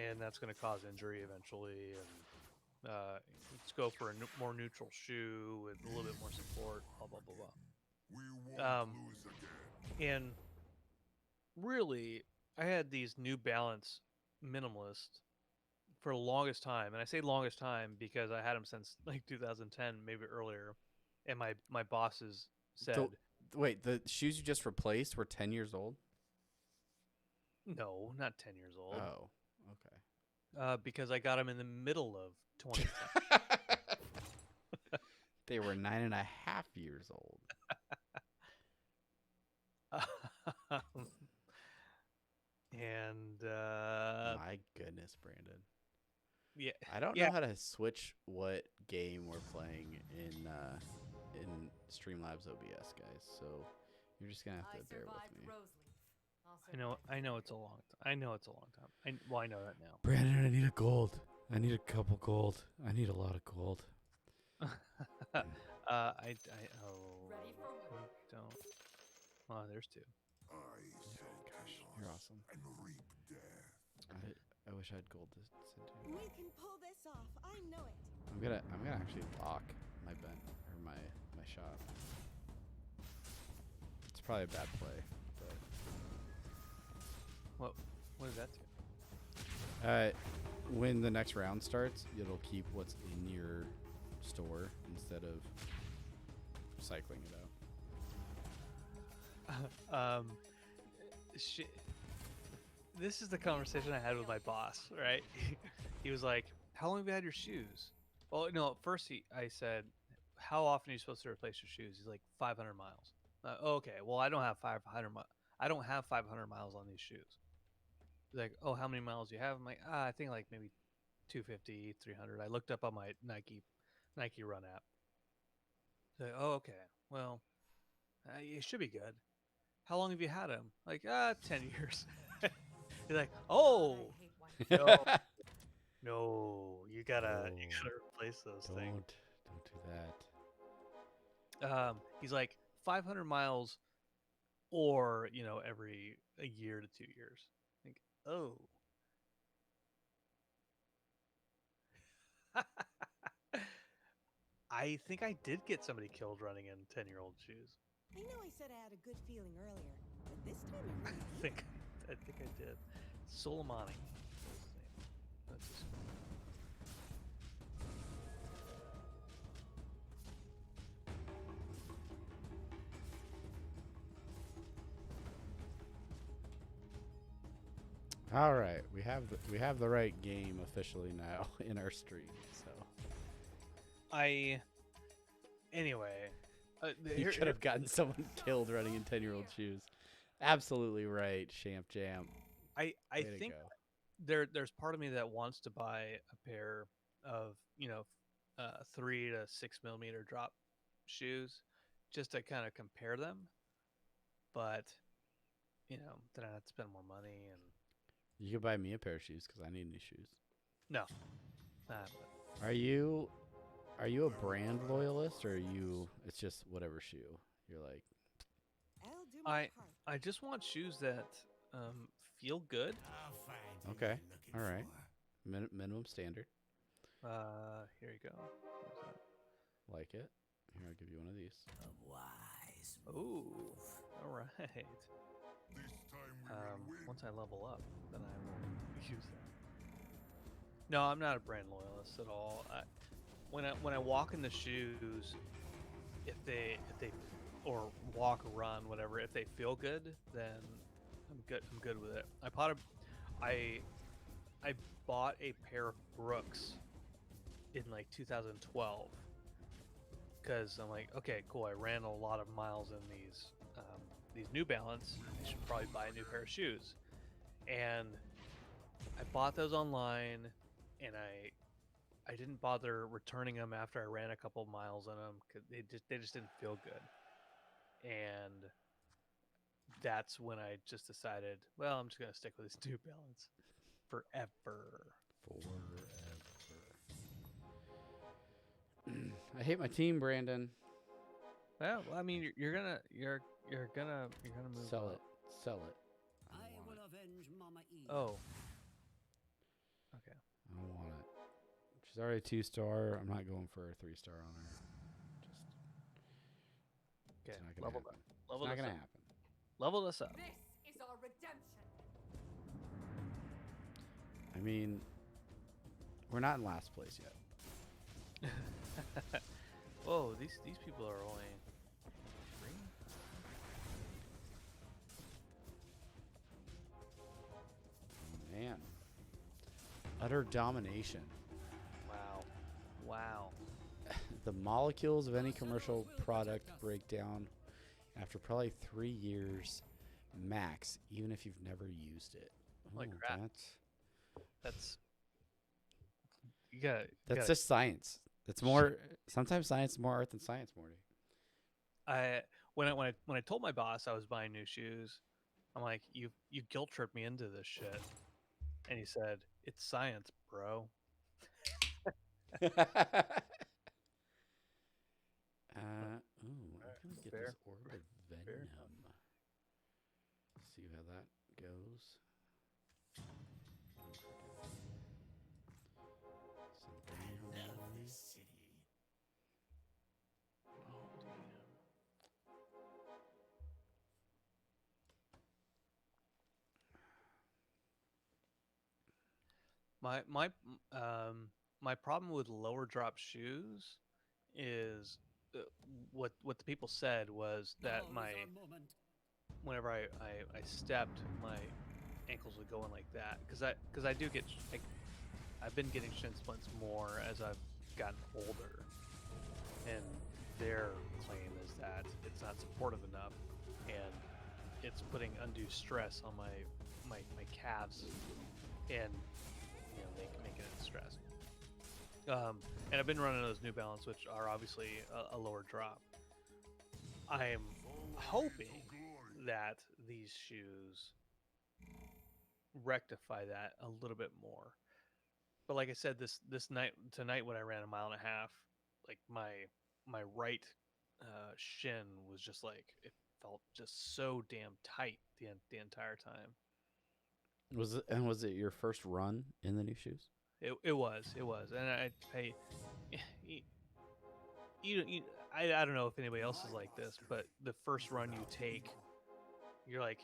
and that's going to cause injury eventually, and let's go for a more neutral shoe with a little bit more support, blah blah blah We won't blah. lose again. And really, I had these New Balance minimalist for the longest time, and I say longest time because I had them since like 2010, maybe earlier, and my bosses said Wait, the shoes you just replaced were 10 years old? no, not 10 years old, Oh, okay. because I got them in the middle of 2010. They were 9.5 years old. And My goodness, Brandon. yeah, I don't yeah. know how to switch what game we're playing in Streamlabs OBS, guys. So you're just gonna have to bear with me. I know it's a long time. I know it's a long time. I know that now. Brandon, I need a gold. I need a couple gold. I need a lot of gold. I oh, Ready for I work. don't. Oh, there's 2. I sow Gosh, chaos you're awesome. and reap death. I wish I had gold to send to you. We can pull this off. I know it. I'm gonna actually lock my bent or my shot. It's probably a bad play, but What does that do? when the next round starts, it'll keep what's in your store instead of cycling it out. This is the conversation I had with my boss, right? He was like, "How long have you had your shoes?" Well, no, at first I said, "How often are you supposed to replace your shoes?" He's like, 500 miles. Okay, well, I don't have 500 I don't have 500 miles on these shoes. He's like, "Oh, how many miles do you have?" I'm like, I think like maybe 250, 300. I looked up on my Nike Run app. He's like, "Oh, okay. Well, it should be good. How long have you had them?" Like, 10 years. He's like, "Oh, I hate white no, no, you gotta replace those things." Don't do that. He's like 500 miles, or every a year to 2 years. Like, oh. I think I did get somebody killed running in 10-year-old shoes. I know I said I had a good feeling earlier, but this time I I really did. think I did. Soleimani. Was his name. That's his name. All right, we have the right game officially now in our stream. So Anyway, you could have gotten someone killed running in 10-year-old shoes. Absolutely right, Champ Jam. I Way to think go. there's part of me that wants to buy a pair of 3 to 6 millimeter drop shoes just to kind of compare them, but then I have to spend more money, and You could buy me a pair of shoes because I need new shoes. No. Are you a brand loyalist, or are you? It's just whatever shoe you're like. I'll do my part. I just want shoes that feel good. Okay, all right. Minimum standard. Here you go. Where's that? Like it. Here, I'll give you one of these. Ooh, all right. This time we will win. Once I level up, then I will use that. No, I'm not a brand loyalist at all. When I walk in the shoes, if they or walk or run, whatever, if they feel good, then I'm good. I'm good with it. I bought a pair of Brooks in like 2012 because I'm like, okay, cool. I ran a lot of miles in these New Balance. I should probably buy a new pair of shoes. And I bought those online, and I didn't bother returning them after I ran a couple miles in them because they just didn't feel good. And that's when I just decided, well, I'm just gonna stick with this New Balance forever. I hate my team, Brandon. Well, I mean, you're gonna move. Sell up. it. Sell it. I will avenge Mama Eve. Oh. Okay. I don't want it. She's already 2-star. I'm not going for a 3-star on her. Okay. It's not gonna Level happen. up. Level It's not this gonna up. happen. Level this up. This is our redemption. I mean, we're not in last place yet. Whoa, these people are only 3? Oh, man. Utter domination. Wow. The molecules of any commercial product break down after probably 3 years max, even if you've never used it. Like Ooh, crap. That's You got. just science. It's more. Sometimes science is more art than science, Morty. When I told my boss I was buying new shoes, I'm like, you guilt tripped me into this shit, and he said, it's science, bro. Ooh, I'm gonna get Fair. this orb of venom. See how that goes. Some venom on the way. Oh damn. My problem with lower drop shoes is what the people said was that Now is my our moment. whenever I stepped, my ankles would go in like that because I do get I've been getting shin splints more as I've gotten older, and their claim is that it's not supportive enough and it's putting undue stress on my calves and making it stress. And I've been running those New Balance, which are obviously a lower drop. I am hoping that these shoes rectify that a little bit more. But like I said, tonight when I ran a mile and a half, like my right shin was just like, it felt just so damn tight the entire time. Was it your first run in the new shoes? It was, and I don't know if anybody else is like this, but the first run you take, you're like,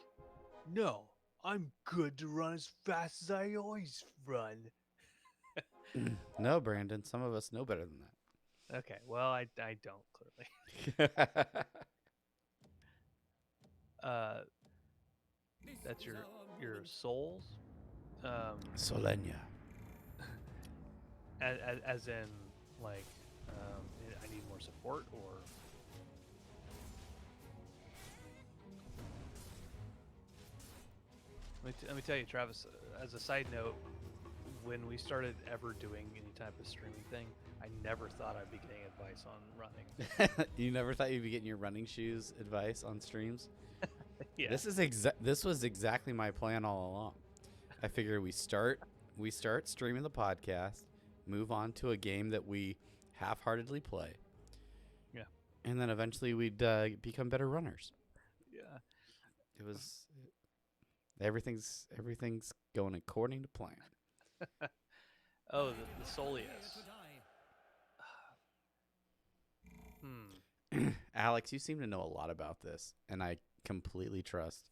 no, I'm good to run as fast as I always run. No, Brandon. Some of us know better than that. Okay, well, I don't clearly. That's your souls. Solenia. As in, like, I need more support, or let me tell you, Travis. As a side note, when we started ever doing any type of streaming thing, I never thought I'd be getting advice on running. You never thought you'd be getting your running shoes advice on streams? Yeah. This was exactly my plan all along. I figure we start streaming the podcast, move on to a game that we half-heartedly play. Yeah. And then eventually we'd become better runners. Yeah. It was everything's going according to plan. Oh, the Soleus. Alex, you seem to know a lot about this, and I completely trust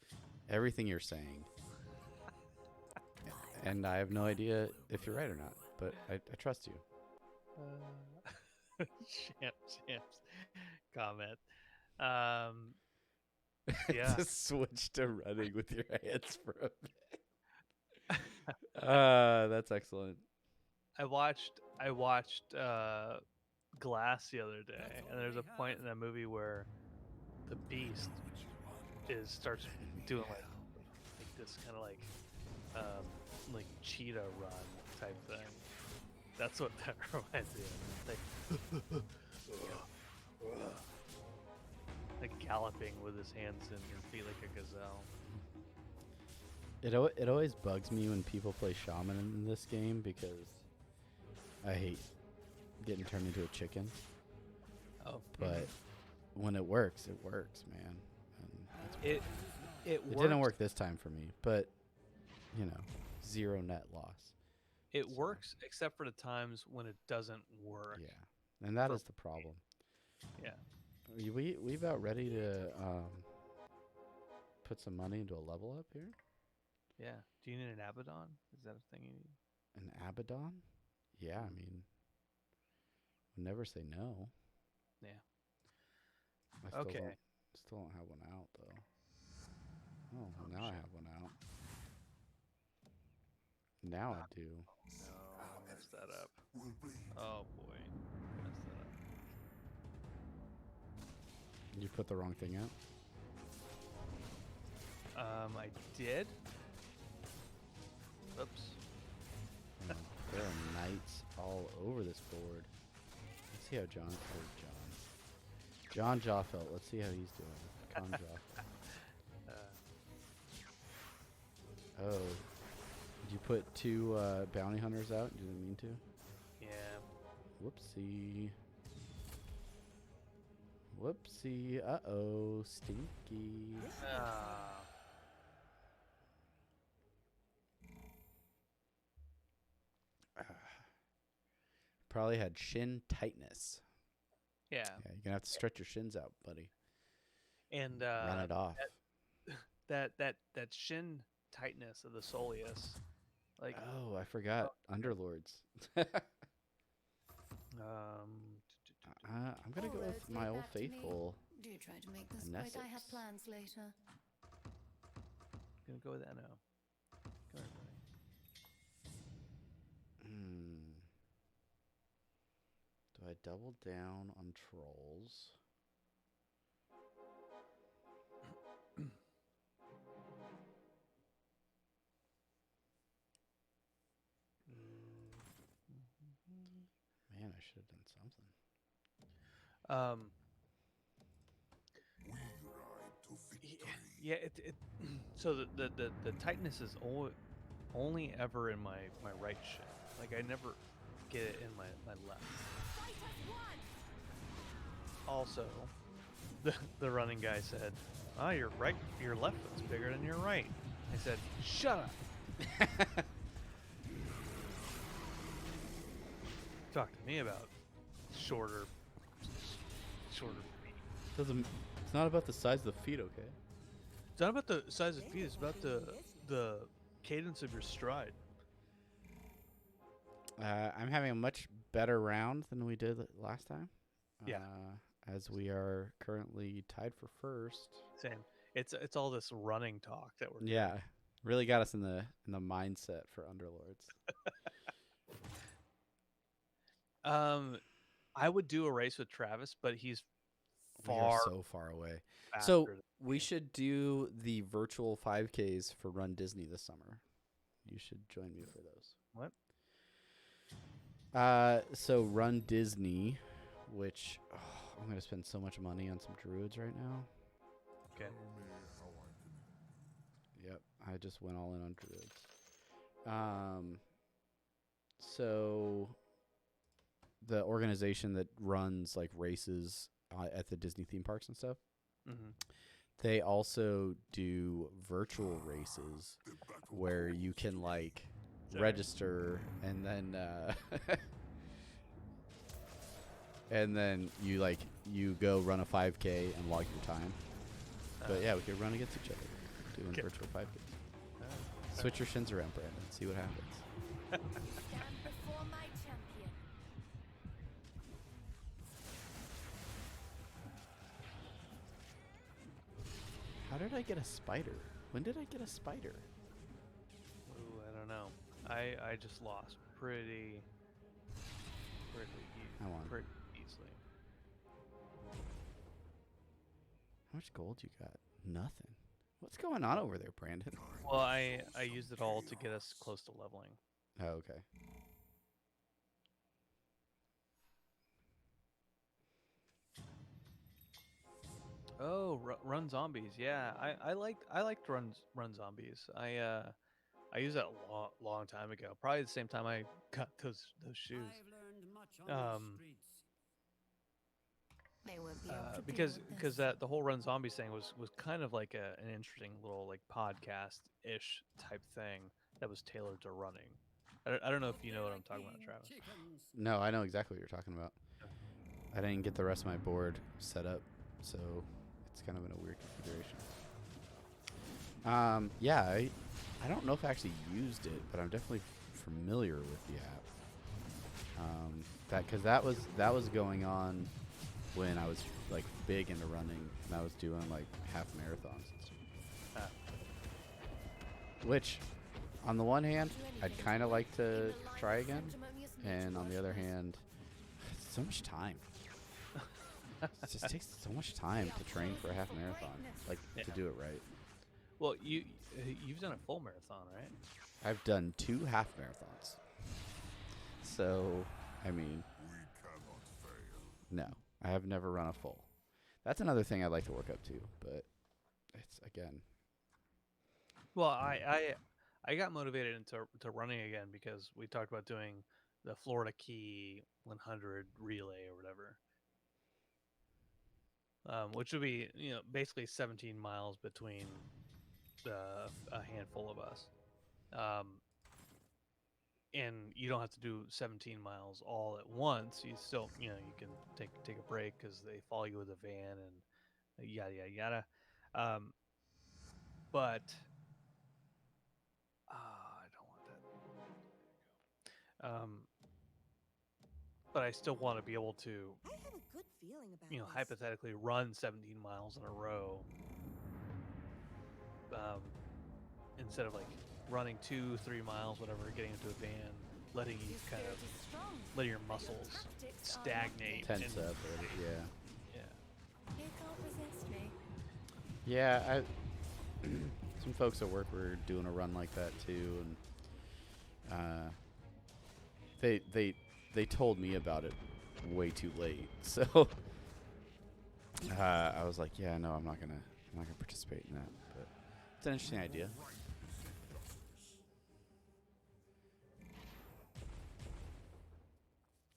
everything you're saying. And I have no idea if you're right or not, but I trust you. Champs comment. Yeah. Just switch to running with your hands for a bit. That's excellent. I watched Glass the other day, and there's a point in that movie where the Beast starts doing like this kind of like cheetah run type thing. That's what that reminds me of. Like galloping with his hands and feet like a gazelle. It always bugs me when people play shaman in this game because I hate getting turned into a chicken. Oh, but when it works, man. And it didn't work this time for me, but you know, 0 net loss. It works except for the times when it doesn't work. Yeah, and that is the problem. Yeah. We about ready to put some money into a level up here? Yeah. Do you need an Abaddon? Is that a thing you need? An Abaddon? Yeah, I mean, would never say no. Yeah. I still Okay. Still don't have one out though. Oh, now I have one out. Now I do. No, I messed that up. Oh boy, messed that up. You put the wrong thing out? I did. Oops. Oh, there are knights all over this board. Let's see how John Joffelt. Let's see how he's doing. Con Joffelt. Oh, did you put 2 bounty hunters out? You didn't mean to. Yeah. Whoopsie. Whoopsie. Uh-oh. Stinky. Probably had shin tightness. Yeah. Yeah, you're gonna have to stretch your shins out, buddy. And run it off. That shin tightness of the soleus, like. Oh, I forgot. Underlords. I'm gonna go with my old faithful. Do try to make this Nessus. quick. I have plans later. Gonna go with Eno. Go ahead, Do I double down on trolls? Man, I should have done something. Yeah. So the tightness is only ever in my right shin. Like I never get it in my left. Also, the running guy said, "Oh, your left foot's bigger than your right." I said, "Shut up." Talk to me about shorter feet. It's not about the size of the feet, okay? It's not about the size of feet. It's about the cadence of your stride. I'm having a much better round than we did last time. Yeah. As we are currently tied for first. Same. It's all this running talk that we're doing. Yeah, really got us in the mindset for Underlords. I would do a race with Travis, but he's We are far so far away. faster So than we me. should do the virtual 5Ks for Run Disney this summer. You should join me for those. What? So Run Disney, which I'm going to spend so much money on some druids right now. Okay. Yep, I just went all in on druids. So the organization that runs like races at the Disney theme parks and stuff, Mm-hmm. they also do virtual races where you can like register and then and then you go run a 5K and log your time. But yeah, we could run against each other doing virtual 5Ks. Switch your shins around, Brandon. See what happens. Stand before my champion. How did I get a spider? When did I get a spider? Ooh, I don't know. I just lost pretty I won. pretty easily. How much gold you got? Nothing. What's going on over there, Brandon? Well, I used it all to get us close to leveling. Oh, okay. Oh, run zombies. Yeah, I liked run zombies. I used that a long time ago. Probably the same time I got those shoes. I've learned much on the streets. They won't be able to Because deal with this. that the whole run zombies thing was kind of like an interesting little like podcast ish type thing that was tailored to running. I don't know if you know what I'm talking about, Travis. Chickens. No, I know exactly what you're talking about. I didn't get the rest of my board set up, so it's kind of in a weird configuration. Yeah, I don't know if I actually used it, but I'm definitely familiar with the app. Because that was going on when I was like big into running, and I was doing like half marathons and stuff. Which, on the one hand, I'd kind of like to try again, and on the other hand, it's so much time. It just takes so much time to train for a half marathon, like to do it right. Well, you've done a full marathon, right? I've done 2 half marathons. So, I mean, no, I have never run a full. That's another thing I'd like to work up to, but it's again. Well, I got motivated into running again because we talked about doing the Florida Key 100 relay or whatever. Which would be, basically 17 miles between a handful of us. And you don't have to do 17 miles all at once. You still, you can take a break because they follow you with a van and yada yada yada. But I don't want that. But I still want to be able to, I have a good feeling about this. hypothetically run 17 miles in a row. Instead of like running 2-3 miles, whatever, getting into a van, letting you kind of letting your muscles stagnate. Tense up, yeah. Yeah. You can't resist me. Yeah, some folks at work were doing a run like that too, and they told me about it way too late. So I was like, yeah, no, I'm not gonna participate in that. But it's an interesting idea.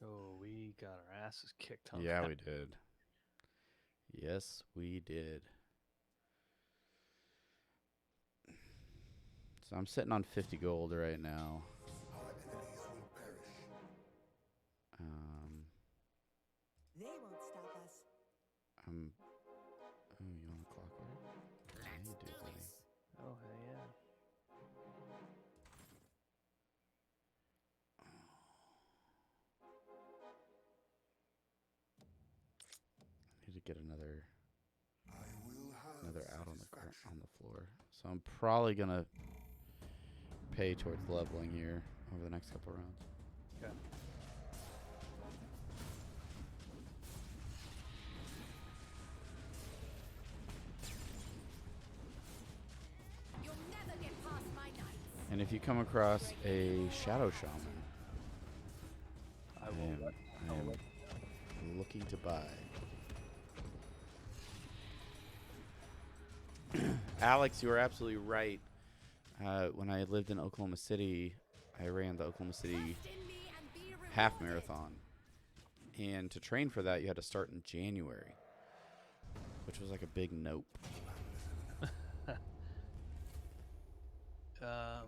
Oh, we got our asses kicked on Yeah, that. we did. Yes, we did. So I'm sitting on 50 gold right now. They won't stop us. Oh, you on the clock already? Yeah, you do, buddy. Oh, hell yeah. Need to get another out on the floor. So I'm probably gonna pay towards leveling here over the next couple rounds. Okay. You'll never get past my nights. And if you come across a shadow shaman, I am looking to buy. Alex, you are absolutely right. when I lived in Oklahoma City, I ran the Oklahoma City Trust in me and be half rewarded. marathon. And to train for that, you had to start in January, which was like a big nope. I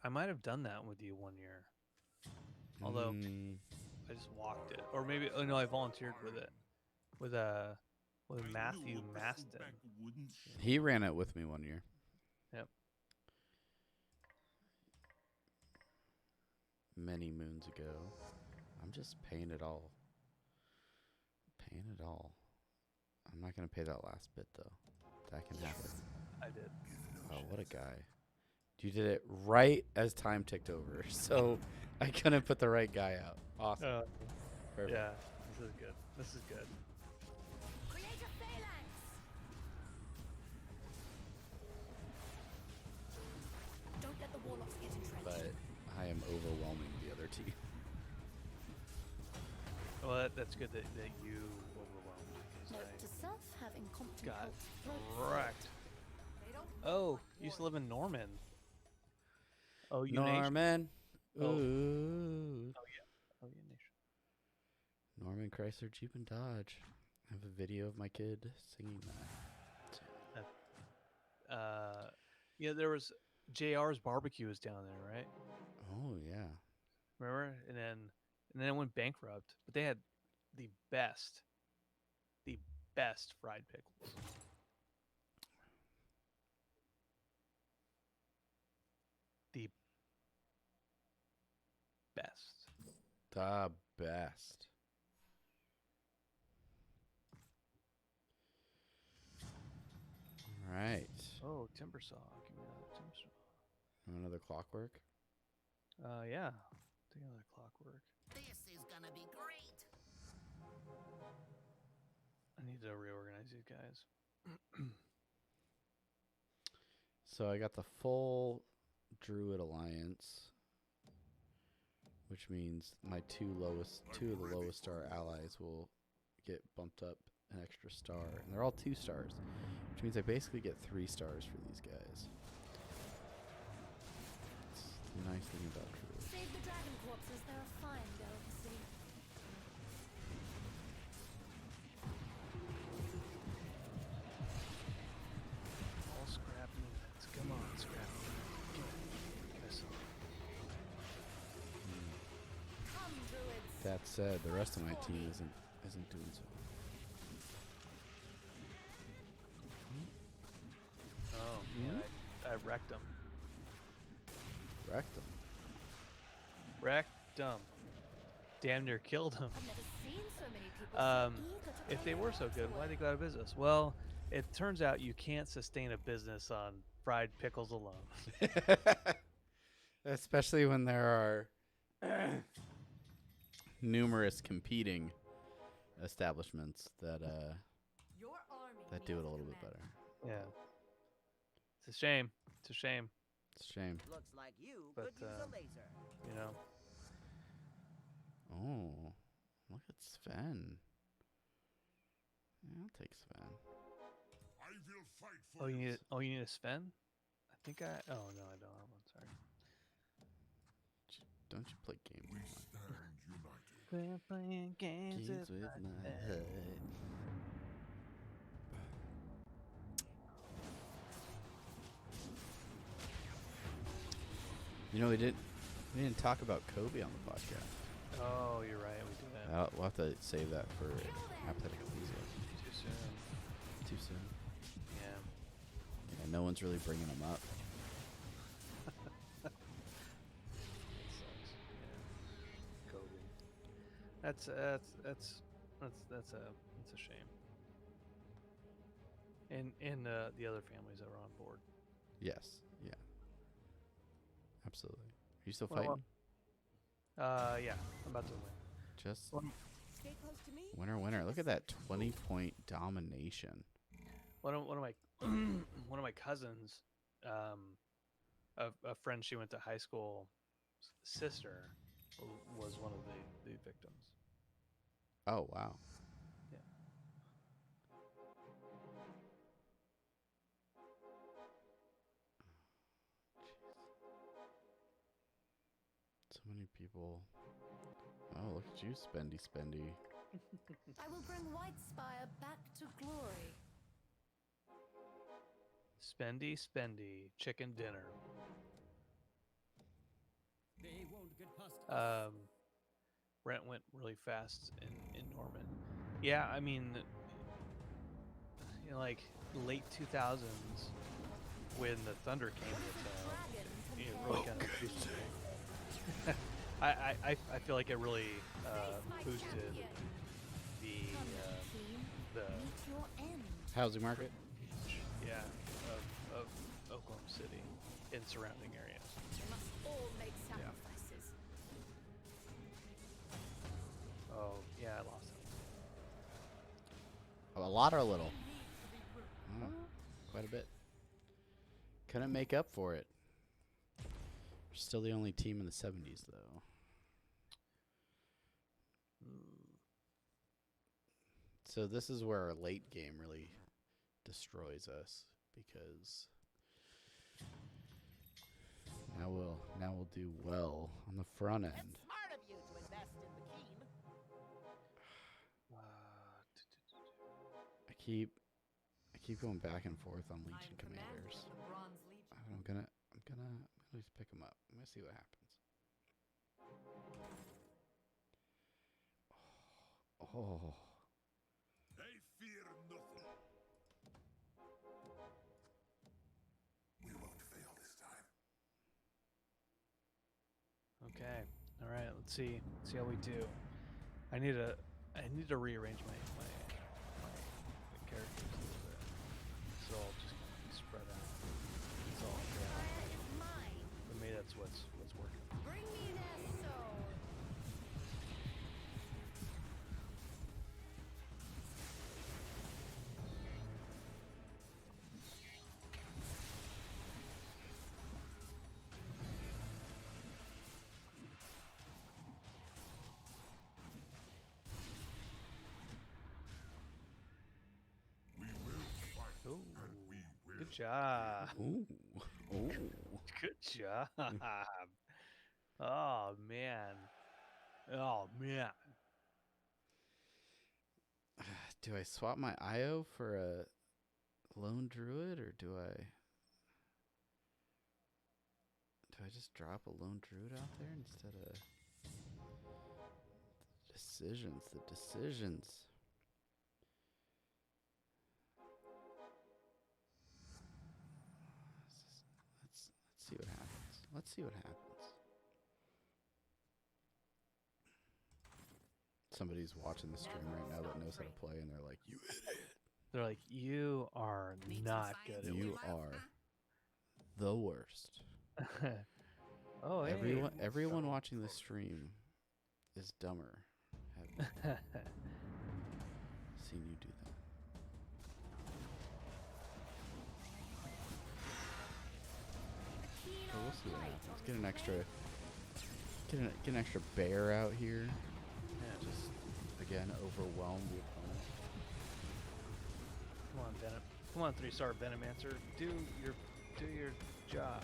might have done that with you one year. Although I just walked it, or maybe no, I volunteered with it with Matthew Maston. He ran it with me one year. Yep. Many moons ago. I'm just paying it all. Paying it all. I'm not gonna pay that last bit though. That can happen. I did. Oh, what a guy. You did it right as time ticked over, so I couldn't put the right guy out. Awesome. Perfect. Yeah, this is good. This is good. Create a phalanx. Don't let the warlocks get entrenched. But I am overwhelming the other team. Well, that's good that you overwhelmed. Note because to self: have incompetent Got help throw I wrecked. They don't Oh, you used to live in Norman. Oh, you nation. Norman. Oh. Ooh. Oh, you nation. Norman Chrysler Jeep and Dodge. I have a video of my kid singing that. Yeah, there was JR's barbecue was down there, right? Oh yeah. Remember? And then it went bankrupt, but they had the best fried pickles. The best. The best. All right. Oh, timber saw. Give me another timber saw. Another clockwork. Yeah. Take another clockwork. This is gonna be great. I need to reorganize these guys. So I got the full Druid Alliance, which means my two of the lowest star allies will get bumped up an extra star, and they're all 2 stars, which means I basically get 3 stars for these guys. It's the nice thing about Druid. Save the dragon corpses. They're a fine delicacy. All scrap units. Come on, scrap units. Give us some. Come, druids. That said, the rest of my team isn't doing so. Oh, man, I wrecked them. Wrecked them. Wrecked them. Damn near killed them. I've never seen so many people so eager to If they play were so good, why'd they go out of business? Well, it turns out you can't sustain a business on fried pickles alone. Especially when there are numerous competing establishments that Your army that do it needs a a little bit commander. better. Yeah. It's a shame. It's a shame, It's a shame. Looks like you But, could use a laser. you know. Oh, look at Sven. Yeah, I'll take Sven. I will fight for You need a Sven? I think I no, I don't have one, sorry. Don't you play games? We with stand united. We're playing games Games with with my my head. head. You know, we didn't talk about Kobe on the podcast. Oh, you're right, we did that. We'll have to save that for Apathetic Enthusiasm. Too soon. Too soon. Yeah. Yeah, no one's really bringing him up. That sucks. Yeah. Kobe. That's a shame. And the other families that were on board. Yes. Yeah. Absolutely. Are you still Well, fighting? Yeah, I'm about to win. Just Stay close to me. winner. Look at that 20-point domination. One of my one of my cousins, a friend she went to high school, sister, was one of the victims. Oh, wow. Yeah. people. Oh, look at you, spendy. I will bring Whitespire back to glory. Spendy, chicken dinner. They won't get past us. Brent went really fast in Norman. Yeah, I mean, like late 2000s when the Thunder came to town, it really kind of boosted. I feel like it really boosted the Housing market. yeah of Oklahoma City and surrounding areas. We must all make sacrifices. Oh yeah, I lost it. A lot or a little? Oh, quite a bit. Couldn't make up for it. We're still the only team in the 70s, though. So this is where our late game really destroys us, because now we'll do well on the front end. It's smart of you to invest in the Keen. I keep going back and forth on Legion commanders. I'm gonna at least pick them up. I'm gonna see what happens. Oh. They fear nothing. We won't fail this time. Okay. All right. Let's see how we do. I need to rearrange my characters a little bit. So I'll just kind of spread out. It's all for me. That's what's working. Bring me their soul. We will fight, Ooh, and we will. good job. Ooh. Ooh. Good job. Oh man. Oh man. Do I swap my IO for a lone druid, or do I just drop a lone druid out there instead of the decisions? Let's see what happens. Somebody's watching the stream right now that knows how to play, and they're like, "You idiot! They're like, you are not good at You are the worst." Oh, hey. Everyone watching this stream is dumber. Have seen you do that. So we'll see what happens. Get an extra bear out here. Yeah. Just again overwhelm the opponent. Come on, Venom. Come on, 3-star Venomancer. Do your job.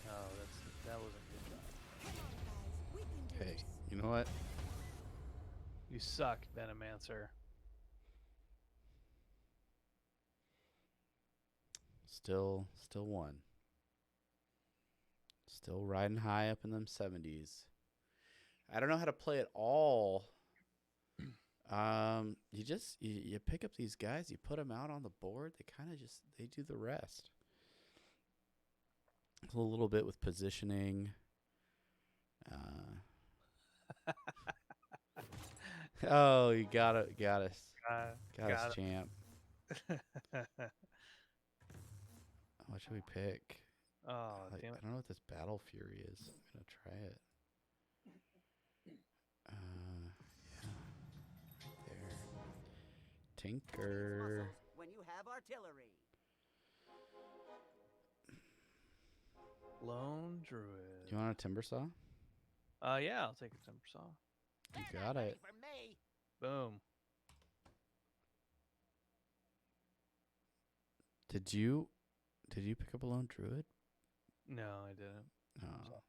Oh, that was a good job. Hey, you know what? You suck, Venomancer. Still won. Still riding high up in them 70s. I don't know how to play it all. You pick up these guys, you put them out on the board, they do the rest. A little bit with positioning. Oh, you got us, champ. What should we pick? Oh, I damn it. don't know what this Battle Fury is. I'm gonna try it. Yeah, right there. Tinker. When you have artillery. Lone Druid. You want a timber saw? Yeah, I'll take a timber saw. You got it. For me. Boom. Did you pick up a lone druid? No, I didn't. Oh,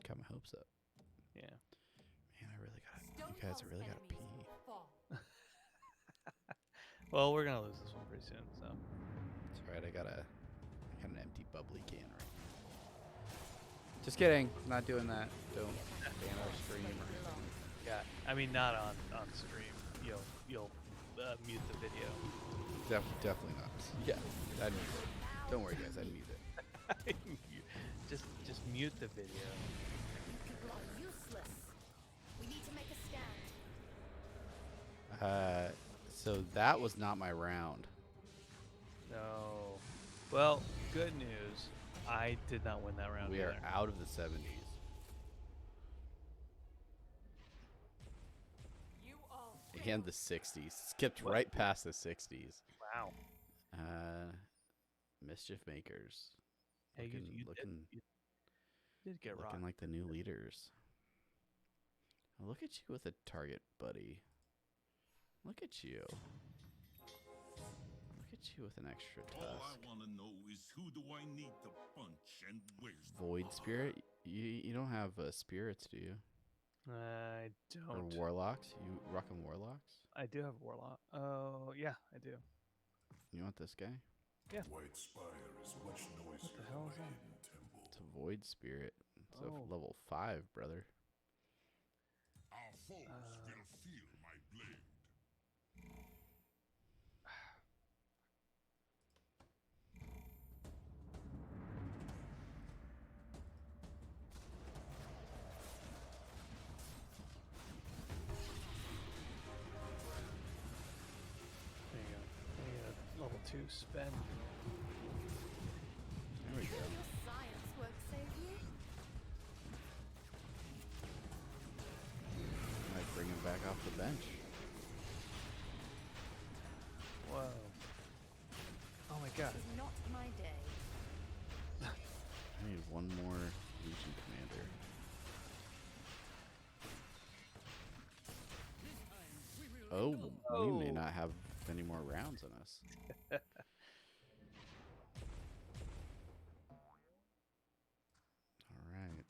got my hopes up. Yeah. Man, I really got. You guys really got to pee. Well, we're gonna lose this one pretty soon. So. It's alright. I got an empty bubbly can right now. Just kidding. Not doing that. Don't ban our stream or anything. Yeah. I mean, not on stream. You'll mute the video. Definitely not. Yeah, I'd mute it. Don't worry, guys. I'd mute it. just mute the video. People are useless. We need to make a stand. So that was not my round. No. Well, good news. I did not win that round. We are either. out of the 70s. You all And the 60s. Skipped right past the 60s. Wow. Mischief makers. Hey, Looking, you did get rocked. looking like the new leaders. Oh, look at you with a target, buddy. Look at you. Look at you with an extra All I tusk. want to know is who do I need to punch and where's the Void power? spirit? You don't have spirits, do you? I Or don't. warlocks? You rocking warlocks? I do have Warlock. Oh, yeah, I do. You want this guy? White Spire is much noisier the hell is than my that? hidden temple. It's a void spirit. It's Oh. a level 5, brother. Our foes will feel my blade. There you go. I need a level 2 spend. There we go. Will your science work save you? Might bring him back off the bench. Whoa. Oh my god. This is not my day. I need one more Legion commander. Oh, we may not have any more rounds in us. All right.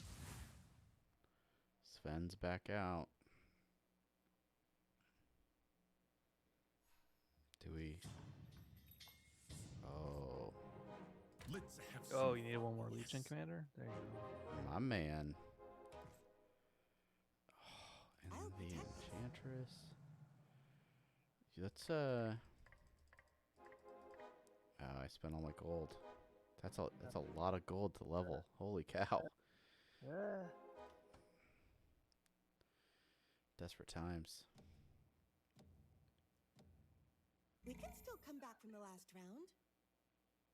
Sven's back out. Do we? Oh, Let's have Oh, some you need one more fun. Legion commander? There you go. my man. Oh, and the Enchantress. Let's Oh, I spent all my gold. That's a lot of gold to level. Holy cow. Desperate times. We can still come back from the last round.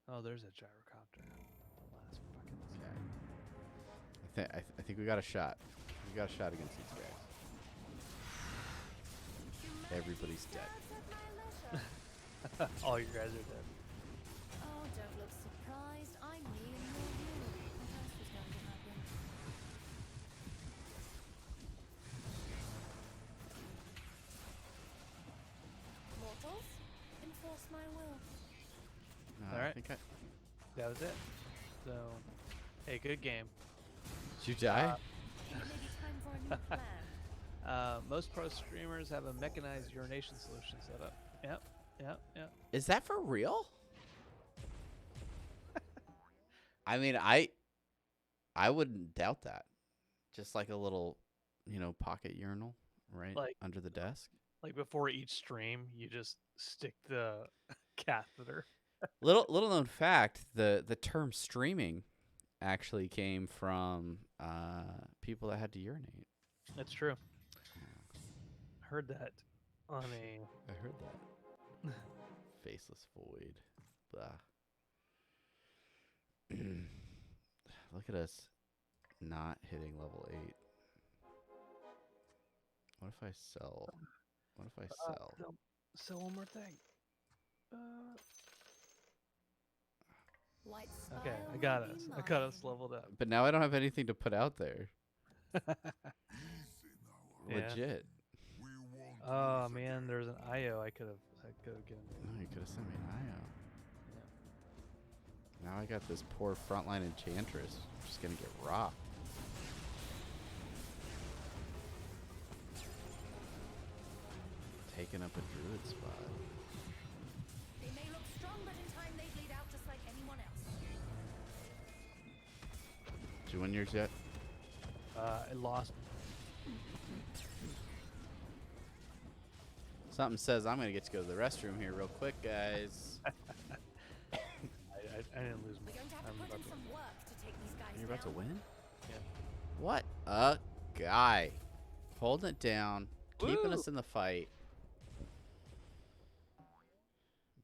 Oh, there's a gyrocopter. The last fucking I think we got a shot. We got a shot against these guys. Everybody's dead. All you guys are dead. Oh, don't look surprised. I'm me and you're you. What else was going to happen? Mortals, enforce my will. No, All I right. think That was it. So, hey, good game. Did you die? Think it may be time for a new plan. Most pro streamers have a mechanized urination solution set up. Yep. Is that for real? I mean, I wouldn't doubt that. Just like a little, pocket urinal right Like- under the desk. Like before each stream, you just stick the catheter. Little known fact, the term streaming actually came from people that had to urinate. That's true. Heard that on a. I heard that. Faceless void. Blah. Look at us not hitting level 8. What if I sell? What if I sell? So one more thing. Light Okay, spire I got will us. be I got us mine. leveled up. But now I don't have anything to put out there. Easy now. Yeah. Legit. We won't Oh lose man, again. there's an IO I could have given. No, you could have sent me an IO. Now I got this poor frontline enchantress. Just gonna get rocked. Taking up a druid spot. They may look strong, but in time they bleed out just like anyone else. Did you win yours yet? I lost. Something says I'm gonna get to go to the restroom here real quick, guys. I didn't lose. We're going to have to put in some work to take these guys You're about to down. win? Yeah. What a guy. Holding it down, keeping Woo! us in the fight.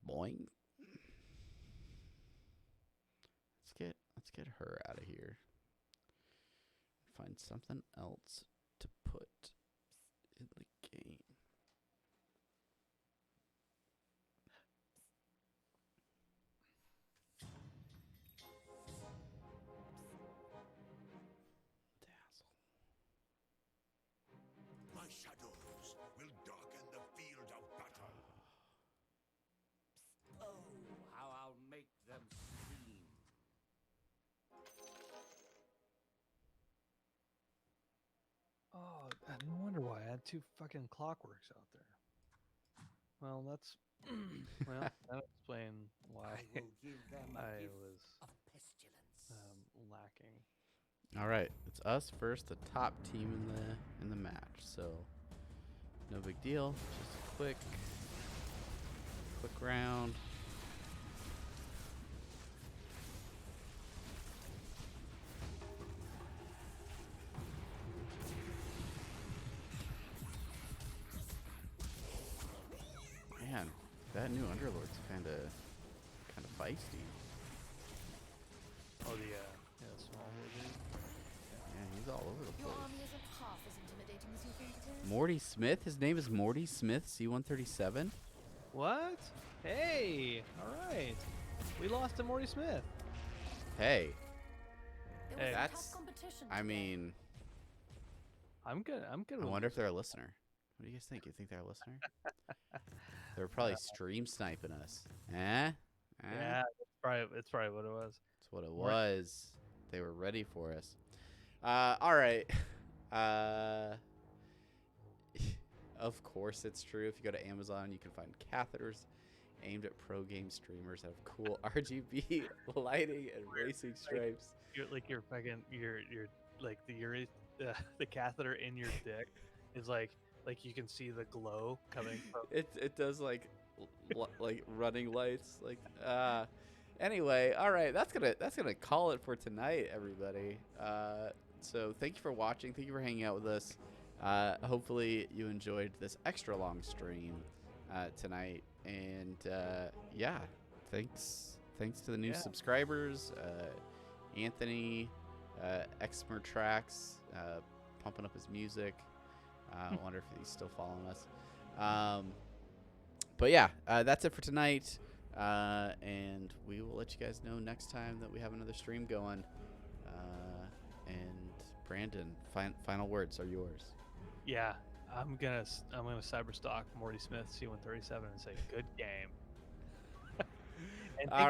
Boing. Let's get her out of here. Find something else to put in the game. Dazzle. My shadows will darken the field of battle. Oh, how I'll make them scream. Oh, no wonder why I had 2 fucking clockworks out there. Well, that's well, that'll explain why I will give them a I gift was of pestilence. lacking. All right, it's us first, the top team in the match. So no big deal, just a quick round. Man, that new Underlord's kind of feisty. Oh, the small lizard. Yeah, he's all over the Your place. army isn't half as intimidating as you think it is. Morty Smith. His name is Morty Smith, C-137. What? Hey, all right. We lost to Morty Smith. Hey, It was Hey. a That's- tough competition. I mean, I'm good. I'm good. I with wonder if this. they're a listener. What do you guys think? You think they're a listener? They're probably stream sniping us. Eh? Yeah, it's probably what it was. That's what it Mort- was. They were ready for us. All right. Of course it's true. If you go to Amazon, you can find catheters aimed at pro game streamers that have cool RGB lighting and racing stripes. You're like your fucking your like the catheter in your dick is like you can see the glow coming from. It does like like running lights like anyway, all right, that's gonna call it for tonight, everybody. So thank you for watching, thank you for hanging out with us. Hopefully you enjoyed this extra long stream tonight, and yeah, thanks to the new subscribers, Anthony, Exmer Tracks, pumping up his music. I wonder if he's still following us. But yeah, that's it for tonight. And we will let you guys know next time that we have another stream going. And Brandon, final words are yours. Yeah, I'm gonna cyberstalk Morty Smith C-137 and say good game. And All